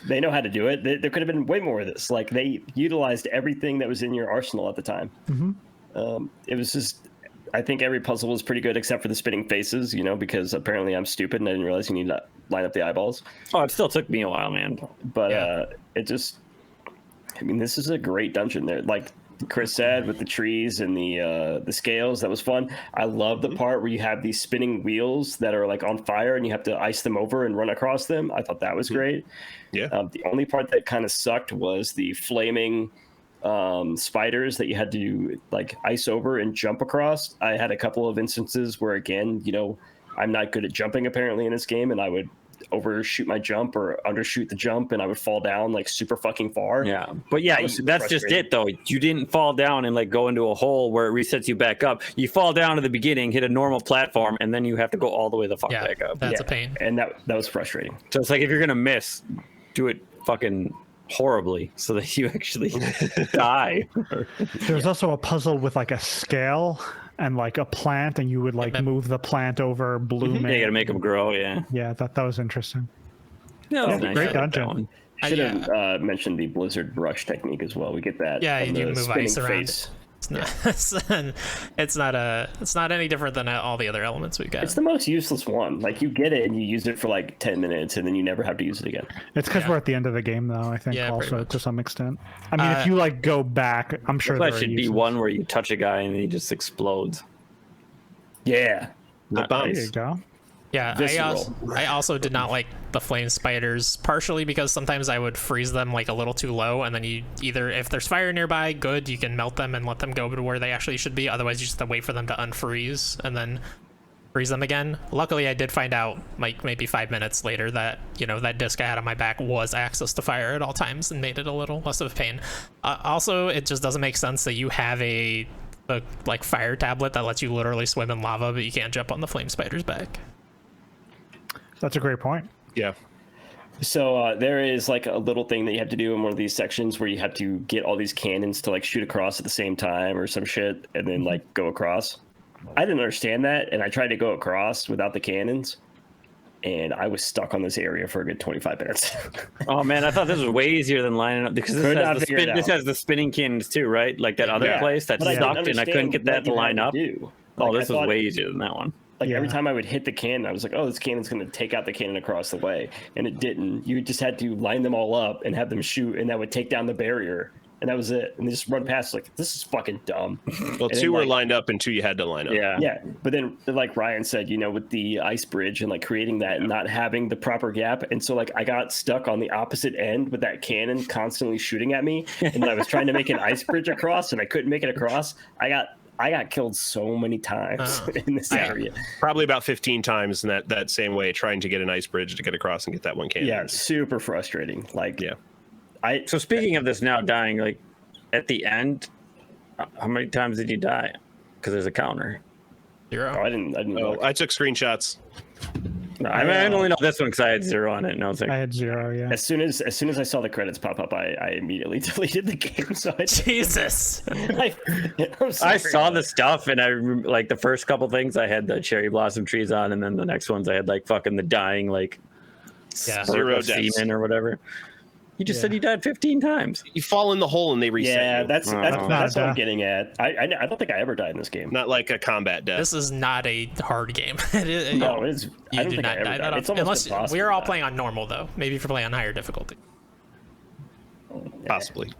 [SPEAKER 1] they know how to do it. There could have been way more of this. Like, they utilized everything that was in your arsenal at the time. It was just, I think every puzzle was pretty good except for the spinning faces, you know, because apparently I'm stupid and I didn't realize you need to line up the eyeballs.
[SPEAKER 4] Oh, it still took me a while, man.
[SPEAKER 1] But it just, I mean, this is a great dungeon. There, like Cris said, with the trees and the scales, that was fun. I love the part where you have these spinning wheels that are like on fire and you have to ice them over and run across them. I thought that was great.
[SPEAKER 3] Yeah.
[SPEAKER 1] The only part that kind of sucked was the flaming spiders that you had to like ice over and jump across. I had a couple of instances where, again, you know, I'm not good at jumping apparently in this game, and I would overshoot my jump or undershoot the jump, and I would fall down like super fucking far.
[SPEAKER 4] Yeah, but yeah, that's just it though. You didn't fall down and like go into a hole where it resets you back up. You fall down at the beginning, hit a normal platform, and then you have to go all the way the fuck back up.
[SPEAKER 2] That's a pain.
[SPEAKER 1] And that was frustrating.
[SPEAKER 4] So it's like, if you're gonna miss, do it fucking horribly so that you actually die.
[SPEAKER 5] There's also a puzzle with like a scale and like a plant, and you would like move the plant over, bloom
[SPEAKER 4] Yeah,
[SPEAKER 5] it.
[SPEAKER 4] you gotta make them grow.
[SPEAKER 5] Yeah, that was interesting.
[SPEAKER 4] Yeah,
[SPEAKER 5] Yeah,
[SPEAKER 4] nice.
[SPEAKER 5] great
[SPEAKER 4] I like that
[SPEAKER 5] dungeon.
[SPEAKER 4] one.
[SPEAKER 1] Should have mentioned the blizzard brush technique as well. We get that.
[SPEAKER 2] Yeah,
[SPEAKER 1] from
[SPEAKER 2] you
[SPEAKER 1] the
[SPEAKER 2] move
[SPEAKER 1] spinning
[SPEAKER 2] ice around.
[SPEAKER 1] face.
[SPEAKER 2] It's not any different than all the other elements we've got.
[SPEAKER 1] It's the most useless one. Like, you get it and you use it for like 10 minutes and then you never have to use it again.
[SPEAKER 5] It's because we're at the end of the game, though. I think
[SPEAKER 2] Yeah, pretty
[SPEAKER 5] also
[SPEAKER 2] much.
[SPEAKER 5] to some extent. I mean, if you like go back, I'm sure
[SPEAKER 4] That
[SPEAKER 5] there
[SPEAKER 4] should
[SPEAKER 5] are
[SPEAKER 4] be
[SPEAKER 5] uses.
[SPEAKER 4] one where you touch a guy and he just explodes.
[SPEAKER 1] Yeah.
[SPEAKER 3] The
[SPEAKER 5] There
[SPEAKER 3] bombs.
[SPEAKER 5] you go.
[SPEAKER 2] Yeah,
[SPEAKER 1] Visceral.
[SPEAKER 2] I also did not like the flame spiders, partially because sometimes I would freeze them like a little too low, and then you either, if there's fire nearby, good, you can melt them and let them go to where they actually should be. Otherwise, you just have to wait for them to unfreeze and then freeze them again. Luckily, I did find out like maybe 5 minutes later that, you know, that disc I had on my back was access to fire at all times and made it a little less of a pain. Also, it just doesn't make sense that you have a like fire tablet that lets you literally swim in lava, but you can't jump on the flame spider's back.
[SPEAKER 5] That's a great point.
[SPEAKER 3] Yeah.
[SPEAKER 1] So there is like a little thing that you have to do in one of these sections where you have to get all these cannons to like shoot across at the same time or some shit, and then like go across. I didn't understand that, and I tried to go across without the cannons, and I was stuck on this area for a good 25 minutes.
[SPEAKER 4] Oh man, I thought this was way easier than lining up, because
[SPEAKER 1] Could not figure it
[SPEAKER 4] this
[SPEAKER 1] out.
[SPEAKER 4] has the spinning cannons too, right? Like that other
[SPEAKER 1] Yeah.
[SPEAKER 4] place that's
[SPEAKER 1] But I didn't
[SPEAKER 4] stuck, and I couldn't
[SPEAKER 1] understand
[SPEAKER 4] get that
[SPEAKER 1] what
[SPEAKER 4] to
[SPEAKER 1] you
[SPEAKER 4] line
[SPEAKER 1] had
[SPEAKER 4] up.
[SPEAKER 1] do.
[SPEAKER 4] Oh,
[SPEAKER 1] Like,
[SPEAKER 4] this
[SPEAKER 1] I
[SPEAKER 4] was
[SPEAKER 1] thought-
[SPEAKER 4] way easier than that one.
[SPEAKER 1] Like, every
[SPEAKER 5] Yeah.
[SPEAKER 1] time I would hit the cannon, I was like, oh, this cannon's going to take out the cannon across the way. And it didn't. You just had to line them all up and have them shoot, and that would take down the barrier. And that was it. And they just run past, like, this is fucking dumb.
[SPEAKER 3] Well,
[SPEAKER 1] And
[SPEAKER 3] 2
[SPEAKER 1] then,
[SPEAKER 3] were
[SPEAKER 1] like-
[SPEAKER 3] lined up and 2 you had to line up.
[SPEAKER 4] Yeah.
[SPEAKER 1] Yeah, but then, like Ryan said, you know, with the ice bridge and like creating that and not having the proper gap, and so like I got stuck on the opposite end with that cannon constantly shooting at me, and then I was trying to make an ice bridge across, and I couldn't make it across. I got killed so many times in this area.
[SPEAKER 3] Probably about 15 times in that same way, trying to get an ice bridge to get across and get that one cannon.
[SPEAKER 1] Yeah, super frustrating. Like,
[SPEAKER 3] Yeah.
[SPEAKER 4] So speaking of this now dying, like at the end, how many times did you die? Because there's a counter.
[SPEAKER 1] Oh,
[SPEAKER 2] 0.
[SPEAKER 1] I didn't
[SPEAKER 3] Oh,
[SPEAKER 1] look.
[SPEAKER 3] I took screenshots.
[SPEAKER 4] No, I mean, I only know this one because I had 0 on it, and I was like,
[SPEAKER 5] I had 0. Yeah.
[SPEAKER 1] As soon as I saw the credits pop up, I immediately deleted the game. So
[SPEAKER 2] Jesus.
[SPEAKER 1] I'm
[SPEAKER 4] I
[SPEAKER 1] sorry.
[SPEAKER 4] saw the stuff, and like the first couple things I had the cherry blossom trees on, and then the next ones I had like fucking the dying like
[SPEAKER 2] Yeah.
[SPEAKER 4] spurt
[SPEAKER 3] 0
[SPEAKER 4] of
[SPEAKER 3] deaths.
[SPEAKER 4] semen or whatever. You just said you died 15 times.
[SPEAKER 3] You fall in the hole and they reset
[SPEAKER 1] Yeah,
[SPEAKER 3] you.
[SPEAKER 1] that's
[SPEAKER 4] Not
[SPEAKER 1] what I'm
[SPEAKER 5] death.
[SPEAKER 1] getting at. I don't think I ever died in this game.
[SPEAKER 3] Not like a combat death.
[SPEAKER 2] This is not a hard game. It is,
[SPEAKER 1] No, it's.
[SPEAKER 2] you
[SPEAKER 1] I don't
[SPEAKER 2] do
[SPEAKER 1] think
[SPEAKER 2] not
[SPEAKER 1] I ever
[SPEAKER 2] die
[SPEAKER 1] died.
[SPEAKER 2] that
[SPEAKER 1] It's
[SPEAKER 2] often.
[SPEAKER 1] almost
[SPEAKER 2] Unless
[SPEAKER 1] impossible.
[SPEAKER 2] we're all
[SPEAKER 1] to die.
[SPEAKER 2] playing on normal, though. Maybe if you're playing on higher difficulty.
[SPEAKER 3] Possibly.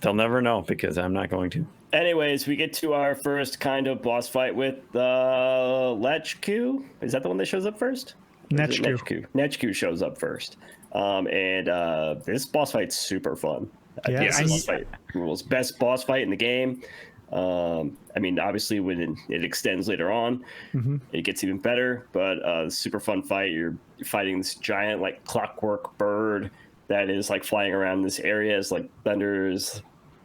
[SPEAKER 4] They'll never know because I'm not going to.
[SPEAKER 1] Anyways, we get to our first kind of boss fight with Lechku. Is that the one that shows up first? Or is it
[SPEAKER 5] Nechku.
[SPEAKER 1] Nechku shows up first. And this boss fight's super fun.
[SPEAKER 5] Yeah,
[SPEAKER 1] This
[SPEAKER 5] and
[SPEAKER 1] boss fight rules. Best boss fight in the game. I mean, obviously, when it extends later on, it gets even better. But super fun fight. You're fighting this giant, like clockwork bird that is like flying around this area as like thunder is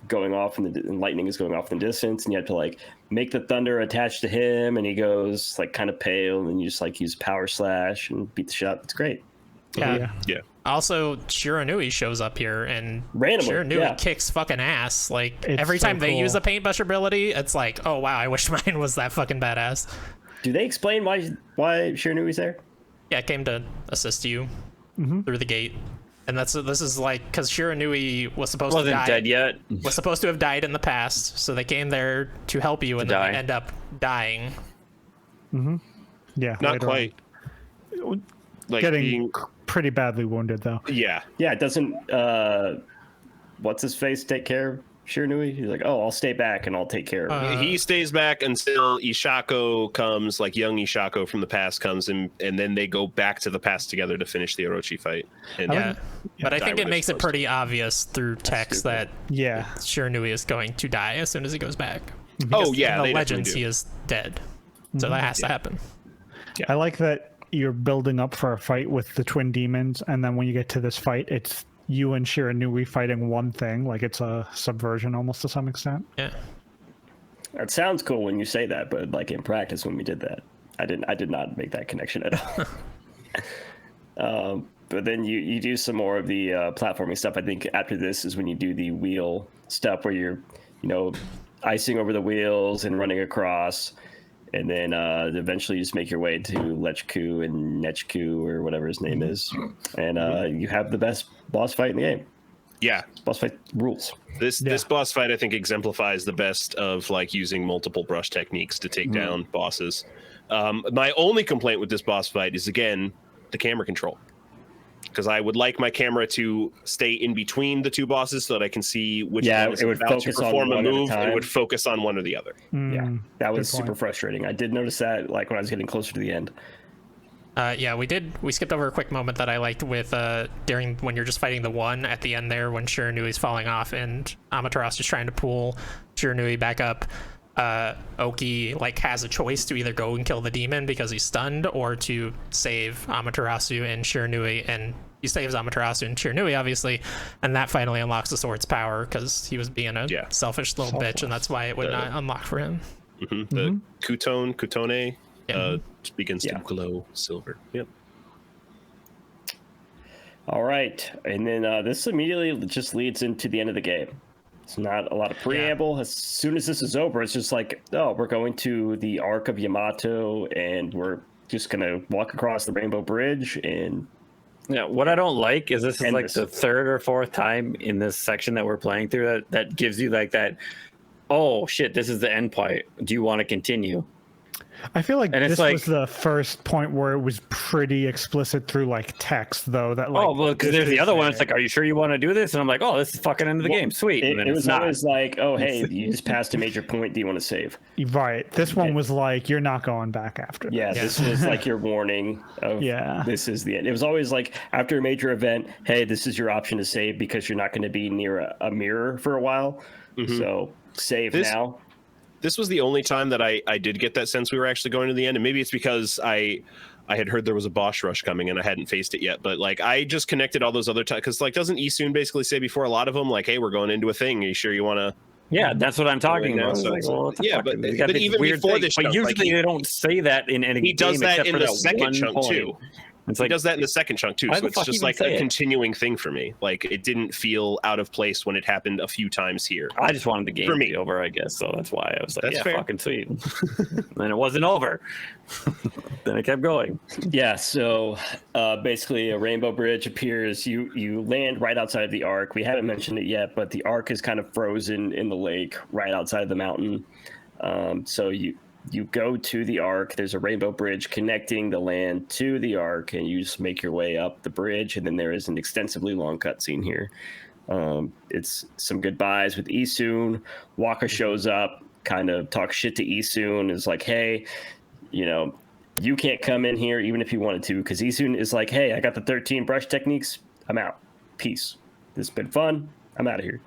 [SPEAKER 1] going off and lightning is going off in the distance, and you have to like make the thunder attached to him, and he goes like kind of pale, and you just like use power slash and beat the shit out. It's great.
[SPEAKER 2] Yeah.
[SPEAKER 3] Yeah.
[SPEAKER 2] Also, Shiranui shows up here, and
[SPEAKER 1] Randomly,
[SPEAKER 2] Shiranui
[SPEAKER 1] yeah.
[SPEAKER 2] kicks fucking ass. Like,
[SPEAKER 5] It's
[SPEAKER 2] every
[SPEAKER 5] so
[SPEAKER 2] time they
[SPEAKER 5] cool.
[SPEAKER 2] use the paint brush ability, it's like, oh wow, I wish mine was that fucking badass.
[SPEAKER 1] Do they explain why Shiranui's there?
[SPEAKER 2] Yeah, it came to assist you through the gate. And this is like, because Shiranui was supposed to
[SPEAKER 4] Wasn't
[SPEAKER 2] die.
[SPEAKER 4] dead yet.
[SPEAKER 2] Was supposed to have died in the past, so they came there to help you, and then
[SPEAKER 4] die.
[SPEAKER 2] they end up dying.
[SPEAKER 5] Yeah,
[SPEAKER 3] Not
[SPEAKER 5] later
[SPEAKER 3] quite.
[SPEAKER 5] on.
[SPEAKER 3] Like
[SPEAKER 5] Getting
[SPEAKER 3] being,
[SPEAKER 5] pretty badly wounded though.
[SPEAKER 3] yeah.
[SPEAKER 1] Yeah, it doesn't. What's his face take care of Shiranui? He's like, oh, I'll stay back and I'll take care of it.
[SPEAKER 3] He stays back until Ishako comes, like young Ishako from the past comes, and then they go back to the past together to finish the Orochi fight. And
[SPEAKER 2] Yeah, but I
[SPEAKER 3] die
[SPEAKER 2] think
[SPEAKER 3] when
[SPEAKER 2] it makes
[SPEAKER 3] they're
[SPEAKER 2] it
[SPEAKER 3] supposed
[SPEAKER 2] pretty obvious through text that
[SPEAKER 5] Yeah,
[SPEAKER 2] Shiranui is going to die as soon as he goes back.
[SPEAKER 3] Oh yeah,
[SPEAKER 2] In the
[SPEAKER 3] they
[SPEAKER 2] legends,
[SPEAKER 3] definitely
[SPEAKER 2] he
[SPEAKER 3] do.
[SPEAKER 2] is dead, so that has to happen.
[SPEAKER 5] I like that you're building up for a fight with the twin demons, and then when you get to this fight, it's you and Shiranui fighting one thing. Like it's a subversion almost to some extent.
[SPEAKER 2] Yeah.
[SPEAKER 1] It sounds cool when you say that, but like in practice, when we did that, I did not make that connection at all. But then you do some more of the platforming stuff. I think after this is when you do the wheel stuff where you're, icing over the wheels and running across, and then eventually you just make your way to Lechku and Nechku or whatever his name is, and you have the best boss fight in the game.
[SPEAKER 3] Yeah.
[SPEAKER 1] Boss fight rules.
[SPEAKER 3] This boss fight, I think, exemplifies the best of like using multiple brush techniques to take down bosses. My only complaint with this boss fight is again the camera control, because I would like my camera to stay in between the two bosses so that I can see which one is
[SPEAKER 1] it would
[SPEAKER 3] about to
[SPEAKER 1] focus on
[SPEAKER 3] perform a
[SPEAKER 1] one at a
[SPEAKER 3] move and
[SPEAKER 1] time.
[SPEAKER 3] would focus on one or the other.
[SPEAKER 1] Yeah, that was
[SPEAKER 5] good
[SPEAKER 1] super
[SPEAKER 5] point.
[SPEAKER 1] frustrating. I did notice that like when I was getting closer to the end.
[SPEAKER 2] Yeah, we skipped over a quick moment that I liked with during when you're just fighting the one at the end there when Shiranui's falling off and Amaterasu's trying to pull Shiranui back up. Oki like has a choice to either go and kill the demon because he's stunned, or to save Amaterasu and Shiranui, and he saves Amaterasu and Shiranui obviously, and that finally unlocks the sword's power because he was being a selfish little bitch, and that's why it would not unlock for him.
[SPEAKER 3] The Kutone
[SPEAKER 2] Yeah.
[SPEAKER 3] begins to glow silver. Yep.
[SPEAKER 1] All right, and then this immediately just leads into the end of the game. It's not a lot of preamble. As soon as this is over, it's just like, oh, we're going to the Arc of Yamato, and we're just gonna walk across the Rainbow Bridge. And
[SPEAKER 4] Yeah, what I don't like is this is like
[SPEAKER 1] Endless.
[SPEAKER 4] the third or fourth time in this section that we're playing through that gives you like that, oh shit, this is the end point. Do you want to continue?
[SPEAKER 5] I feel like
[SPEAKER 4] And it's
[SPEAKER 5] this
[SPEAKER 4] like-
[SPEAKER 5] was the first point where it was pretty explicit through like text, though. That like,
[SPEAKER 4] Oh, well, because
[SPEAKER 5] this
[SPEAKER 4] there's the
[SPEAKER 5] is
[SPEAKER 4] other one.
[SPEAKER 5] there.
[SPEAKER 4] It's like, are you sure you want to do this? And I'm like, oh, this is fucking end of the game. Sweet. And then
[SPEAKER 1] it
[SPEAKER 4] it's
[SPEAKER 1] was
[SPEAKER 4] not.
[SPEAKER 1] always like, oh, hey, you just passed a major point. Do you want to save?
[SPEAKER 5] Right. This one was like, you're not going back after.
[SPEAKER 1] Yeah, this was like your warning of this is the end. It was always like after a major event, hey, this is your option to save because you're not going to be near a mirror for a while. So save now.
[SPEAKER 3] This was the only time that I did get that sense we were actually going to the end, and maybe it's because I had heard there was a boss rush coming and I hadn't faced it yet. But like I just connected all those other times because like doesn't Isun basically say before a lot of them like, hey, we're going into a thing. Are you sure you want to?
[SPEAKER 4] Yeah, that's what I'm talking
[SPEAKER 3] now,
[SPEAKER 4] about.
[SPEAKER 3] so-
[SPEAKER 4] Like, well, what the
[SPEAKER 3] yeah,
[SPEAKER 4] fuck?
[SPEAKER 3] but-
[SPEAKER 4] They got
[SPEAKER 3] but
[SPEAKER 4] this
[SPEAKER 3] even
[SPEAKER 4] weird
[SPEAKER 3] before
[SPEAKER 4] thing.
[SPEAKER 3] this
[SPEAKER 4] But
[SPEAKER 3] chunk,
[SPEAKER 4] usually
[SPEAKER 3] like,
[SPEAKER 4] they don't say that in any
[SPEAKER 3] He does
[SPEAKER 4] game
[SPEAKER 3] that
[SPEAKER 4] except
[SPEAKER 3] in
[SPEAKER 4] for
[SPEAKER 3] the
[SPEAKER 4] that
[SPEAKER 3] second
[SPEAKER 4] one
[SPEAKER 3] chunk
[SPEAKER 4] point.
[SPEAKER 3] too.
[SPEAKER 4] It's
[SPEAKER 3] He
[SPEAKER 4] like,
[SPEAKER 3] does that in the second chunk too,
[SPEAKER 4] why
[SPEAKER 3] so
[SPEAKER 4] the
[SPEAKER 3] it's
[SPEAKER 4] fuck
[SPEAKER 3] just
[SPEAKER 4] even
[SPEAKER 3] like
[SPEAKER 4] say
[SPEAKER 3] a
[SPEAKER 4] it?
[SPEAKER 3] continuing thing for me. Like it didn't feel out of place when it happened a few times here.
[SPEAKER 4] I just wanted the game
[SPEAKER 3] For
[SPEAKER 4] to
[SPEAKER 3] me.
[SPEAKER 4] be over, I guess. So that's why I was like,
[SPEAKER 3] That's
[SPEAKER 4] yeah,
[SPEAKER 3] fair.
[SPEAKER 4] fucking sweet. Then it wasn't over. Then it kept going.
[SPEAKER 1] Yeah, so basically a rainbow bridge appears. You land right outside of the arc. We haven't mentioned it yet, but the arc is kind of frozen in the lake right outside of the mountain. So you go to the arc. There's a rainbow bridge connecting the land to the arc, and you just make your way up the bridge. And then there is an extensively long cutscene here. It's some goodbyes with Isun. Waka shows up, kind of talks shit to Isun, is like, hey, you can't come in here even if you wanted to, because Isun is like, hey, I got the 13 brush techniques. I'm out. Peace. This has been fun. I'm out of here.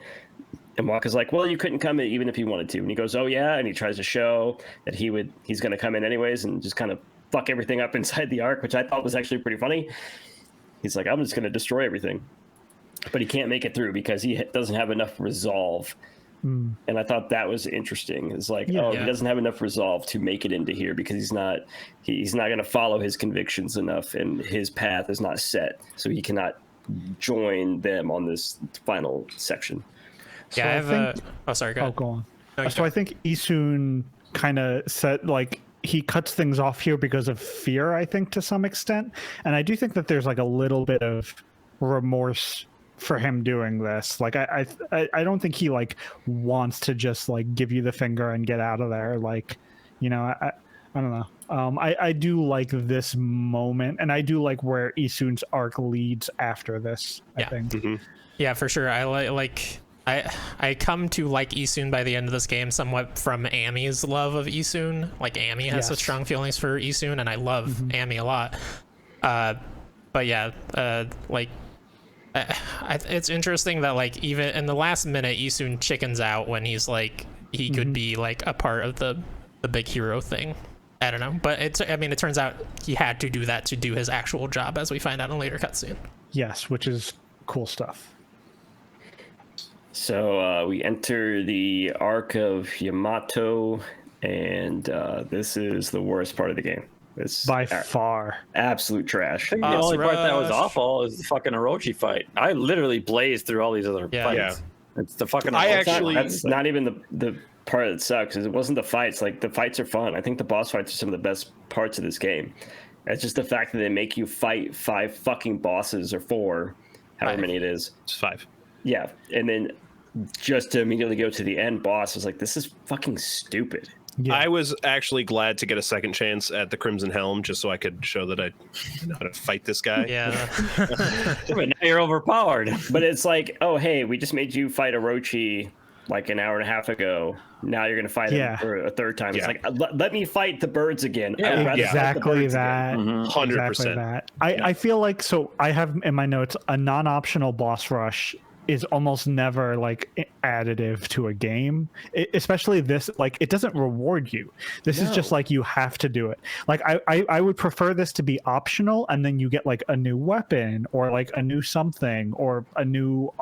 [SPEAKER 1] And Waka's like, well, you couldn't come in even if you wanted to. And he goes, oh yeah, and he tries to show that he's going to come in anyways and just kind of fuck everything up inside the Ark, which I thought was actually pretty funny. He's like, I'm just going to destroy everything. But he can't make it through because he doesn't have enough resolve. And I thought that was interesting. It's like, he doesn't have enough resolve to make it into here because he's not going to follow his convictions enough, and his path is not set, so he cannot join them on this final section.
[SPEAKER 2] Yeah,
[SPEAKER 5] So
[SPEAKER 2] I have
[SPEAKER 5] think...
[SPEAKER 2] Oh, sorry, go ahead.
[SPEAKER 5] Go on.
[SPEAKER 2] No, you
[SPEAKER 5] So I think Isun kind of said, like, he cuts things off here because of fear, I think, to some extent. And I do think that there's, like, a little bit of remorse for him doing this. Like, I don't think he, like, wants to just, like, give you the finger and get out of there. Like, you know, I don't know. I do like this moment, and I do like where Isun's arc leads after this, I think.
[SPEAKER 2] Yeah, for sure. I come to like Isun by the end of this game somewhat from Ami's love of Isun. Like, Ami has such strong feelings for Isun, and I love Ami a lot. But yeah, it's interesting that, like, even in the last minute, Isun chickens out when he's like, he could be like a part of the big hero thing. I don't know, but it turns out he had to do that to do his actual job, as we find out in a later cutscene.
[SPEAKER 5] Yes, which is cool stuff.
[SPEAKER 1] So we enter the Ark of Yamato, and this is the worst part of the game. It's
[SPEAKER 5] by far
[SPEAKER 1] absolute trash.
[SPEAKER 4] I think the only part that was awful is the fucking Orochi fight. I literally blazed through all these other fights.
[SPEAKER 3] Yeah.
[SPEAKER 4] It's the fucking.
[SPEAKER 1] That's not even the part that sucks. It wasn't the fights. Like, the fights are fun. I think the boss fights are some of the best parts of this game. It's just the fact that they make you fight 5 fucking bosses, or 4, however many it is.
[SPEAKER 3] It's 5.
[SPEAKER 1] Yeah, and then just to immediately go to the end boss, I was like, this is fucking stupid.
[SPEAKER 5] Yeah.
[SPEAKER 3] I was actually glad to get a second chance at the Crimson Helm just so I could show that I know how to fight this guy.
[SPEAKER 2] Yeah.
[SPEAKER 4] But now you're overpowered.
[SPEAKER 1] But it's like, oh, hey, we just made you fight Orochi like an hour and a half ago. Now you're going to fight him for a third time. It's like, let me fight the birds again.
[SPEAKER 4] Yeah.
[SPEAKER 5] Exactly that.
[SPEAKER 3] 100%.
[SPEAKER 5] Exactly that. I feel like, so I have in my notes, a non-optional boss rush is almost never like additive to a game, especially this. Like, it doesn't reward you. This is just like, you have to do it. Like, I would prefer this to be optional, and then you get like a new weapon, or like a new something, or a new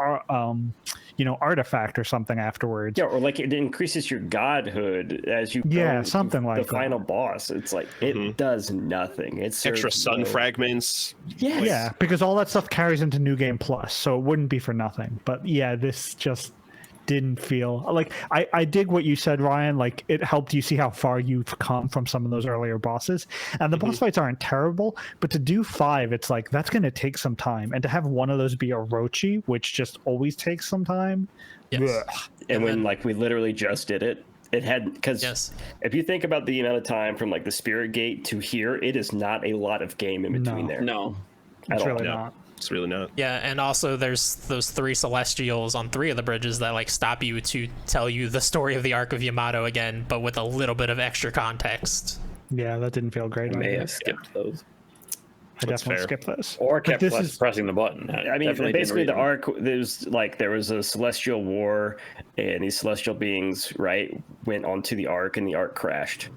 [SPEAKER 5] artifact or something afterwards.
[SPEAKER 1] Yeah, or like it increases your godhood as you go
[SPEAKER 5] something like
[SPEAKER 1] the final boss. It's like, it does nothing. It's
[SPEAKER 3] extra sun fragments.
[SPEAKER 1] Yes.
[SPEAKER 5] Yeah, because all that stuff carries into New Game Plus, so it wouldn't be for nothing. But yeah, this just didn't feel like, I dig what you said, Ryan. Like, it helped you see how far you've come from some of those earlier bosses, and the boss fights aren't terrible, but to do 5, it's like, that's going to take some time, and to have one of those be Orochi, which just always takes some time.
[SPEAKER 2] Yes.
[SPEAKER 1] And when like we literally just did it, it had, because if you think about the amount of time from like the Spirit Gate to here, it is not a lot of game in between there.
[SPEAKER 4] No,
[SPEAKER 5] it's really not.
[SPEAKER 3] It's really not.
[SPEAKER 2] Yeah, and also there's those 3 Celestials on 3 of the bridges that like stop you to tell you the story of the Ark of Yamato again, but with a little bit of extra context.
[SPEAKER 5] Yeah, that didn't feel great.
[SPEAKER 4] I may have skipped those.
[SPEAKER 5] I definitely skipped those.
[SPEAKER 4] Or kept pressing the button.
[SPEAKER 1] I mean, basically the Ark, there was a celestial war, and these celestial beings, right, went onto the Ark, and the Ark crashed.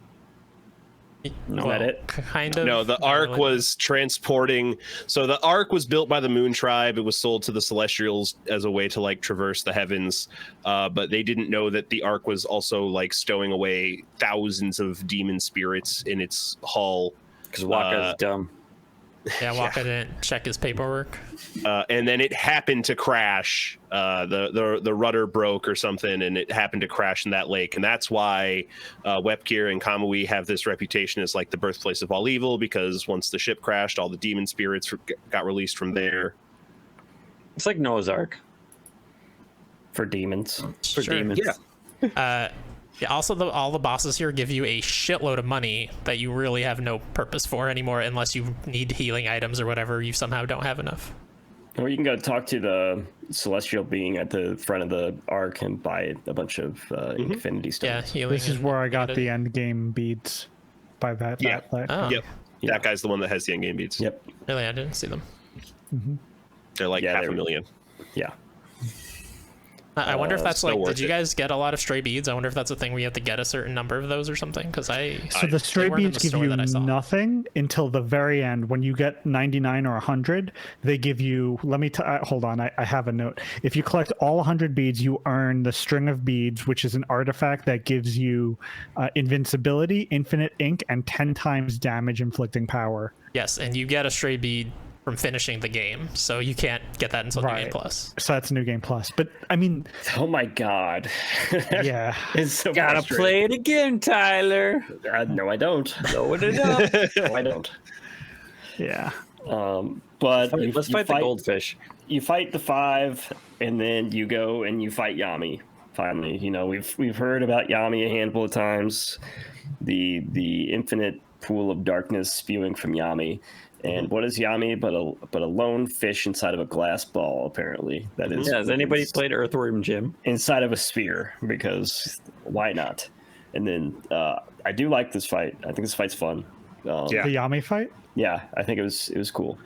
[SPEAKER 1] Is that it?
[SPEAKER 2] Kind of.
[SPEAKER 3] No, the Ark was transporting. So the Ark was built by the Moon Tribe. It was sold to the Celestials as a way to like traverse the heavens. But they didn't know that the Ark was also like stowing away thousands of demon spirits in its hull.
[SPEAKER 4] Because Waka's dumb.
[SPEAKER 2] Yeah, Waka didn't check his paperwork.
[SPEAKER 3] And then it happened to crash. The rudder broke or something, and it happened to crash in that lake. And that's why Wepkir and Kamui have this reputation as like the birthplace of all evil, because once the ship crashed, all the demon spirits got released from there.
[SPEAKER 4] It's like Noah's Ark.
[SPEAKER 1] For demons.
[SPEAKER 4] For demons.
[SPEAKER 2] Yeah. Yeah, also, all the bosses here give you a shitload of money that you really have no purpose for anymore, unless you need healing items or whatever. You somehow don't have enough.
[SPEAKER 1] Or you can go talk to the celestial being at the front of the Ark and buy a bunch of infinity stones.
[SPEAKER 2] Yeah, healing.
[SPEAKER 5] This is where I got the end game beads by that.
[SPEAKER 3] Yeah.
[SPEAKER 2] Oh.
[SPEAKER 3] Yep. Yeah. That guy's the one that has the end game beats.
[SPEAKER 1] Yep.
[SPEAKER 2] Really, I didn't see them.
[SPEAKER 3] They're like 500,000.
[SPEAKER 1] Yeah.
[SPEAKER 2] I wonder if that's
[SPEAKER 3] still
[SPEAKER 2] like,
[SPEAKER 3] worth
[SPEAKER 2] did you
[SPEAKER 3] it.
[SPEAKER 2] guys get a lot of stray beads? I wonder if that's a thing we have to get a certain number of those or something. Because
[SPEAKER 5] So the stray
[SPEAKER 2] weren't in
[SPEAKER 5] beads
[SPEAKER 2] the
[SPEAKER 5] give
[SPEAKER 2] store
[SPEAKER 5] you
[SPEAKER 2] that I saw.
[SPEAKER 5] nothing until the very end. When you get 99 or 100, they give you. Let me hold on. I have a note. If you collect all 100 beads, you earn the string of beads, which is an artifact that gives you invincibility, infinite ink, and 10 times damage inflicting power.
[SPEAKER 2] Yes, and you get a stray bead from finishing the game, so you can't get that until New Game Plus.
[SPEAKER 5] So that's New Game Plus. But I mean,
[SPEAKER 1] Oh my god.
[SPEAKER 5] yeah.
[SPEAKER 1] It's so
[SPEAKER 4] Gotta
[SPEAKER 1] frustrating.
[SPEAKER 4] play it again, Tyler.
[SPEAKER 1] No, I don't.
[SPEAKER 4] Load it up.
[SPEAKER 1] No, I don't.
[SPEAKER 5] Yeah.
[SPEAKER 1] But
[SPEAKER 4] Let's
[SPEAKER 1] you
[SPEAKER 4] fight the goldfish.
[SPEAKER 1] You fight the 5, and then you go and you fight Yami. Finally, you know, we've heard about Yami a handful of times. The infinite pool of darkness spewing from Yami. And what is Yami but a lone fish inside of a glass ball? Apparently, that is.
[SPEAKER 4] Yeah, has anybody played Earthworm Jim?
[SPEAKER 1] Inside of a sphere, because why not? And then I do like this fight. I think this fight's fun.
[SPEAKER 3] Yeah.
[SPEAKER 5] The Yami fight.
[SPEAKER 1] Yeah, I think it was cool.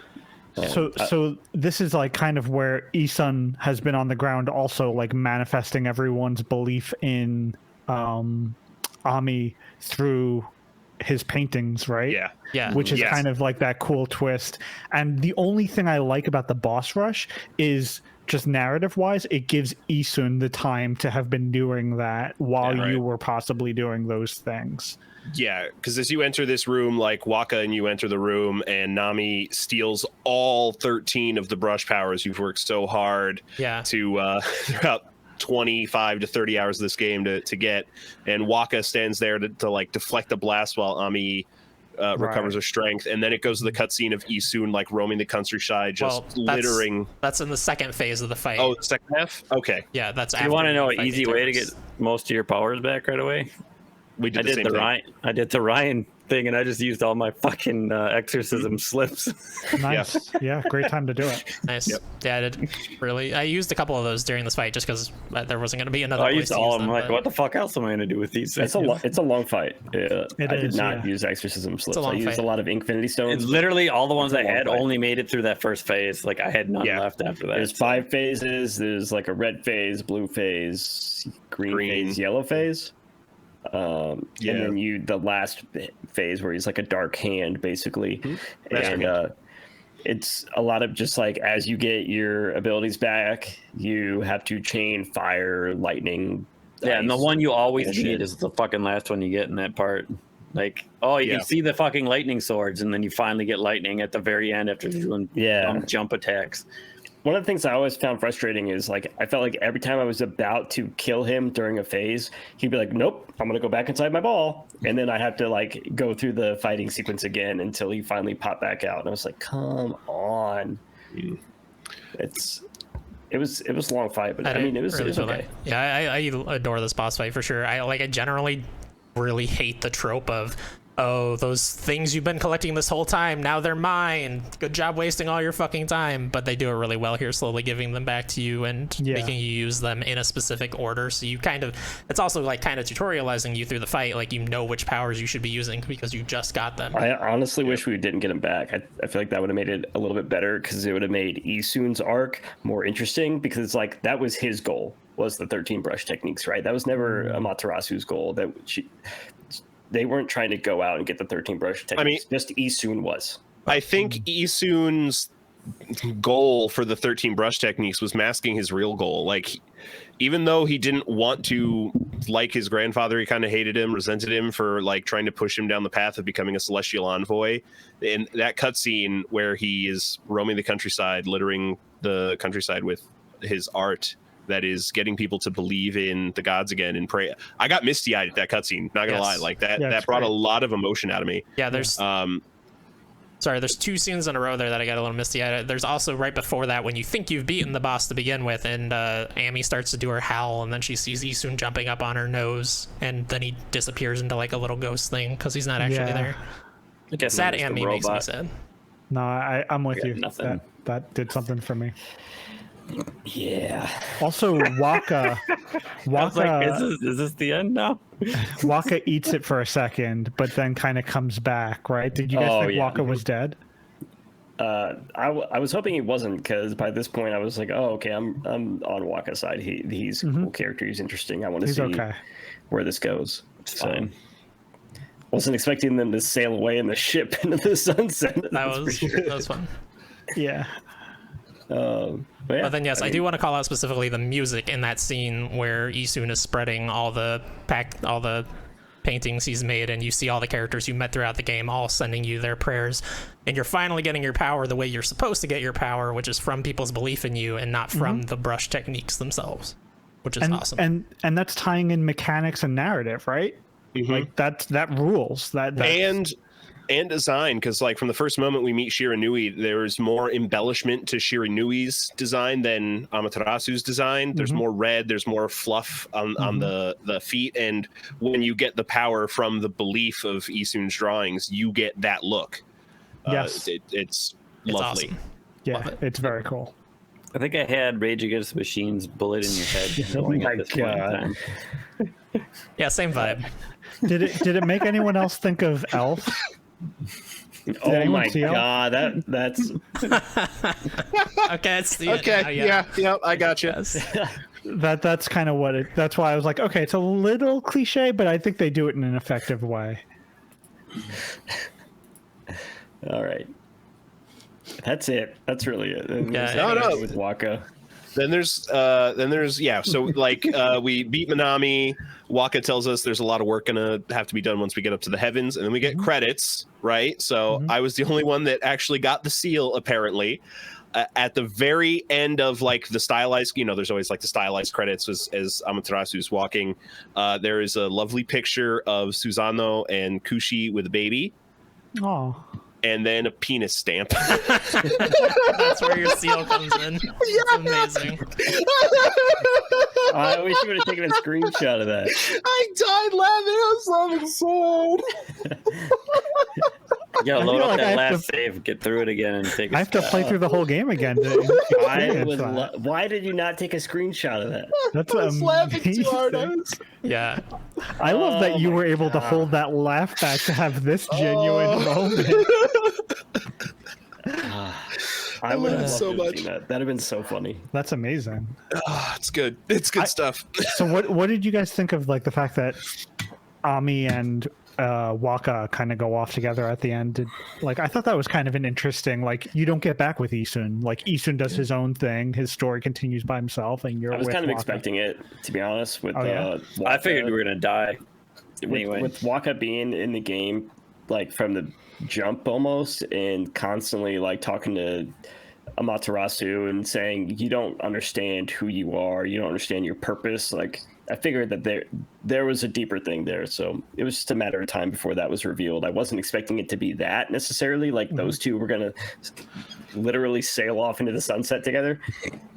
[SPEAKER 5] So this is like kind of where Isun has been on the ground, also like manifesting everyone's belief in Ami through his paintings, right?
[SPEAKER 3] Yeah.
[SPEAKER 2] Yeah.
[SPEAKER 5] Which is
[SPEAKER 3] Yes.
[SPEAKER 5] kind of like that cool twist. And the only thing I like about the boss rush is just narrative wise, it gives Isun the time to have been doing that while
[SPEAKER 3] Yeah, right.
[SPEAKER 5] you were possibly doing those things.
[SPEAKER 3] Yeah, because as you enter this room, like Waka and you enter the room, and Nami steals all 13 of the brush powers you've worked so hard to throughout 25 to 30 hours of this game to get, and Waka stands there to like deflect the blast while Ami recovers her strength, and then it goes to the cutscene of Isun like roaming the countryside, just littering.
[SPEAKER 2] That's in the second phase of the fight.
[SPEAKER 3] Oh, the second half? Okay.
[SPEAKER 2] Yeah, that's.
[SPEAKER 4] You want to know an
[SPEAKER 2] fight
[SPEAKER 4] easy
[SPEAKER 2] the
[SPEAKER 4] way to
[SPEAKER 2] Turks.
[SPEAKER 4] get most of your powers back right away?
[SPEAKER 3] We did the same thing.
[SPEAKER 4] I did the Ryan thing, and I just used all my fucking exorcism slips.
[SPEAKER 5] Nice. Yeah, great time to do it.
[SPEAKER 2] Nice.
[SPEAKER 3] Yep.
[SPEAKER 2] Yeah, I used a couple of those during this fight just because there wasn't going to be another.
[SPEAKER 4] I
[SPEAKER 2] place
[SPEAKER 4] used
[SPEAKER 2] to
[SPEAKER 4] all
[SPEAKER 2] use
[SPEAKER 4] of them.
[SPEAKER 2] them,
[SPEAKER 4] Like,
[SPEAKER 2] but-
[SPEAKER 4] what the fuck else am I going to do with these?
[SPEAKER 1] It's a long fight. I did
[SPEAKER 5] is,
[SPEAKER 1] not
[SPEAKER 5] yeah.
[SPEAKER 1] use exorcism slips.
[SPEAKER 2] a long
[SPEAKER 1] I used
[SPEAKER 2] fight.
[SPEAKER 1] a lot of Infinity Stones.
[SPEAKER 4] It's literally all the ones
[SPEAKER 1] It's a
[SPEAKER 4] I had
[SPEAKER 1] long fight.
[SPEAKER 4] only made it through that first phase. Like I had none left after that.
[SPEAKER 1] There's 5 phases. There's like a red phase, blue phase, green phase, yellow phase. And then the last phase where he's like a dark hand, basically. And it's a lot of just like as you get your abilities back, you have to chain fire, lightning.
[SPEAKER 4] Yeah, and the
[SPEAKER 1] ice,
[SPEAKER 4] one you always
[SPEAKER 1] bullshit.
[SPEAKER 4] need is the fucking last one you get in that part. Like, oh, you can see the fucking lightning swords, and then you finally get lightning at the very end after doing jump attacks.
[SPEAKER 1] One of the things I always found frustrating is like I felt like every time I was about to kill him during a phase, he'd be like, "Nope, I'm gonna go back inside my ball," and then I have to like go through the fighting sequence again until he finally popped back out. And I was like, "Come on!" It was a long fight, but I mean, it was okay.
[SPEAKER 2] Yeah, I adore this boss fight for sure. I generally really hate the trope of, oh, those things you've been collecting this whole time, now they're mine. Good job wasting all your fucking time. But they do it really well here, slowly giving them back to you and making you use them in a specific order. So you it's also like kind of tutorializing you through the fight, like you know which powers you should be using because you just got them.
[SPEAKER 1] I honestly wish we didn't get him back. I feel like that would have made it a little bit better because it would have made Isun's arc more interesting because it's like that was his goal, was the 13 brush techniques, right? That was never Amaterasu's goal. They weren't trying to go out and get the 13 brush techniques. Just Isun was.
[SPEAKER 3] I think Isun's goal for the 13 brush techniques was masking his real goal. Like, even though he didn't want to like his grandfather, he kind of hated him, resented him for like trying to push him down the path of becoming a celestial envoy. And that cutscene where he is roaming the countryside, littering the countryside with his art, that is getting people to believe in the gods again and pray. I got misty-eyed at that cutscene, not gonna lie. Like that brought a lot of emotion out of me.
[SPEAKER 2] Yeah, there's there's 2 scenes in a row there that I got a little misty-eyed. There's also right before that when you think you've beaten the boss to begin with, and Amy starts to do her howl, and then she sees Isun jumping up on her nose, and then he disappears into like a little ghost thing because he's not actually there.
[SPEAKER 4] I guess
[SPEAKER 2] Sad Amy makes me sad.
[SPEAKER 5] No, I'm with you.
[SPEAKER 4] Nothing.
[SPEAKER 5] That did something for me.
[SPEAKER 1] Yeah.
[SPEAKER 5] Also, Waka.
[SPEAKER 4] I was like, is this the end now?
[SPEAKER 5] Waka eats it for a second, but then kind of comes back, right? Did you guys think Waka was dead?
[SPEAKER 1] I was hoping he wasn't, because by this point I was like, oh, okay, I'm on Waka's side. He's a cool character. He's interesting. I want to see where this goes.
[SPEAKER 4] It's fine.
[SPEAKER 1] Wasn't expecting them to sail away in the ship into the sunset.
[SPEAKER 2] That was fun.
[SPEAKER 5] Yeah.
[SPEAKER 2] But then, yes, I do want to call out specifically the music in that scene where Isun is spreading all the paintings he's made, and you see all the characters you met throughout the game all sending you their prayers, and you're finally getting your power the way you're supposed to get your power, which is from people's belief in you and not from the brush techniques themselves, which is awesome.
[SPEAKER 5] And that's tying in mechanics and narrative, right? Like that rules.
[SPEAKER 3] And design, because like from the first moment we meet Shiranui, there's more embellishment to Shiranui's design than Amaterasu's design. There's more red, there's more fluff on the feet, and when you get the power from the belief of Isun's drawings, you get that look.
[SPEAKER 5] Yes.
[SPEAKER 3] It's lovely.
[SPEAKER 2] Awesome.
[SPEAKER 5] Yeah, it's very cool.
[SPEAKER 4] I think I had Rage Against the Machine's Bullet in Your Head.
[SPEAKER 1] Oh my god.
[SPEAKER 2] Yeah, same vibe.
[SPEAKER 5] Did it make anyone else think of Elf?
[SPEAKER 1] Oh my god, that's
[SPEAKER 2] okay. It's
[SPEAKER 3] yeah, I got you.
[SPEAKER 5] That's kind of what that's why I was like, okay, it's a little cliche, but I think they do it in an effective way.
[SPEAKER 1] All right, that's it. That's really it.
[SPEAKER 2] No.
[SPEAKER 1] With Waka.
[SPEAKER 3] Then there's so like we beat Minami. Waka tells us there's a lot of work gonna have to be done once we get up to the heavens, and then we get credits, right? So I was the only one that actually got the seal, apparently. At the very end of like the stylized, there's always like the stylized credits as Amaterasu's walking. There is a lovely picture of Susano and Kushi with a baby.
[SPEAKER 5] Oh.
[SPEAKER 3] And then a penis stamp.
[SPEAKER 2] That's where your seal comes in. It's amazing.
[SPEAKER 1] I wish you would have taken a screenshot of that.
[SPEAKER 3] I died laughing. I was laughing so hard.
[SPEAKER 4] Yeah, load up that last save, get through it again, and take.
[SPEAKER 5] I have to play through the whole game again.
[SPEAKER 1] Why did you not take a screenshot of that?
[SPEAKER 5] That's
[SPEAKER 3] I was laughing too hard.
[SPEAKER 2] Yeah.
[SPEAKER 5] I love that you were able to hold that laugh back to have this genuine moment.
[SPEAKER 1] I would have
[SPEAKER 3] so much.
[SPEAKER 1] That'd have been so funny.
[SPEAKER 5] That's amazing.
[SPEAKER 3] It's good. It's good stuff.
[SPEAKER 5] So what did you guys think of like the fact that Ami and Waka kind of go off together at the end? I thought that was kind of an interesting, like, you don't get back with Isun. Like, Isun does his own thing, his story continues by himself, and I was
[SPEAKER 1] kind of
[SPEAKER 5] Waka.
[SPEAKER 1] Expecting it, to be honest. With
[SPEAKER 5] yeah?
[SPEAKER 1] Waka,
[SPEAKER 4] I figured we were gonna die anyway.
[SPEAKER 1] With Waka being in the game, like from the jump almost, and constantly like talking to Amaterasu and saying you don't understand who you are, you don't understand your purpose. Like, I figured that there was a deeper thing there, so it was just a matter of time before that was revealed. I wasn't expecting it to be that necessarily, like those two were gonna literally sail off into the sunset together.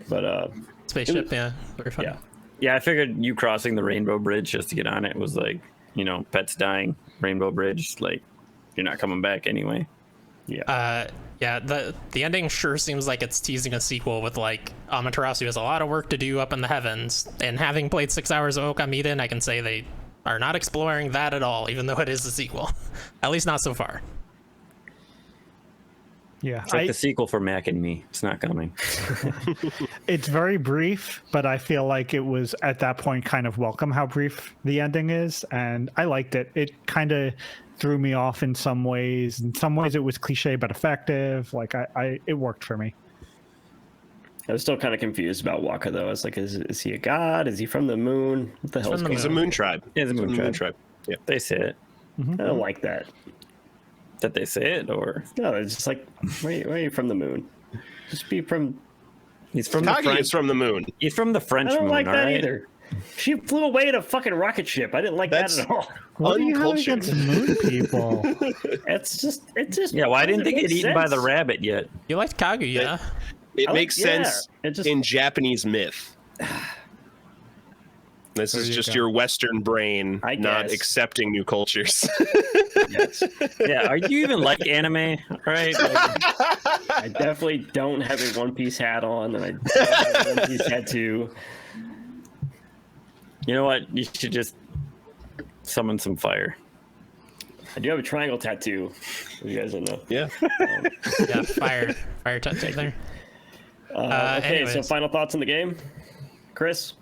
[SPEAKER 1] But
[SPEAKER 2] spaceship, very fun.
[SPEAKER 4] Yeah, I figured you crossing the Rainbow Bridge just to get on it was like, pets dying, Rainbow Bridge, like you're not coming back anyway.
[SPEAKER 2] The ending sure seems like it's teasing a sequel with like Amaterasu has a lot of work to do up in the heavens, and having played 6 hours of Okami, I can say they are not exploring that at all, even though it is a sequel. At least not so far.
[SPEAKER 5] Yeah,
[SPEAKER 4] it's like the sequel for Mac and Me. It's not coming.
[SPEAKER 5] It's very brief, but I feel like it was at that point kind of welcome how brief the ending is, and I liked it. It kind of threw me off in some ways. In some ways, it was cliche but effective. Like it worked for me.
[SPEAKER 1] I was still kind of confused about Waka though. I was like, is he a god? Is he from the moon? What the hell is going on?
[SPEAKER 3] He's a moon tribe.
[SPEAKER 4] Yeah, he's a moon tribe. Yeah, they say it.
[SPEAKER 1] I don't like that.
[SPEAKER 4] That they say it, or
[SPEAKER 1] no? It's just like, why are you from the moon? Just be from.
[SPEAKER 4] He's from
[SPEAKER 3] Kage
[SPEAKER 4] the French.
[SPEAKER 3] is from the moon.
[SPEAKER 4] He's from the French moon.
[SPEAKER 1] I don't like that
[SPEAKER 4] right?
[SPEAKER 1] either. She flew away in a fucking rocket ship. I didn't like that at all.
[SPEAKER 5] What do you have against moon people?
[SPEAKER 1] It's just.
[SPEAKER 4] Yeah, why didn't they get eaten by the rabbit yet?
[SPEAKER 2] You liked Kaguya.
[SPEAKER 3] It makes sense in Japanese myth. This is just your Western brain not accepting new cultures.
[SPEAKER 1] Yes.
[SPEAKER 4] Yeah, are you even like anime? Right?
[SPEAKER 1] I definitely don't have a One Piece hat on, and I don't have a One Piece tattoo.
[SPEAKER 4] You know what? You should just summon some fire.
[SPEAKER 1] I do have a triangle tattoo. If you guys don't know.
[SPEAKER 3] Yeah.
[SPEAKER 2] Yeah, fire tattoo there.
[SPEAKER 1] Okay, so
[SPEAKER 2] anyways.
[SPEAKER 1] final thoughts on the game, Chris?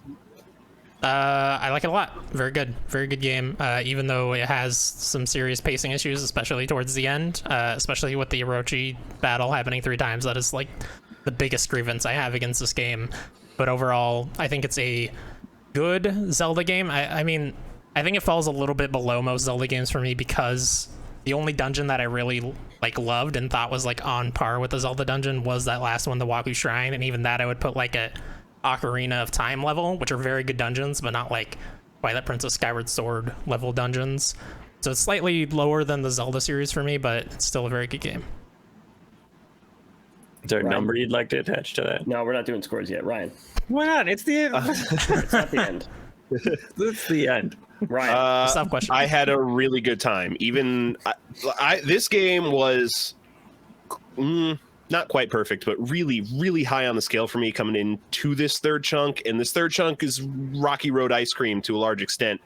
[SPEAKER 2] I like it a lot. Very good game. Even though it has some serious pacing issues, especially towards the end, especially with the Orochi battle happening 3 times. That is like the biggest grievance I have against this game. But overall, I think it's a good Zelda game. I mean, I think it falls a little bit below most Zelda games for me because the only dungeon that I really like loved and thought was like on par with the Zelda dungeon was that last one, the Waku Shrine, and even that I would put like a Ocarina of Time level, which are very good dungeons, but not like Twilight Princess Skyward Sword level dungeons. So it's slightly lower than the Zelda series for me, but it's still a very good game.
[SPEAKER 4] Is there a
[SPEAKER 1] Ryan?
[SPEAKER 4] number you'd like to attach to that?
[SPEAKER 1] No, we're not doing scores yet. Ryan,
[SPEAKER 4] Why not? It's the end.
[SPEAKER 1] it's not the end.
[SPEAKER 4] It's the end.
[SPEAKER 1] Ryan,
[SPEAKER 2] Tough question.
[SPEAKER 3] I had a really good time. Even this game was not quite perfect, but really, really high on the scale for me coming into this third chunk. And this third chunk is Rocky Road ice cream to a large extent.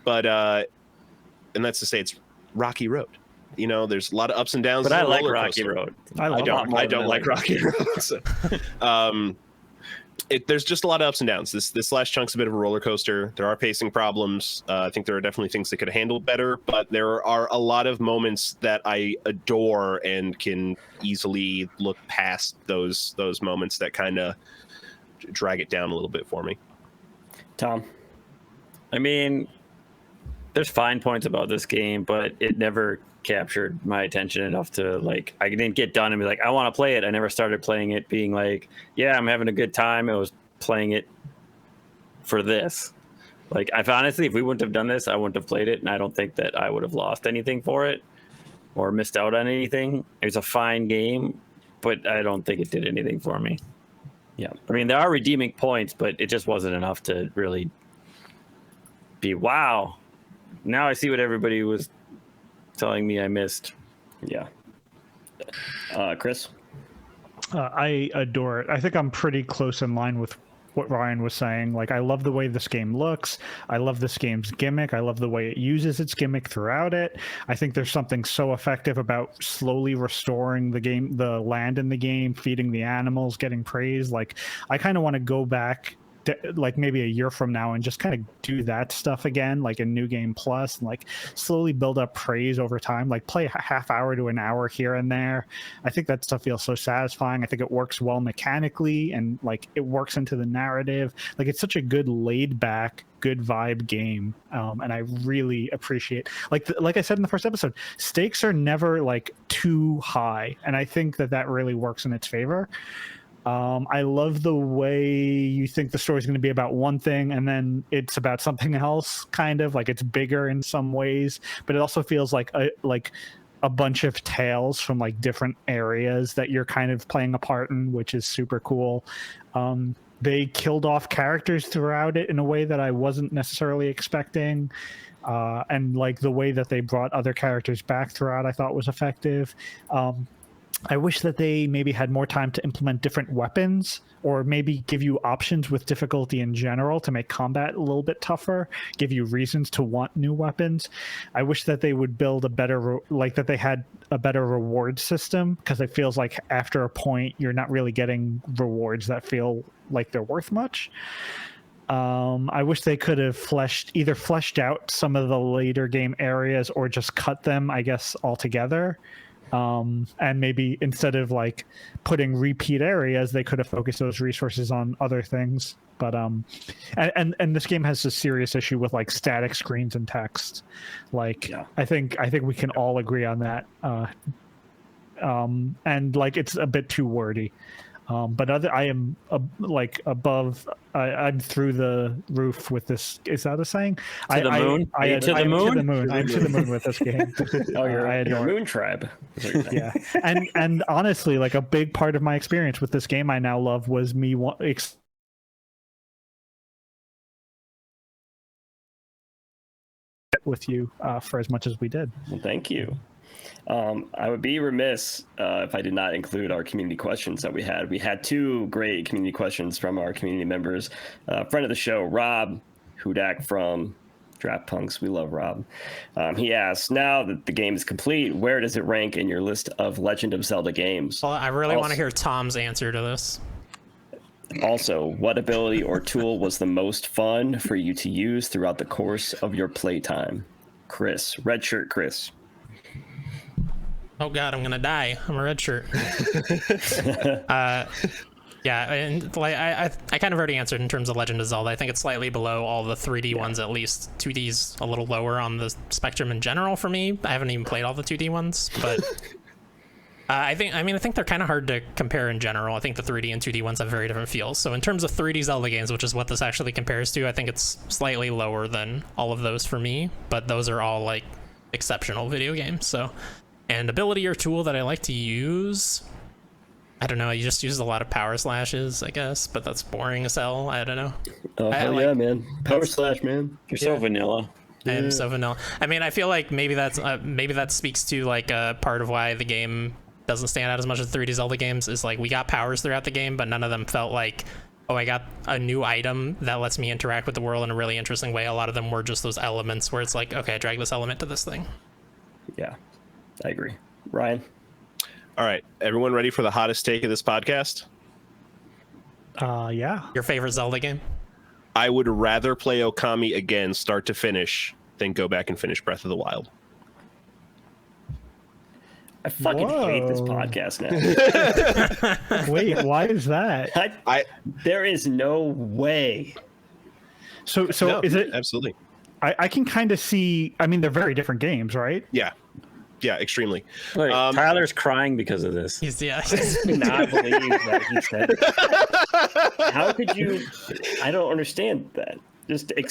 [SPEAKER 3] But and that's to say it's Rocky Road. You know, there's a lot of ups and downs.
[SPEAKER 4] But I
[SPEAKER 3] It's a
[SPEAKER 4] like
[SPEAKER 3] roller
[SPEAKER 4] Rocky
[SPEAKER 3] coaster.
[SPEAKER 4] Road.
[SPEAKER 3] I don't like Rocky Road. So, there's just a lot of ups and downs. This last chunk's a bit of a roller coaster. There are pacing problems. I think there are definitely things that could have handled better, but there are a lot of moments that I adore and can easily look past those moments that kind of drag it down a little bit for me.
[SPEAKER 1] Tom.
[SPEAKER 4] I mean, there's fine points about this game, but it never captured my attention enough to like, I didn't get done and be like, I want to play it. I never started playing it being like, yeah, I'm having a good time. I was playing it for this. Like, if we wouldn't have done this, I wouldn't have played it. And I don't think that I would have lost anything for it or missed out on anything. It's a fine game, but I don't think it did anything for me.
[SPEAKER 1] Yeah.
[SPEAKER 4] I mean, there are redeeming points, but it just wasn't enough to really be, wow, now I see what everybody was telling me I missed.
[SPEAKER 1] Yeah. Chris?
[SPEAKER 5] I adore it. I think I'm pretty close in line with what Ryan was saying. Like, I love the way this game looks. I love this game's gimmick. I love the way it uses its gimmick throughout it. I think there's something so effective about slowly restoring the land in the game, feeding the animals, getting praise. Like, I kind of want to go back like maybe a year from now and just kind of do that stuff again, like in New Game Plus, and like slowly build up praise over time, like play a half hour to an hour here and there. I think that stuff feels so satisfying. I think it works well mechanically and like it works into the narrative. Like, it's such a good laid back, good vibe game. And I really appreciate, like I said in the first episode, stakes are never like too high. And I think that really works in its favor. I love the way you think the story's going to be about one thing and then it's about something else, kind of like it's bigger in some ways, but it also feels like a bunch of tales from like different areas that you're kind of playing a part in, which is super cool. They killed off characters throughout it in a way that I wasn't necessarily expecting. And like the way that they brought other characters back throughout, I thought was effective. I wish that they maybe had more time to implement different weapons or maybe give you options with difficulty in general to make combat a little bit tougher, give you reasons to want new weapons. I wish that they would build a better, like that they had a better reward system, because it feels like after a point, you're not really getting rewards that feel like they're worth much. I wish they could have fleshed out some of the later game areas or just cut them, I guess, altogether. And maybe instead of like putting repeat areas, they could have focused those resources on other things. But and this game has a serious issue with like static screens and text. Like, yeah. I think we can all agree on that. And like it's a bit too wordy. But I am above. I'm through the roof with this. Is that a saying?
[SPEAKER 4] To the moon.
[SPEAKER 5] I'm to the moon with this game.
[SPEAKER 1] Oh, you're a moon tribe.
[SPEAKER 5] Yeah, and honestly, like a big part of my experience with this game I now love was me with you for as much as we did.
[SPEAKER 1] Well, thank you. I would be remiss if I did not include our community questions that we had. We had two great community questions from our community members. Friend of the show, Rob Hudak from Draft punks, we love Rob. He asks, now that the game is complete, where does it rank in your list of Legend of Zelda games?
[SPEAKER 2] Well, I really want to hear Tom's answer to this.
[SPEAKER 1] Also, what ability or tool was the most fun for you to use throughout the course of your playtime? Chris, red shirt Chris.
[SPEAKER 2] Oh God, I'm gonna die. I'm a red shirt. Yeah, and like I kind of already answered in terms of Legend of Zelda. I think it's slightly below all the 3D ones at least. 2D's a little lower on the spectrum in general for me. I haven't even played all the 2D ones, but I think they're kind of hard to compare in general. I think the 3D and 2D ones have very different feels. So in terms of 3D Zelda games, which is what this actually compares to, I think it's slightly lower than all of those for me. But those are all like exceptional video games. So, and ability or tool that I like to use, I don't know. I just use a lot of power slashes, I guess, but that's boring as hell. I don't know.
[SPEAKER 1] Oh, hell yeah, man. Power slash, man.
[SPEAKER 4] You're so vanilla.
[SPEAKER 2] I am so vanilla. I mean, I feel like maybe that speaks to like a part of why the game doesn't stand out as much as 3D Zelda games is like we got powers throughout the game, but none of them felt like, oh, I got a new item that lets me interact with the world in a really interesting way. A lot of them were just those elements where it's like, okay, I drag this element to this thing.
[SPEAKER 1] Yeah, I agree. Ryan?
[SPEAKER 3] All right, everyone ready for the hottest take of this podcast?
[SPEAKER 5] Yeah.
[SPEAKER 2] Your favorite Zelda game?
[SPEAKER 3] I would rather play Okami again, start to finish, than go back and finish Breath of the Wild.
[SPEAKER 1] I fucking hate this podcast now.
[SPEAKER 5] Wait, why is that?
[SPEAKER 1] There is no way.
[SPEAKER 5] So
[SPEAKER 3] No,
[SPEAKER 5] is it?
[SPEAKER 3] Absolutely.
[SPEAKER 5] I can kind of see. I mean, they're very different games, right?
[SPEAKER 3] Yeah, extremely.
[SPEAKER 4] Look, Tyler's crying because of this.
[SPEAKER 2] He's
[SPEAKER 1] Not believe that he said it. How could you? I don't understand that.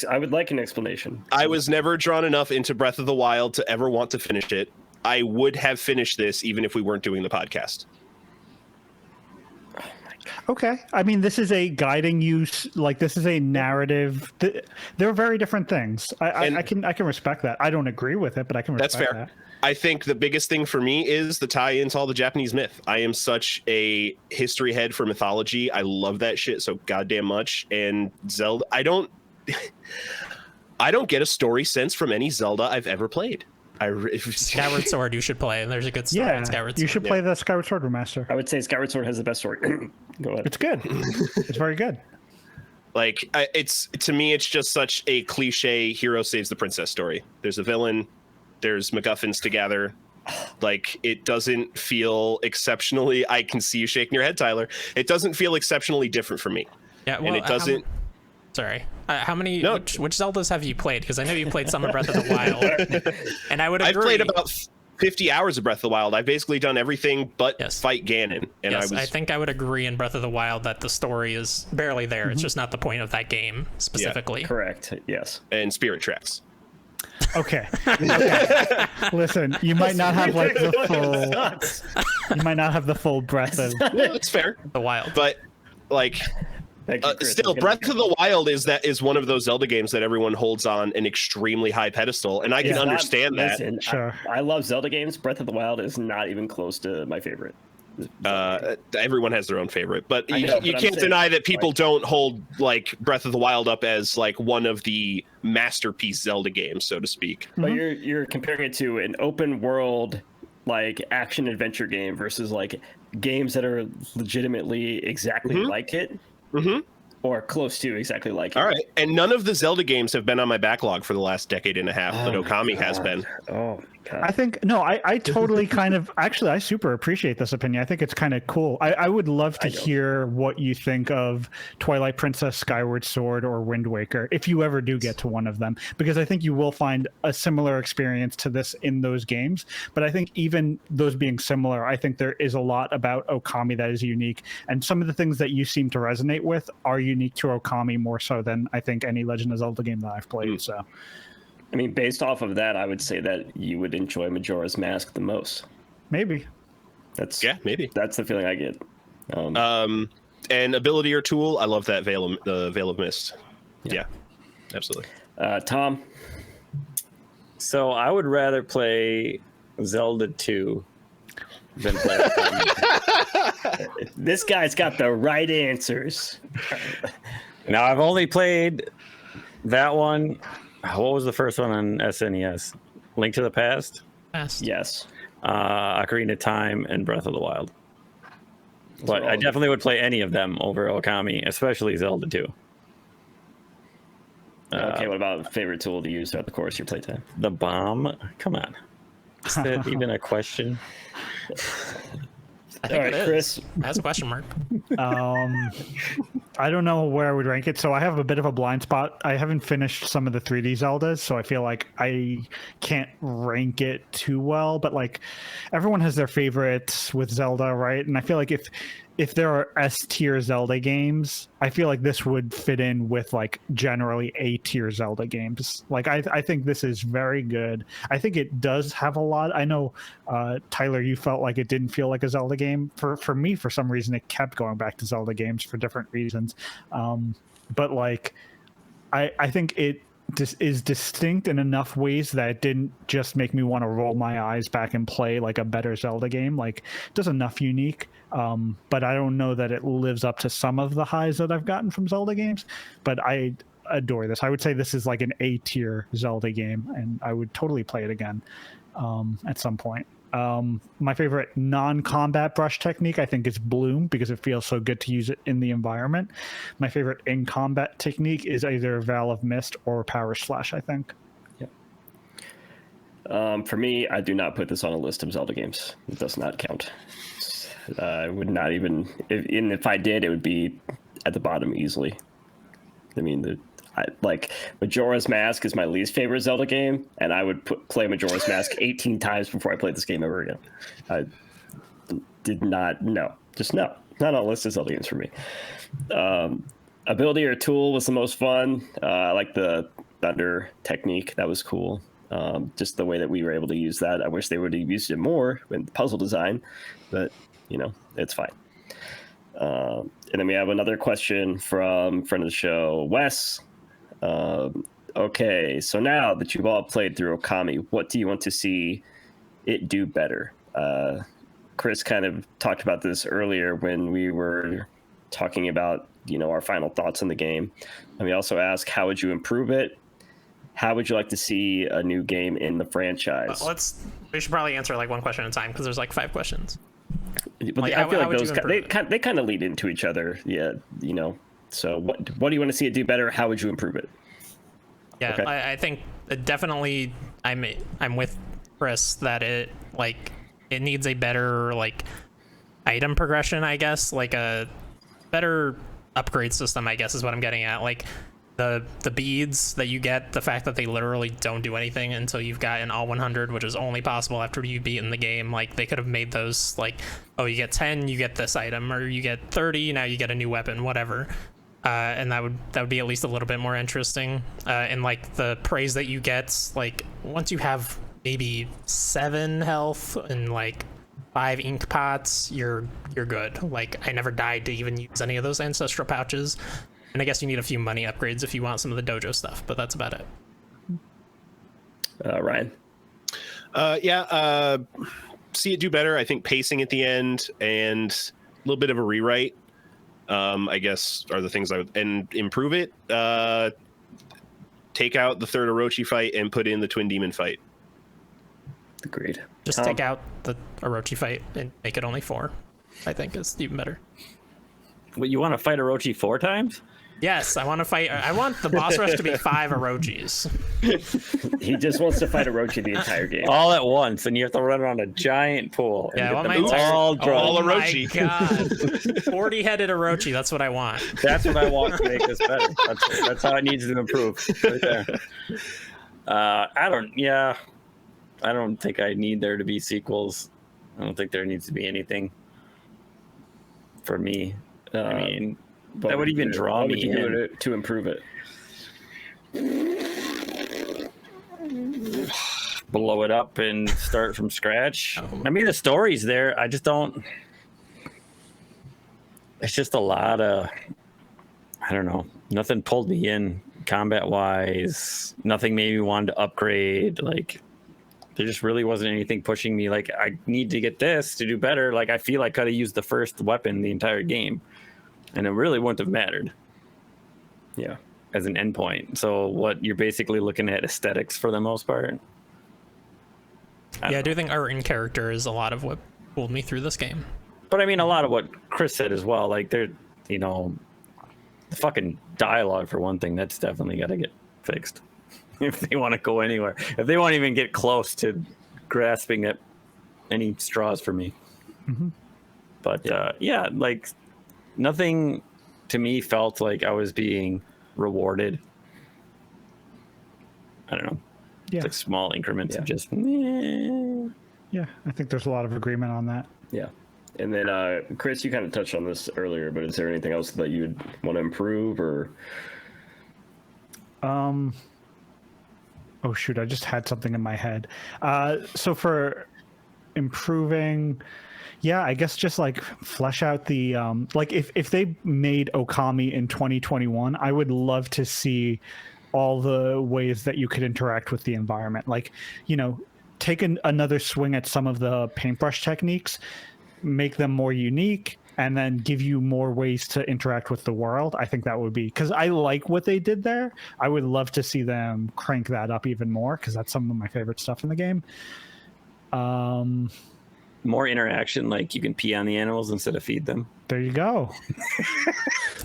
[SPEAKER 1] I would like an explanation.
[SPEAKER 3] I was never drawn enough into Breath of the Wild to ever want to finish it. I would have finished this even if we weren't doing the podcast.
[SPEAKER 5] Okay. I mean, this is a guiding use. Like, this is a narrative. They're very different things. I can respect that. I don't agree with it, but I can respect
[SPEAKER 3] That's fair.
[SPEAKER 5] that.
[SPEAKER 3] I think the biggest thing for me is the tie-in to all the Japanese myth. I am such a history head for mythology. I love that shit so goddamn much. And Zelda, I don't get a story sense from any Zelda I've ever played.
[SPEAKER 2] Skyward Sword you should play. There's a good story in Skyward Sword.
[SPEAKER 5] You should play the Skyward Sword remaster.
[SPEAKER 1] I would say Skyward Sword has the best story. Go ahead.
[SPEAKER 5] It's good. It's very good.
[SPEAKER 3] Like, it's to me, it's just such a cliche hero saves the princess story. There's a villain. There's MacGuffins to gather. Like, it doesn't feel exceptionally. I can see you shaking your head, Tyler. It doesn't feel exceptionally different for me.
[SPEAKER 2] Yeah, well,
[SPEAKER 3] and it doesn't.
[SPEAKER 2] Sorry. How many? No. Which Zeldas have you played? Because I know you played some of Breath of the Wild, and I would agree.
[SPEAKER 3] I've played about 50 hours of Breath of the Wild. I've basically done everything but fight Ganon. And
[SPEAKER 2] I think I would agree in Breath of the Wild that the story is barely there. It's just not the point of that game specifically.
[SPEAKER 1] Yeah, correct. Yes.
[SPEAKER 3] And Spirit Tracks.
[SPEAKER 5] Okay. Listen, you might not have like the full. You might not have the full breadth of.
[SPEAKER 3] Yeah, that's fair.
[SPEAKER 2] The Wild,
[SPEAKER 3] but like. Still, Breath of the Wild is one of those Zelda games that everyone holds on an extremely high pedestal, and I can understand that.
[SPEAKER 1] Listen, sure. I love Zelda games. Breath of the Wild is not even close to my favorite.
[SPEAKER 3] Everyone has their own favorite, but you can't deny that people don't hold like Breath of the Wild up as like one of the masterpiece Zelda games, so to speak.
[SPEAKER 1] But you're comparing it to an open world like action adventure game versus like games that are legitimately exactly like it. Or close to exactly like it.
[SPEAKER 3] All right. And none of the Zelda games have been on my backlog for the last decade and a half, but Okami has been.
[SPEAKER 1] Oh, my God.
[SPEAKER 5] I think, no, I totally kind of, actually, I super appreciate this opinion. I think it's kind of cool. I would love to hear what you think of Twilight Princess, Skyward Sword, or Wind Waker, if you ever do get to one of them, because I think you will find a similar experience to this in those games. But I think even those being similar, I think there is a lot about Okami that is unique. And some of the things that you seem to resonate with are unique to Okami more so than I think any Legend of Zelda game that I've played. So,
[SPEAKER 1] I mean, based off of that, I would say that you would enjoy Majora's Mask the most.
[SPEAKER 5] Maybe.
[SPEAKER 3] Maybe.
[SPEAKER 1] That's the feeling I get.
[SPEAKER 3] And ability or tool, I love that the Veil of Mist. Yeah, absolutely.
[SPEAKER 1] Tom?
[SPEAKER 4] So I would rather play Zelda 2 than play Okami.
[SPEAKER 1] This guy's got the right answers.
[SPEAKER 4] Now, I've only played that one What was the first one on SNES? Link to the Past,
[SPEAKER 2] Past.
[SPEAKER 1] Yes.
[SPEAKER 4] Ocarina of Time, and Breath of the Wild. But
[SPEAKER 1] all
[SPEAKER 4] I
[SPEAKER 1] good.
[SPEAKER 4] definitely would play any of them over Okami, especially Zelda 2.
[SPEAKER 1] Okay, what about favorite tool to use throughout the course of your playtime?
[SPEAKER 4] The bomb? Come on. Is that even a question?
[SPEAKER 2] I think
[SPEAKER 1] All right,
[SPEAKER 2] it is.
[SPEAKER 1] Chris.
[SPEAKER 2] That's a question mark.
[SPEAKER 5] I don't know where I would rank it, so I have a bit of a blind spot. I haven't finished some of the 3D Zeldas, so I feel like I can't rank it too well. But like, everyone has their favorites with Zelda, right? And I feel like if there are S tier Zelda games, I feel like this would fit in with like generally A tier Zelda games. Like I think this is very good. I think it does have a lot. I know Tyler, you felt like it didn't feel like a Zelda game. For me, for some reason, it kept going back to Zelda games for different reasons. But like, I think it is distinct in enough ways that it didn't just make me want to roll my eyes back and play like a better Zelda game. Like, it does enough unique. But I don't know that it lives up to some of the highs that I've gotten from Zelda games. But I adore this. I would say this is like an A tier Zelda game, and I would totally play it again at some point. My favorite non-combat brush technique, I think, is Bloom, because it feels so good to use it in the environment. My favorite in-combat technique is either Veil of Mist or Power Slash, I think.
[SPEAKER 1] For me, I do not put this on a list of Zelda games. It does not count. I would not even, if I did, it would be at the bottom easily. I mean, like Majora's Mask is my least favorite Zelda game, and I would play Majora's Mask 18 times before I played this game ever again. I did not, just not on a list of Zelda games for me. Ability or tool was the most fun. I like the thunder technique. That was cool. Just the way that we were able to use that. I wish they would have used it more in puzzle design, but it's fine. And then we have another question from friend of the show, Wes. Okay, so now that you've all played through Okami, what do you want to see it do better? Chris kind of talked about this earlier when we were talking about, our final thoughts on the game. And we also asked, how would you improve it? How would you like to see a new game in the franchise?
[SPEAKER 2] We should probably answer like one question at a time, because there's like 5 questions.
[SPEAKER 1] But
[SPEAKER 2] Like,
[SPEAKER 1] I feel
[SPEAKER 2] how
[SPEAKER 1] like
[SPEAKER 2] would you improve
[SPEAKER 1] they kind of lead into each other. Yeah, So what do you want to see it do better? How would you improve it?
[SPEAKER 2] Yeah,
[SPEAKER 1] Okay.
[SPEAKER 2] I think definitely I'm with Chris that it needs a better like item progression, I guess, like a better upgrade system, I guess is what I'm getting at. Like the beads that you get, the fact that they literally don't do anything until you've gotten all 100, which is only possible after you've beaten the game. Like they could have made those like, oh, you get 10, you get this item, or you get 30, now you get a new weapon, whatever. And that would be at least a little bit more interesting. And like the praise that you get, like once you have maybe 7 health and like 5 ink pots, you're good. Like I never died to even use any of those ancestral pouches. And I guess you need a few money upgrades if you want some of the dojo stuff, but that's about it.
[SPEAKER 1] Ryan?
[SPEAKER 3] See it do better. I think pacing at the end and a little bit of a rewrite, I guess, are the things I would, and improve it. Take out the third Orochi fight and put in the Twin Demon fight.
[SPEAKER 1] Agreed.
[SPEAKER 2] Just
[SPEAKER 1] Tom?
[SPEAKER 2] take out the Orochi fight and make it only 4, I think is even better.
[SPEAKER 4] What, you want to fight Orochi 4 times?
[SPEAKER 2] Yes, I want the boss rush to be 5 Orochis.
[SPEAKER 1] He just wants to fight Orochi the entire game.
[SPEAKER 4] All at once, and you have to run around a giant pool. And
[SPEAKER 2] Yeah, I
[SPEAKER 4] get
[SPEAKER 2] want
[SPEAKER 4] them
[SPEAKER 2] my entire
[SPEAKER 4] all drunk.
[SPEAKER 3] all
[SPEAKER 2] Oh my
[SPEAKER 3] Orochi.
[SPEAKER 2] god, 40-headed Orochi. That's what I want.
[SPEAKER 4] That's what I want to make this better. That's how it needs to improve. Right there. I don't think I need there to be sequels. I don't think there needs to be anything for me. I mean, that would even draw
[SPEAKER 1] what would
[SPEAKER 4] me
[SPEAKER 1] you do
[SPEAKER 4] in.
[SPEAKER 1] to improve it?
[SPEAKER 4] Blow it up and start from scratch.
[SPEAKER 2] Oh.
[SPEAKER 4] I mean, the story's there. I just don't. It's just a lot of. I don't know. Nothing pulled me in combat wise. Nothing made me want to upgrade. Like, there just really wasn't anything pushing me. Like, I need to get this to do better. Like, I feel I could have used the first weapon the entire game, and it really wouldn't have mattered.
[SPEAKER 1] Yeah.
[SPEAKER 4] as an endpoint. So what you're basically looking at aesthetics for the most part.
[SPEAKER 2] I do think art and character is a lot of what pulled me through this game.
[SPEAKER 4] But I mean, a lot of what Chris said as well. Like, they're, you know, the fucking dialogue for one thing, that's definitely got to get fixed if they want to go anywhere. If they won't even get close to grasping at any straws for me.
[SPEAKER 5] Mm-hmm.
[SPEAKER 4] But yeah, like nothing to me felt like I was being rewarded. I don't know.
[SPEAKER 5] Yeah.
[SPEAKER 4] It's like small increments of just.
[SPEAKER 5] Yeah, I think there's a lot of agreement on that.
[SPEAKER 1] Yeah. And then, Chris, you kind of touched on this earlier, but is there anything else that you'd want to improve or?
[SPEAKER 5] Oh shoot, I just had something in my head. So for improving, yeah, I guess just like flesh out the like if they made Okami in 2021, I would love to see all the ways that you could interact with the environment. Like, you know, take another swing at some of the paintbrush techniques, make them more unique, and then give you more ways to interact with the world. I think that would be, because I like what they did there. I would love to see them crank that up even more, because that's some of my favorite stuff in the game.
[SPEAKER 4] More interaction, like you can pee on the animals instead of feed them.
[SPEAKER 5] There you go.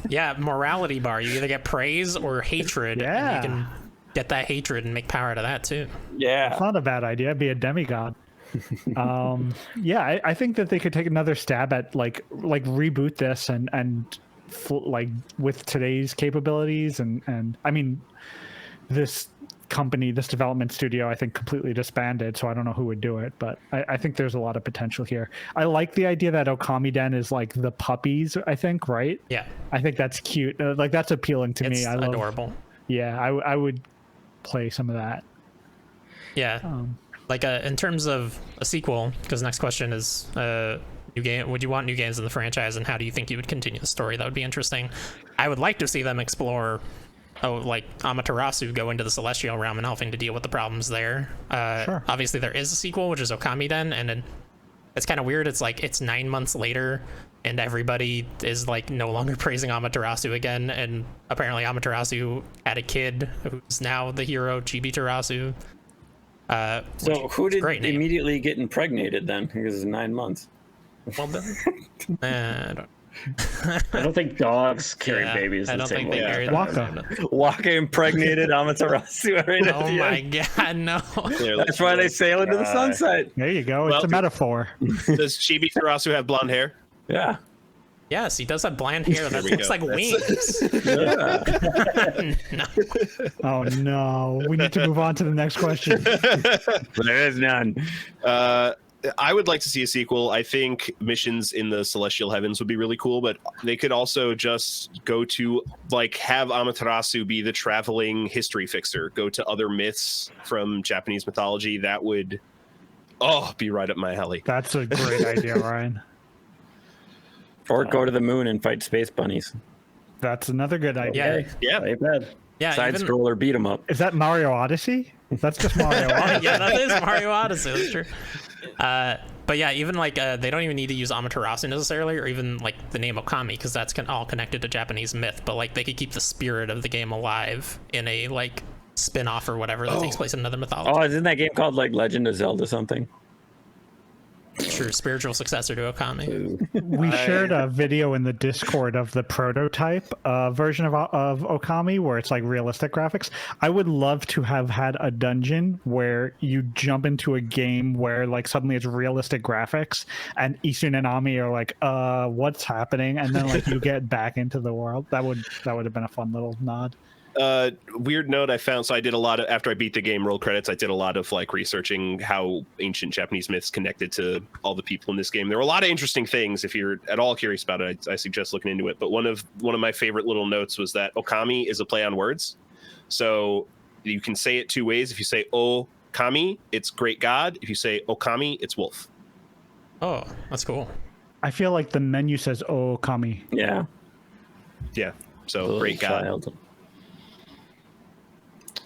[SPEAKER 2] Yeah, morality bar. You either get praise or hatred.
[SPEAKER 5] Yeah.
[SPEAKER 2] And you can get that hatred and make power out of that too.
[SPEAKER 4] Yeah.
[SPEAKER 5] It's not a bad idea. Be a demigod. Yeah, I think that they could take another stab at like reboot this and like with today's capabilities and I mean, this company, this development studio, I think completely disbanded, so I don't know who would do it, but I think there's a lot of potential here. I like the idea that Okami Den is like the puppies, I think, right?
[SPEAKER 2] Yeah.
[SPEAKER 5] I think that's cute. Like that's appealing to me.
[SPEAKER 2] It's adorable.
[SPEAKER 5] Yeah, I would play some of that.
[SPEAKER 2] Yeah. Like in terms of a sequel, because next question is new game. Would you want new games in the franchise, and how do you think you would continue the story? That would be interesting. I would like to see them explore, like Amaterasu go into the Celestial Realm and helping to deal with the problems there.
[SPEAKER 5] Sure.
[SPEAKER 2] Obviously, there is a sequel, which is Okami Den, and then it's kind of weird. It's like it's 9 months later, and everybody is like no longer praising Amaterasu again, and apparently Amaterasu had a kid who's now the hero, Chibi Terasu.
[SPEAKER 4] So who did
[SPEAKER 2] great name.
[SPEAKER 4] immediately get impregnated then? Because it's 9 months.
[SPEAKER 2] Well, then,
[SPEAKER 1] I don't think dogs carry
[SPEAKER 2] yeah,
[SPEAKER 1] babies
[SPEAKER 2] I
[SPEAKER 1] the
[SPEAKER 2] don't
[SPEAKER 1] same
[SPEAKER 2] think they
[SPEAKER 1] way.
[SPEAKER 2] carry
[SPEAKER 5] Waka.
[SPEAKER 4] Waka impregnated Amaterasu right at
[SPEAKER 2] Oh
[SPEAKER 4] the
[SPEAKER 2] my
[SPEAKER 4] end.
[SPEAKER 2] god, no.
[SPEAKER 4] That's why they sail into the sunset.
[SPEAKER 5] There you go.
[SPEAKER 3] Well,
[SPEAKER 5] It's a metaphor.
[SPEAKER 3] Does Chibi Terasu have blonde hair?
[SPEAKER 4] Yeah.
[SPEAKER 2] Yes, he does have bland hair that
[SPEAKER 3] we
[SPEAKER 2] looks
[SPEAKER 3] go.
[SPEAKER 2] like wings.
[SPEAKER 4] Yeah.
[SPEAKER 2] No.
[SPEAKER 5] Oh no, we need to move on to the next question.
[SPEAKER 4] There is none.
[SPEAKER 3] I would like to see a sequel. I think missions in the Celestial Heavens would be really cool, but they could also just go to, like, have Amaterasu be the traveling history fixer, go to other myths from Japanese mythology. That would, be right up my alley.
[SPEAKER 5] That's a great idea, Ryan.
[SPEAKER 4] Or go to the moon and fight space bunnies.
[SPEAKER 5] That's another good idea.
[SPEAKER 2] Yeah,
[SPEAKER 3] Yeah.
[SPEAKER 1] Ain't bad.
[SPEAKER 2] yeah,
[SPEAKER 4] Side
[SPEAKER 2] even,
[SPEAKER 4] scroller beat 'em up.
[SPEAKER 5] Is that Mario Odyssey? That's just Mario Odyssey.
[SPEAKER 2] yeah, that is Mario Odyssey. That's true. But yeah, even like they don't even need to use Amaterasu necessarily, or even like the name Okami, because that's all connected to Japanese myth. But like they could keep the spirit of the game alive in a like spin-off or whatever that takes place in another mythology.
[SPEAKER 4] Oh, isn't that game called like Legend of Zelda something?
[SPEAKER 2] True, spiritual successor to Okami.
[SPEAKER 5] We shared a video in the Discord of the prototype version of Okami, where it's like realistic graphics. I would love to have had a dungeon where you jump into a game where like suddenly it's realistic graphics, and Isun and Ami are like, what's happening? And then like you get back into the world. That would have been a fun little nod.
[SPEAKER 3] Weird note I found. So I did a lot of, after I beat the game, roll credits, I did a lot of like researching how ancient Japanese myths connected to all the people in this game. There were a lot of interesting things. If you're at all curious about it, I suggest looking into it. But one of my favorite little notes was that Okami is a play on words. So you can say it two ways. If you say Okami, it's great god. If you say Okami, it's wolf.
[SPEAKER 2] Oh, that's cool.
[SPEAKER 5] I feel like the menu says Okami.
[SPEAKER 4] Yeah.
[SPEAKER 3] Yeah. So
[SPEAKER 4] Little
[SPEAKER 3] great god.
[SPEAKER 4] child.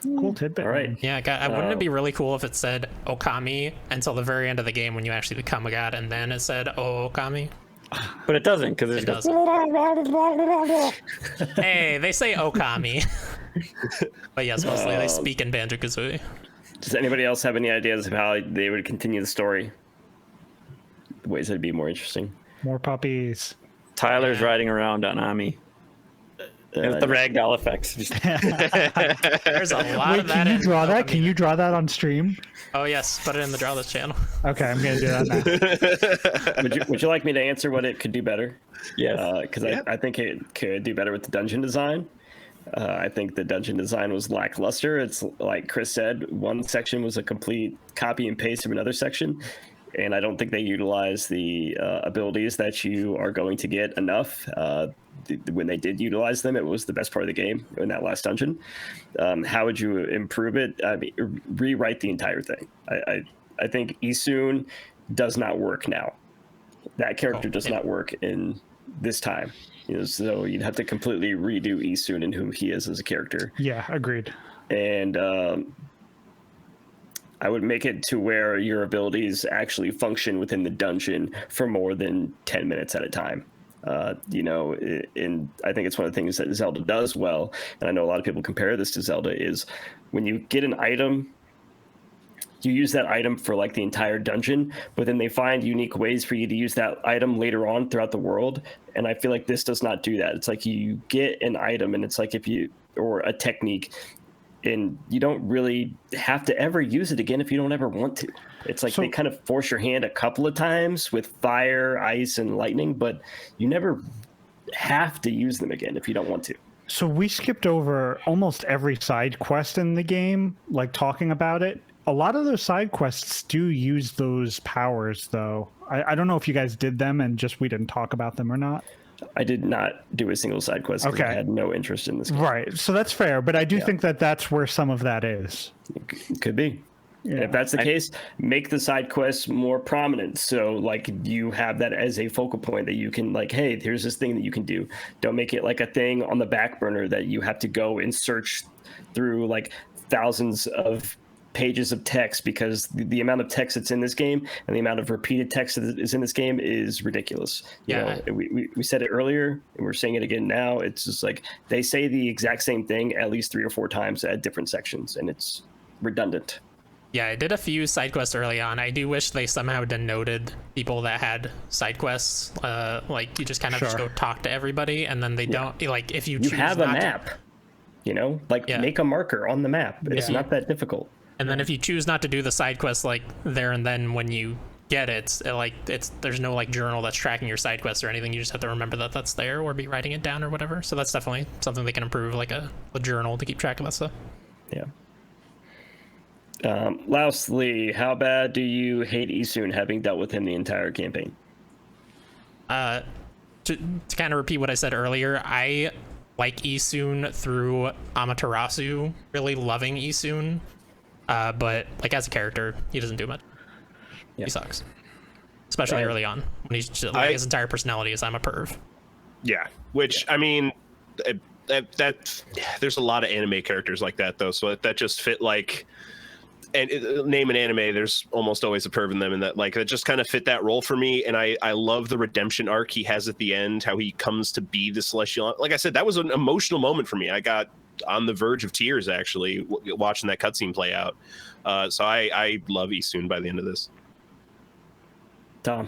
[SPEAKER 5] Cool tidbit.
[SPEAKER 1] All right.
[SPEAKER 2] Yeah, wouldn't it be really cool if it said Okami until the very end of the game when you actually become a god, and then it said Okami?
[SPEAKER 4] But it doesn't, because
[SPEAKER 2] It doesn't. Hey, they say Okami. But yes, mostly they speak in Banjo-Kazooie.
[SPEAKER 1] Does anybody else have any ideas of how they would continue the story? Ways that'd be more interesting.
[SPEAKER 5] More puppies.
[SPEAKER 4] Tyler's riding around on Ami. With the ragdoll effects.
[SPEAKER 2] There's a lot
[SPEAKER 5] Wait,
[SPEAKER 2] of that.
[SPEAKER 5] can you
[SPEAKER 2] in
[SPEAKER 5] draw that?
[SPEAKER 2] Okami.
[SPEAKER 5] Can you draw that on stream?
[SPEAKER 2] Oh yes, put it in the Draw This channel.
[SPEAKER 5] Okay, I'm gonna do that now.
[SPEAKER 1] Would you like me to answer what it could do better?
[SPEAKER 4] Yes.
[SPEAKER 1] Because I think it could do better with the dungeon design. I think the dungeon design was lackluster. It's like Chris said, one section was a complete copy and paste of another section. And I don't think they utilize the abilities that you are going to get enough. When they did utilize them, it was the best part of the game in that last dungeon. How would you improve it? I mean, rewrite the entire thing. I think Isun does not work now. That character does not work in this time. So you'd have to completely redo Isun and who he is as a character.
[SPEAKER 5] Yeah, agreed.
[SPEAKER 1] And I would make it to where your abilities actually function within the dungeon for more than 10 minutes at a time. And I think it's one of the things that Zelda does well, and I know a lot of people compare this to Zelda, is when you get an item, you use that item for like the entire dungeon, but then they find unique ways for you to use that item later on throughout the world. And I feel like this does not do that. It's like you get an item and it's like or a technique, and you don't really have to ever use it again if you don't ever want to. It's like they kind of force your hand a couple of times with fire, ice, and lightning, but you never have to use them again if you don't want to.
[SPEAKER 5] So we skipped over almost every side quest in the game, like talking about it. A lot of those side quests do use those powers, though. I don't know if you guys did them and just we didn't talk about them or not.
[SPEAKER 1] I did not do a single side quest because I had no interest in this game.
[SPEAKER 5] Right, so that's fair, but I do think that that's where some of that is.
[SPEAKER 1] Could be.
[SPEAKER 5] Yeah.
[SPEAKER 1] If that's the case, make the side quests more prominent. So, like, you have that as a focal point that you can, like, hey, here's this thing that you can do. Don't make it like a thing on the back burner that you have to go and search through, like, thousands of pages of text, because the amount of text that's in this game and the amount of repeated text that is in this game is ridiculous. You know, we said it earlier and we're saying it again now. It's just like they say the exact same thing at least 3 or 4 times at different sections, and it's redundant.
[SPEAKER 2] Yeah, I did a few side quests early on. I do wish they somehow denoted people that had side quests. Like you just kind of just go talk to everybody, and then they don't, like, if you choose
[SPEAKER 1] have a
[SPEAKER 2] not
[SPEAKER 1] map, make a marker on the map. It's not that difficult.
[SPEAKER 2] And then if you choose not to do the side quest like there and then when you get it, there's no like journal that's tracking your side quests or anything. You just have to remember that that's there or be writing it down or whatever. So that's definitely something they can improve, like a journal to keep track of that stuff.
[SPEAKER 1] Yeah. Lastly, how bad do you hate Isun, having dealt with him the entire campaign?
[SPEAKER 2] To kind of repeat what I said earlier, I like Isun through Amaterasu, really loving Isun. But like as a character, he doesn't do much. He sucks, especially early on when he's just, like, his entire personality is I'm a perv.
[SPEAKER 3] Yeah, which I mean, that there's a lot of anime characters like that though, so that just fit like. And name an anime, there's almost always a perv in them, and that just kind of fit that role for me. And I love the redemption arc he has at the end, how he comes to be the Celestial. Like I said, that was an emotional moment for me. I got on the verge of tears actually watching that cutscene play out. So I love Isun by the end of this.
[SPEAKER 1] Tom,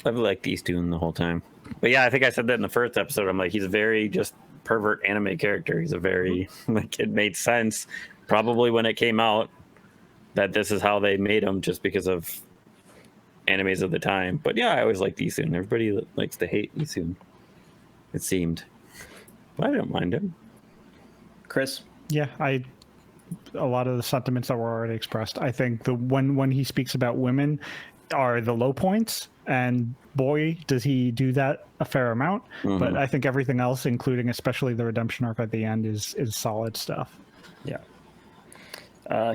[SPEAKER 4] I've liked Isun the whole time, but yeah, I think I said that in the first episode. I'm like, he's a very just pervert anime character. He's a very like, it made sense probably when it came out that this is how they made him, just because of animes of the time. But yeah, I always liked Isun. Everybody likes to hate Isun, it seemed, but I don't mind him.
[SPEAKER 1] Chris?
[SPEAKER 5] Yeah, a lot of the sentiments that were already expressed. I think when he speaks about women are the low points, and boy, does he do that a fair amount. Mm-hmm. But I think everything else, including especially the redemption arc at the end, is solid stuff.
[SPEAKER 1] Yeah.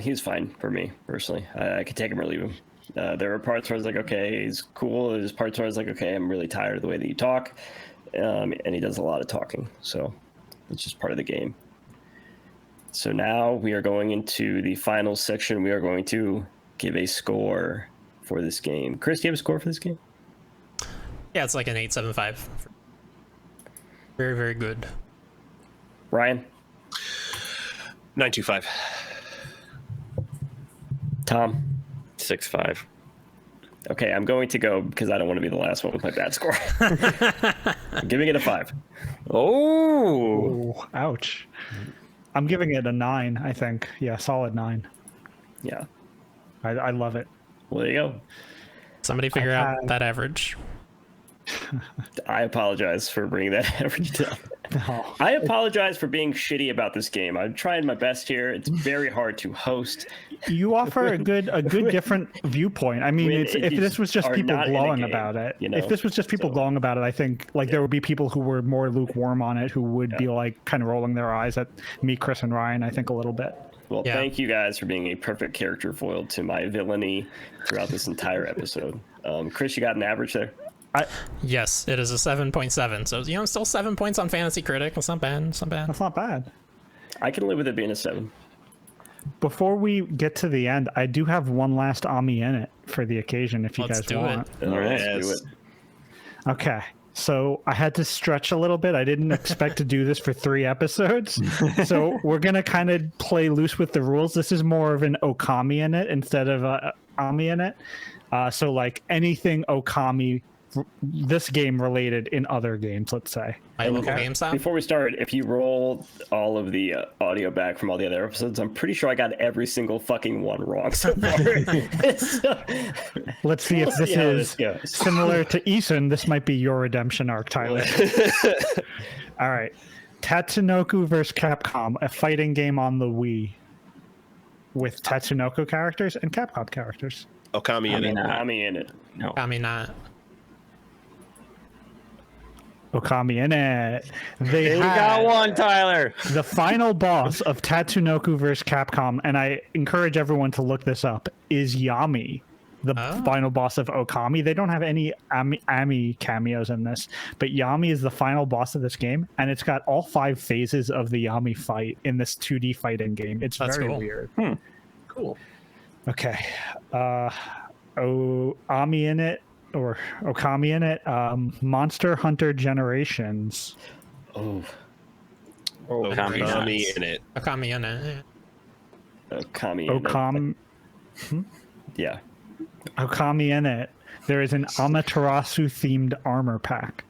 [SPEAKER 1] He's fine for me personally. I could take him or leave him. There were parts where I was like, okay, he's cool. There's parts where I was like, okay, I'm really tired of the way that you talk. And he does a lot of talking. So it's just part of the game. So now we are going into the final section. We are going to give a score for this game. Chris, do you have a score for this game?
[SPEAKER 2] Yeah, it's like an 8.75. Very, very good.
[SPEAKER 1] Ryan?
[SPEAKER 3] 925.
[SPEAKER 1] Tom.
[SPEAKER 4] 6-5.
[SPEAKER 1] Okay, I'm going to go because I don't want to be the last one with my bad score. I'm giving it a 5.
[SPEAKER 4] Oh,
[SPEAKER 5] Oh, ouch. I'm giving it a 9, I think. Yeah, solid 9.
[SPEAKER 1] Yeah.
[SPEAKER 5] I love it.
[SPEAKER 1] Well, there you go.
[SPEAKER 2] Somebody figure out that average.
[SPEAKER 1] I apologize for bringing that average down.
[SPEAKER 5] No.
[SPEAKER 1] I apologize for being shitty about this game. I'm trying my best here. It's very hard to host.
[SPEAKER 5] You offer a good different viewpoint. I mean,
[SPEAKER 1] When
[SPEAKER 5] it's,
[SPEAKER 1] it
[SPEAKER 5] if
[SPEAKER 1] is-
[SPEAKER 5] this was just
[SPEAKER 1] are
[SPEAKER 5] people
[SPEAKER 1] not in a
[SPEAKER 5] glowing
[SPEAKER 1] game,
[SPEAKER 5] about it,
[SPEAKER 1] you know?
[SPEAKER 5] if this was just people
[SPEAKER 1] So-
[SPEAKER 5] glowing about it, I think like there would be people who were more lukewarm on it, who would be like kind of rolling their eyes at me, Chris, and Ryan. I think a little bit.
[SPEAKER 1] Well,
[SPEAKER 2] Yeah.
[SPEAKER 1] thank you guys for being a perfect character foil to my villainy throughout this entire episode. Chris, you got an average there?
[SPEAKER 2] Yes, it is a 7.7. So, still 7 points on Fantasy Critic. That's not bad. It's not bad.
[SPEAKER 5] That's not bad.
[SPEAKER 1] I can live with it being a 7.
[SPEAKER 5] Before we get to the end, I do have one last Ami in it for the occasion, if you
[SPEAKER 2] Let's
[SPEAKER 5] guys
[SPEAKER 2] do
[SPEAKER 5] want.
[SPEAKER 2] it.
[SPEAKER 1] All right,
[SPEAKER 3] Yes.
[SPEAKER 1] let's do it.
[SPEAKER 5] Okay. So I had to stretch a little bit. I didn't expect to do this for 3 episodes. So we're going to kind of play loose with the rules. This is more of an Okami in it instead of Ami in it. So like anything Okami, this game related in other games, let's say.
[SPEAKER 2] My local GameStop.
[SPEAKER 1] Before we start, if you roll all of the audio back from all the other episodes, I'm pretty sure I got every single fucking one wrong so far.
[SPEAKER 5] Let's see if
[SPEAKER 1] We'll
[SPEAKER 5] this
[SPEAKER 1] see how
[SPEAKER 5] is
[SPEAKER 1] this goes.
[SPEAKER 5] similar to Isun. This might be your redemption arc, Tyler. All right. Tatsunoko vs. Capcom, a fighting game on the Wii with Tatsunoko characters and Capcom characters.
[SPEAKER 3] Okami in it.
[SPEAKER 1] Okami in it.
[SPEAKER 4] no.
[SPEAKER 2] I mean, not.
[SPEAKER 5] Okami in it. They
[SPEAKER 4] You
[SPEAKER 5] had
[SPEAKER 4] got one, Tyler.
[SPEAKER 5] the final boss of Tatsunoko vs. Capcom, and I encourage everyone to look this up, is Yami, the final boss of Okami. They don't have any Ami cameos in this, but Yami is the final boss of this game, and it's got all 5 phases of the Yami fight in this 2D fighting game. It's
[SPEAKER 2] That's
[SPEAKER 5] very
[SPEAKER 2] cool.
[SPEAKER 5] weird.
[SPEAKER 4] Cool.
[SPEAKER 5] Okay. Ami in it, or Okami in it, Monster Hunter Generations.
[SPEAKER 1] Oh,
[SPEAKER 4] Okami
[SPEAKER 3] Okami in it.
[SPEAKER 2] Okami in it.
[SPEAKER 1] Okami in it. Yeah.
[SPEAKER 5] Okami in it. There is an Amaterasu themed armor pack.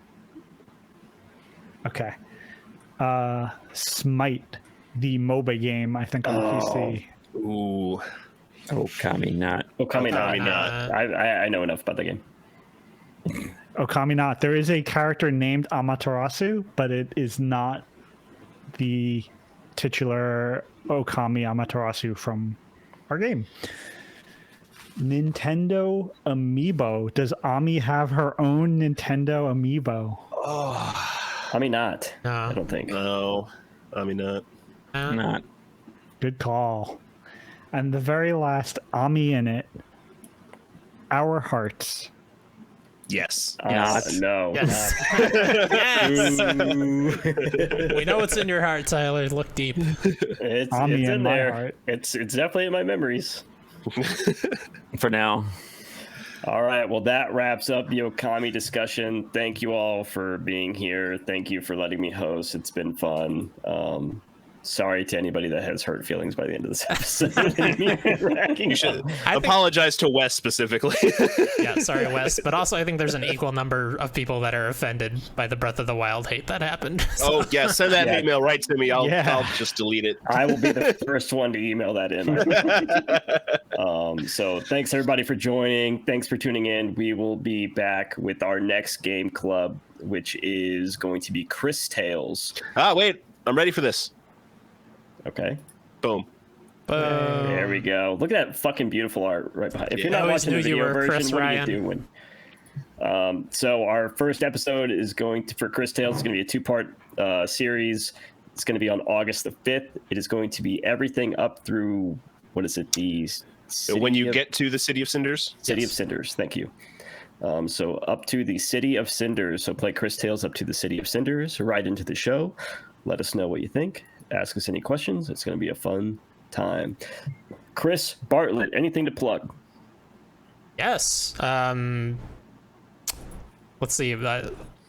[SPEAKER 5] Okay. Smite, the MOBA game, I think on PC.
[SPEAKER 3] Ooh.
[SPEAKER 4] Okami not.
[SPEAKER 1] Okami
[SPEAKER 3] Okami
[SPEAKER 1] not. I know enough about the game.
[SPEAKER 5] Okami not. There is a character named Amaterasu, but it is not the titular Okami Amaterasu from our game. Nintendo Amiibo. Does Ami have her own Nintendo Amiibo?
[SPEAKER 1] Okami not.
[SPEAKER 2] No.
[SPEAKER 1] I don't think.
[SPEAKER 3] No. Okami not.
[SPEAKER 4] Not.
[SPEAKER 5] Good call. And the very last Ami in it, Our Hearts.
[SPEAKER 3] Yes.
[SPEAKER 1] No.
[SPEAKER 2] Yes. Yes. We know what's in your heart, Tyler. Look deep.
[SPEAKER 1] It's
[SPEAKER 5] Ami in
[SPEAKER 1] in
[SPEAKER 5] my
[SPEAKER 1] there.
[SPEAKER 5] heart.
[SPEAKER 1] It's definitely in my memories.
[SPEAKER 4] For now.
[SPEAKER 1] All right. Well, that wraps up the Okami discussion. Thank you all for being here. Thank you for letting me host. It's been fun. Sorry to anybody that has hurt feelings by the end of this episode.
[SPEAKER 3] You should
[SPEAKER 2] I think-
[SPEAKER 3] apologize to Wes specifically.
[SPEAKER 2] Yeah, sorry, Wes. But also, I think there's an equal number of people that are offended by the Breath of the Wild hate that happened.
[SPEAKER 3] Oh, yeah. Send that
[SPEAKER 1] Yeah.
[SPEAKER 3] email right to me. I'll
[SPEAKER 5] Yeah.
[SPEAKER 3] just delete it.
[SPEAKER 1] I will be the first one to email that in. So thanks everybody for joining. Thanks for tuning in. We will be back with our next game club, which is going to be Cris Tales.
[SPEAKER 3] Wait. I'm ready for this.
[SPEAKER 1] Okay.
[SPEAKER 3] Boom.
[SPEAKER 1] There we go. Look at that fucking beautiful art right behind. If you're
[SPEAKER 2] I
[SPEAKER 1] not
[SPEAKER 2] always
[SPEAKER 1] watching the
[SPEAKER 2] knew you
[SPEAKER 1] video
[SPEAKER 2] were
[SPEAKER 1] version,
[SPEAKER 2] Chris
[SPEAKER 1] what
[SPEAKER 2] Ryan.
[SPEAKER 1] are you doing? So our first episode is going to, for Cris Tales, is going to be a 2-part series. It's going to be on August the 5th. It is going to be everything up through, what is it? The
[SPEAKER 3] When you
[SPEAKER 1] City of-
[SPEAKER 3] get to the City of Cinders.
[SPEAKER 1] City of Cinders. Thank you. So up to the City of Cinders. So play Cris Tales up to the City of Cinders. Right into the show. Let us know what you think. Ask us any questions. It's going to be a fun time. Chris Bartlett, anything to plug?
[SPEAKER 2] Yes. Let's see.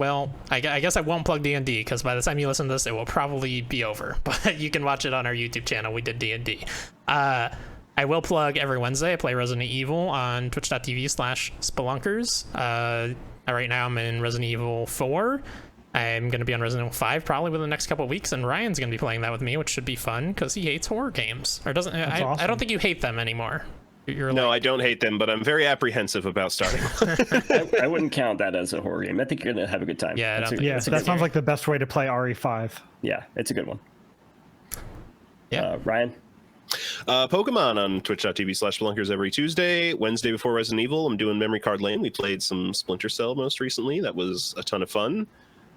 [SPEAKER 2] well, I guess I won't plug D&D because by the time you listen to this, it will probably be over. But you can watch it on our YouTube channel. We did D&D. I will plug every Wednesday. I play Resident Evil on twitch.tv/Spelunkers. Right now I'm in Resident Evil 4. I'm going to be on Resident Evil 5 probably within the next couple of weeks, and Ryan's going to be playing that with me, which should be fun because he hates horror games. Or doesn't?
[SPEAKER 5] Awesome.
[SPEAKER 2] I don't think you hate them anymore.
[SPEAKER 3] No, I don't hate them, but I'm very apprehensive about starting.
[SPEAKER 1] I wouldn't count that as a horror game. I think you're going to have a good time.
[SPEAKER 2] Yeah,
[SPEAKER 5] that sounds like the best way to play RE5.
[SPEAKER 1] Yeah, it's a good one.
[SPEAKER 2] Yeah.
[SPEAKER 1] Ryan?
[SPEAKER 3] Pokemon on twitch.tv/Spelunkers every Tuesday. Wednesday before Resident Evil, I'm doing Memory Card Lane. We played some Splinter Cell most recently. That was a ton of fun.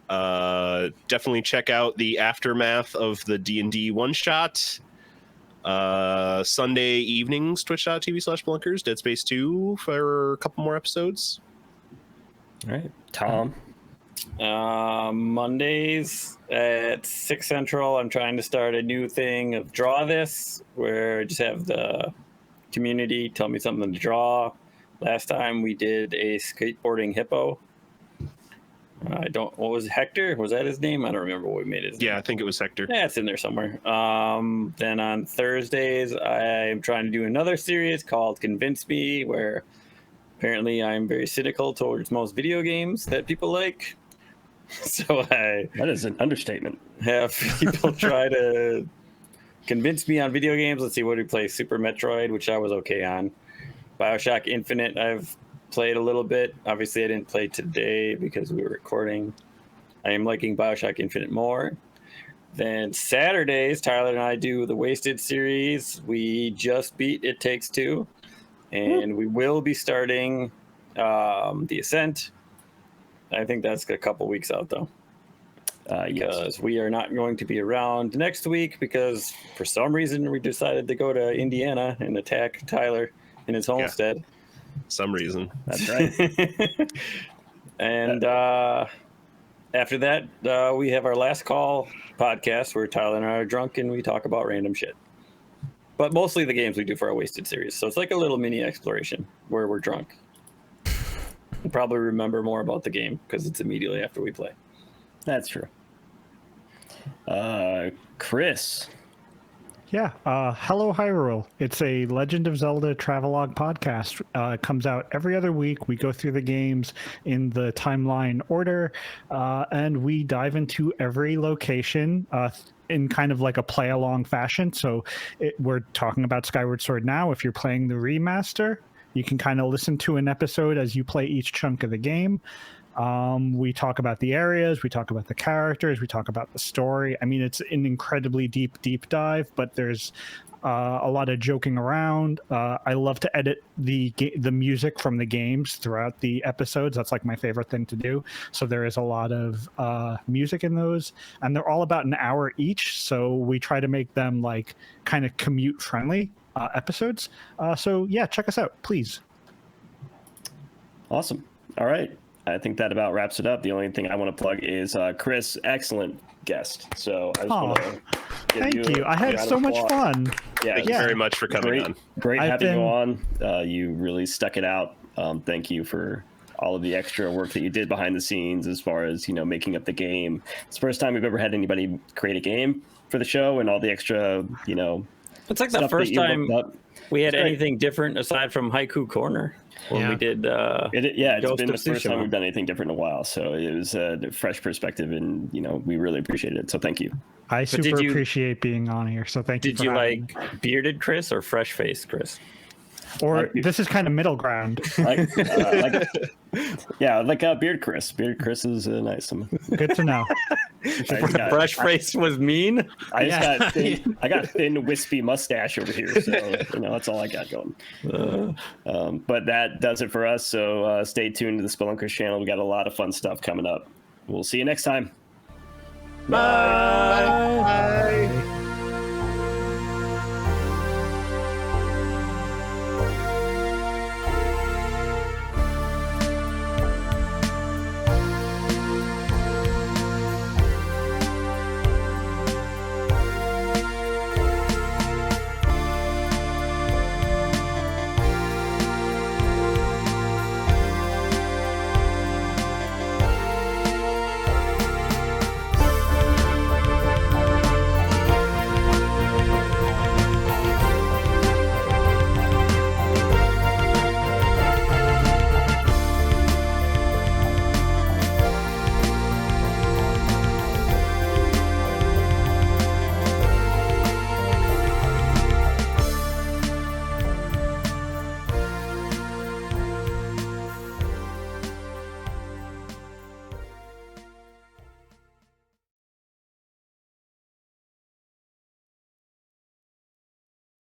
[SPEAKER 3] Definitely check out the aftermath of the D&D one-shot. Sunday evenings, twitch.tv/Spelunkers, Dead Space 2 for a couple more episodes.
[SPEAKER 1] All right. Tom?
[SPEAKER 4] Mondays at 6 Central, I'm trying to start a new thing of Draw This, where I just have the community tell me something to draw. Last time we did a skateboarding hippo. What was it, Hector? Was that his name? I don't remember what we made it.
[SPEAKER 3] Yeah, I think it was Hector.
[SPEAKER 4] Yeah, it's in there somewhere. Then on Thursdays, I'm trying to do another series called Convince Me, where apparently I'm very cynical towards most video games that people like. So I
[SPEAKER 1] That is an understatement.
[SPEAKER 4] have people try to convince me on video games. Let's see, what do we play? Super Metroid, which I was okay on. BioShock Infinite, I've played a little bit. Obviously, I didn't play today because we were recording. I am liking BioShock Infinite more. Then Saturdays, Tyler and I do the Wasted series. We just beat It Takes Two. And we will be starting The Ascent. I think that's a couple weeks out, though. Because we are not going to be around next week because for some reason we decided to go to Indiana and attack Tyler in his homestead.
[SPEAKER 3] Some reason.
[SPEAKER 1] That's right.
[SPEAKER 4] And after that, we have our Last Call podcast where Tyler and I are drunk and we talk about random shit. But mostly the games we do for our Wasted series. So it's like a little mini exploration where we're drunk. We'll probably remember more about the game because it's immediately after we play.
[SPEAKER 1] That's true. Chris?
[SPEAKER 5] Yeah, Hello Hyrule. It's a Legend of Zelda travelogue podcast. It comes out every other week. We go through the games in the timeline order, and we dive into every location in kind of like a play-along fashion. So we're talking about Skyward Sword now. If you're playing the remaster, you can kind of listen to an episode as you play each chunk of the game. We talk about the areas, we talk about the characters, we talk about the story. I mean, it's an incredibly deep dive, but there's a lot of joking around. I love to edit the music from the games throughout the episodes. That's like my favorite thing to do. So there is a lot of music in those, and they're all about an hour each. So we try to make them like kind of commute friendly episodes. So yeah, check us out, please.
[SPEAKER 1] Awesome. All right. I think that about wraps it up. The only thing I want to plug is Chris, excellent guest. So I just want to
[SPEAKER 5] thank you. I had so much fun.
[SPEAKER 1] Yeah,
[SPEAKER 3] Thank you very much for coming on.
[SPEAKER 1] Great having you on. You really stuck it out. Thank you for all of the extra work that you did behind the scenes as far as, making up the game. It's the first time we've ever had anybody create a game for the show and all the extra,
[SPEAKER 4] It's like the first time we had anything different aside from Haiku Corner when we did.
[SPEAKER 1] It's been the first time we've done anything different in a while. So it was a fresh perspective, and we really appreciated it. So thank you.
[SPEAKER 5] I super appreciate being on here. So thank you.
[SPEAKER 4] Did you like bearded Chris or fresh faced Chris?
[SPEAKER 5] Or this is kind of middle ground.
[SPEAKER 1] Like Beard Chris. Beard Chris is nice.
[SPEAKER 5] Good to know.
[SPEAKER 4] Fresh face was mean.
[SPEAKER 1] I got thin, wispy mustache over here, so that's all I got going. But that does it for us. So stay tuned to the Spelunkers channel. We got a lot of fun stuff coming up. We'll see you next time.
[SPEAKER 4] Bye.
[SPEAKER 5] Bye.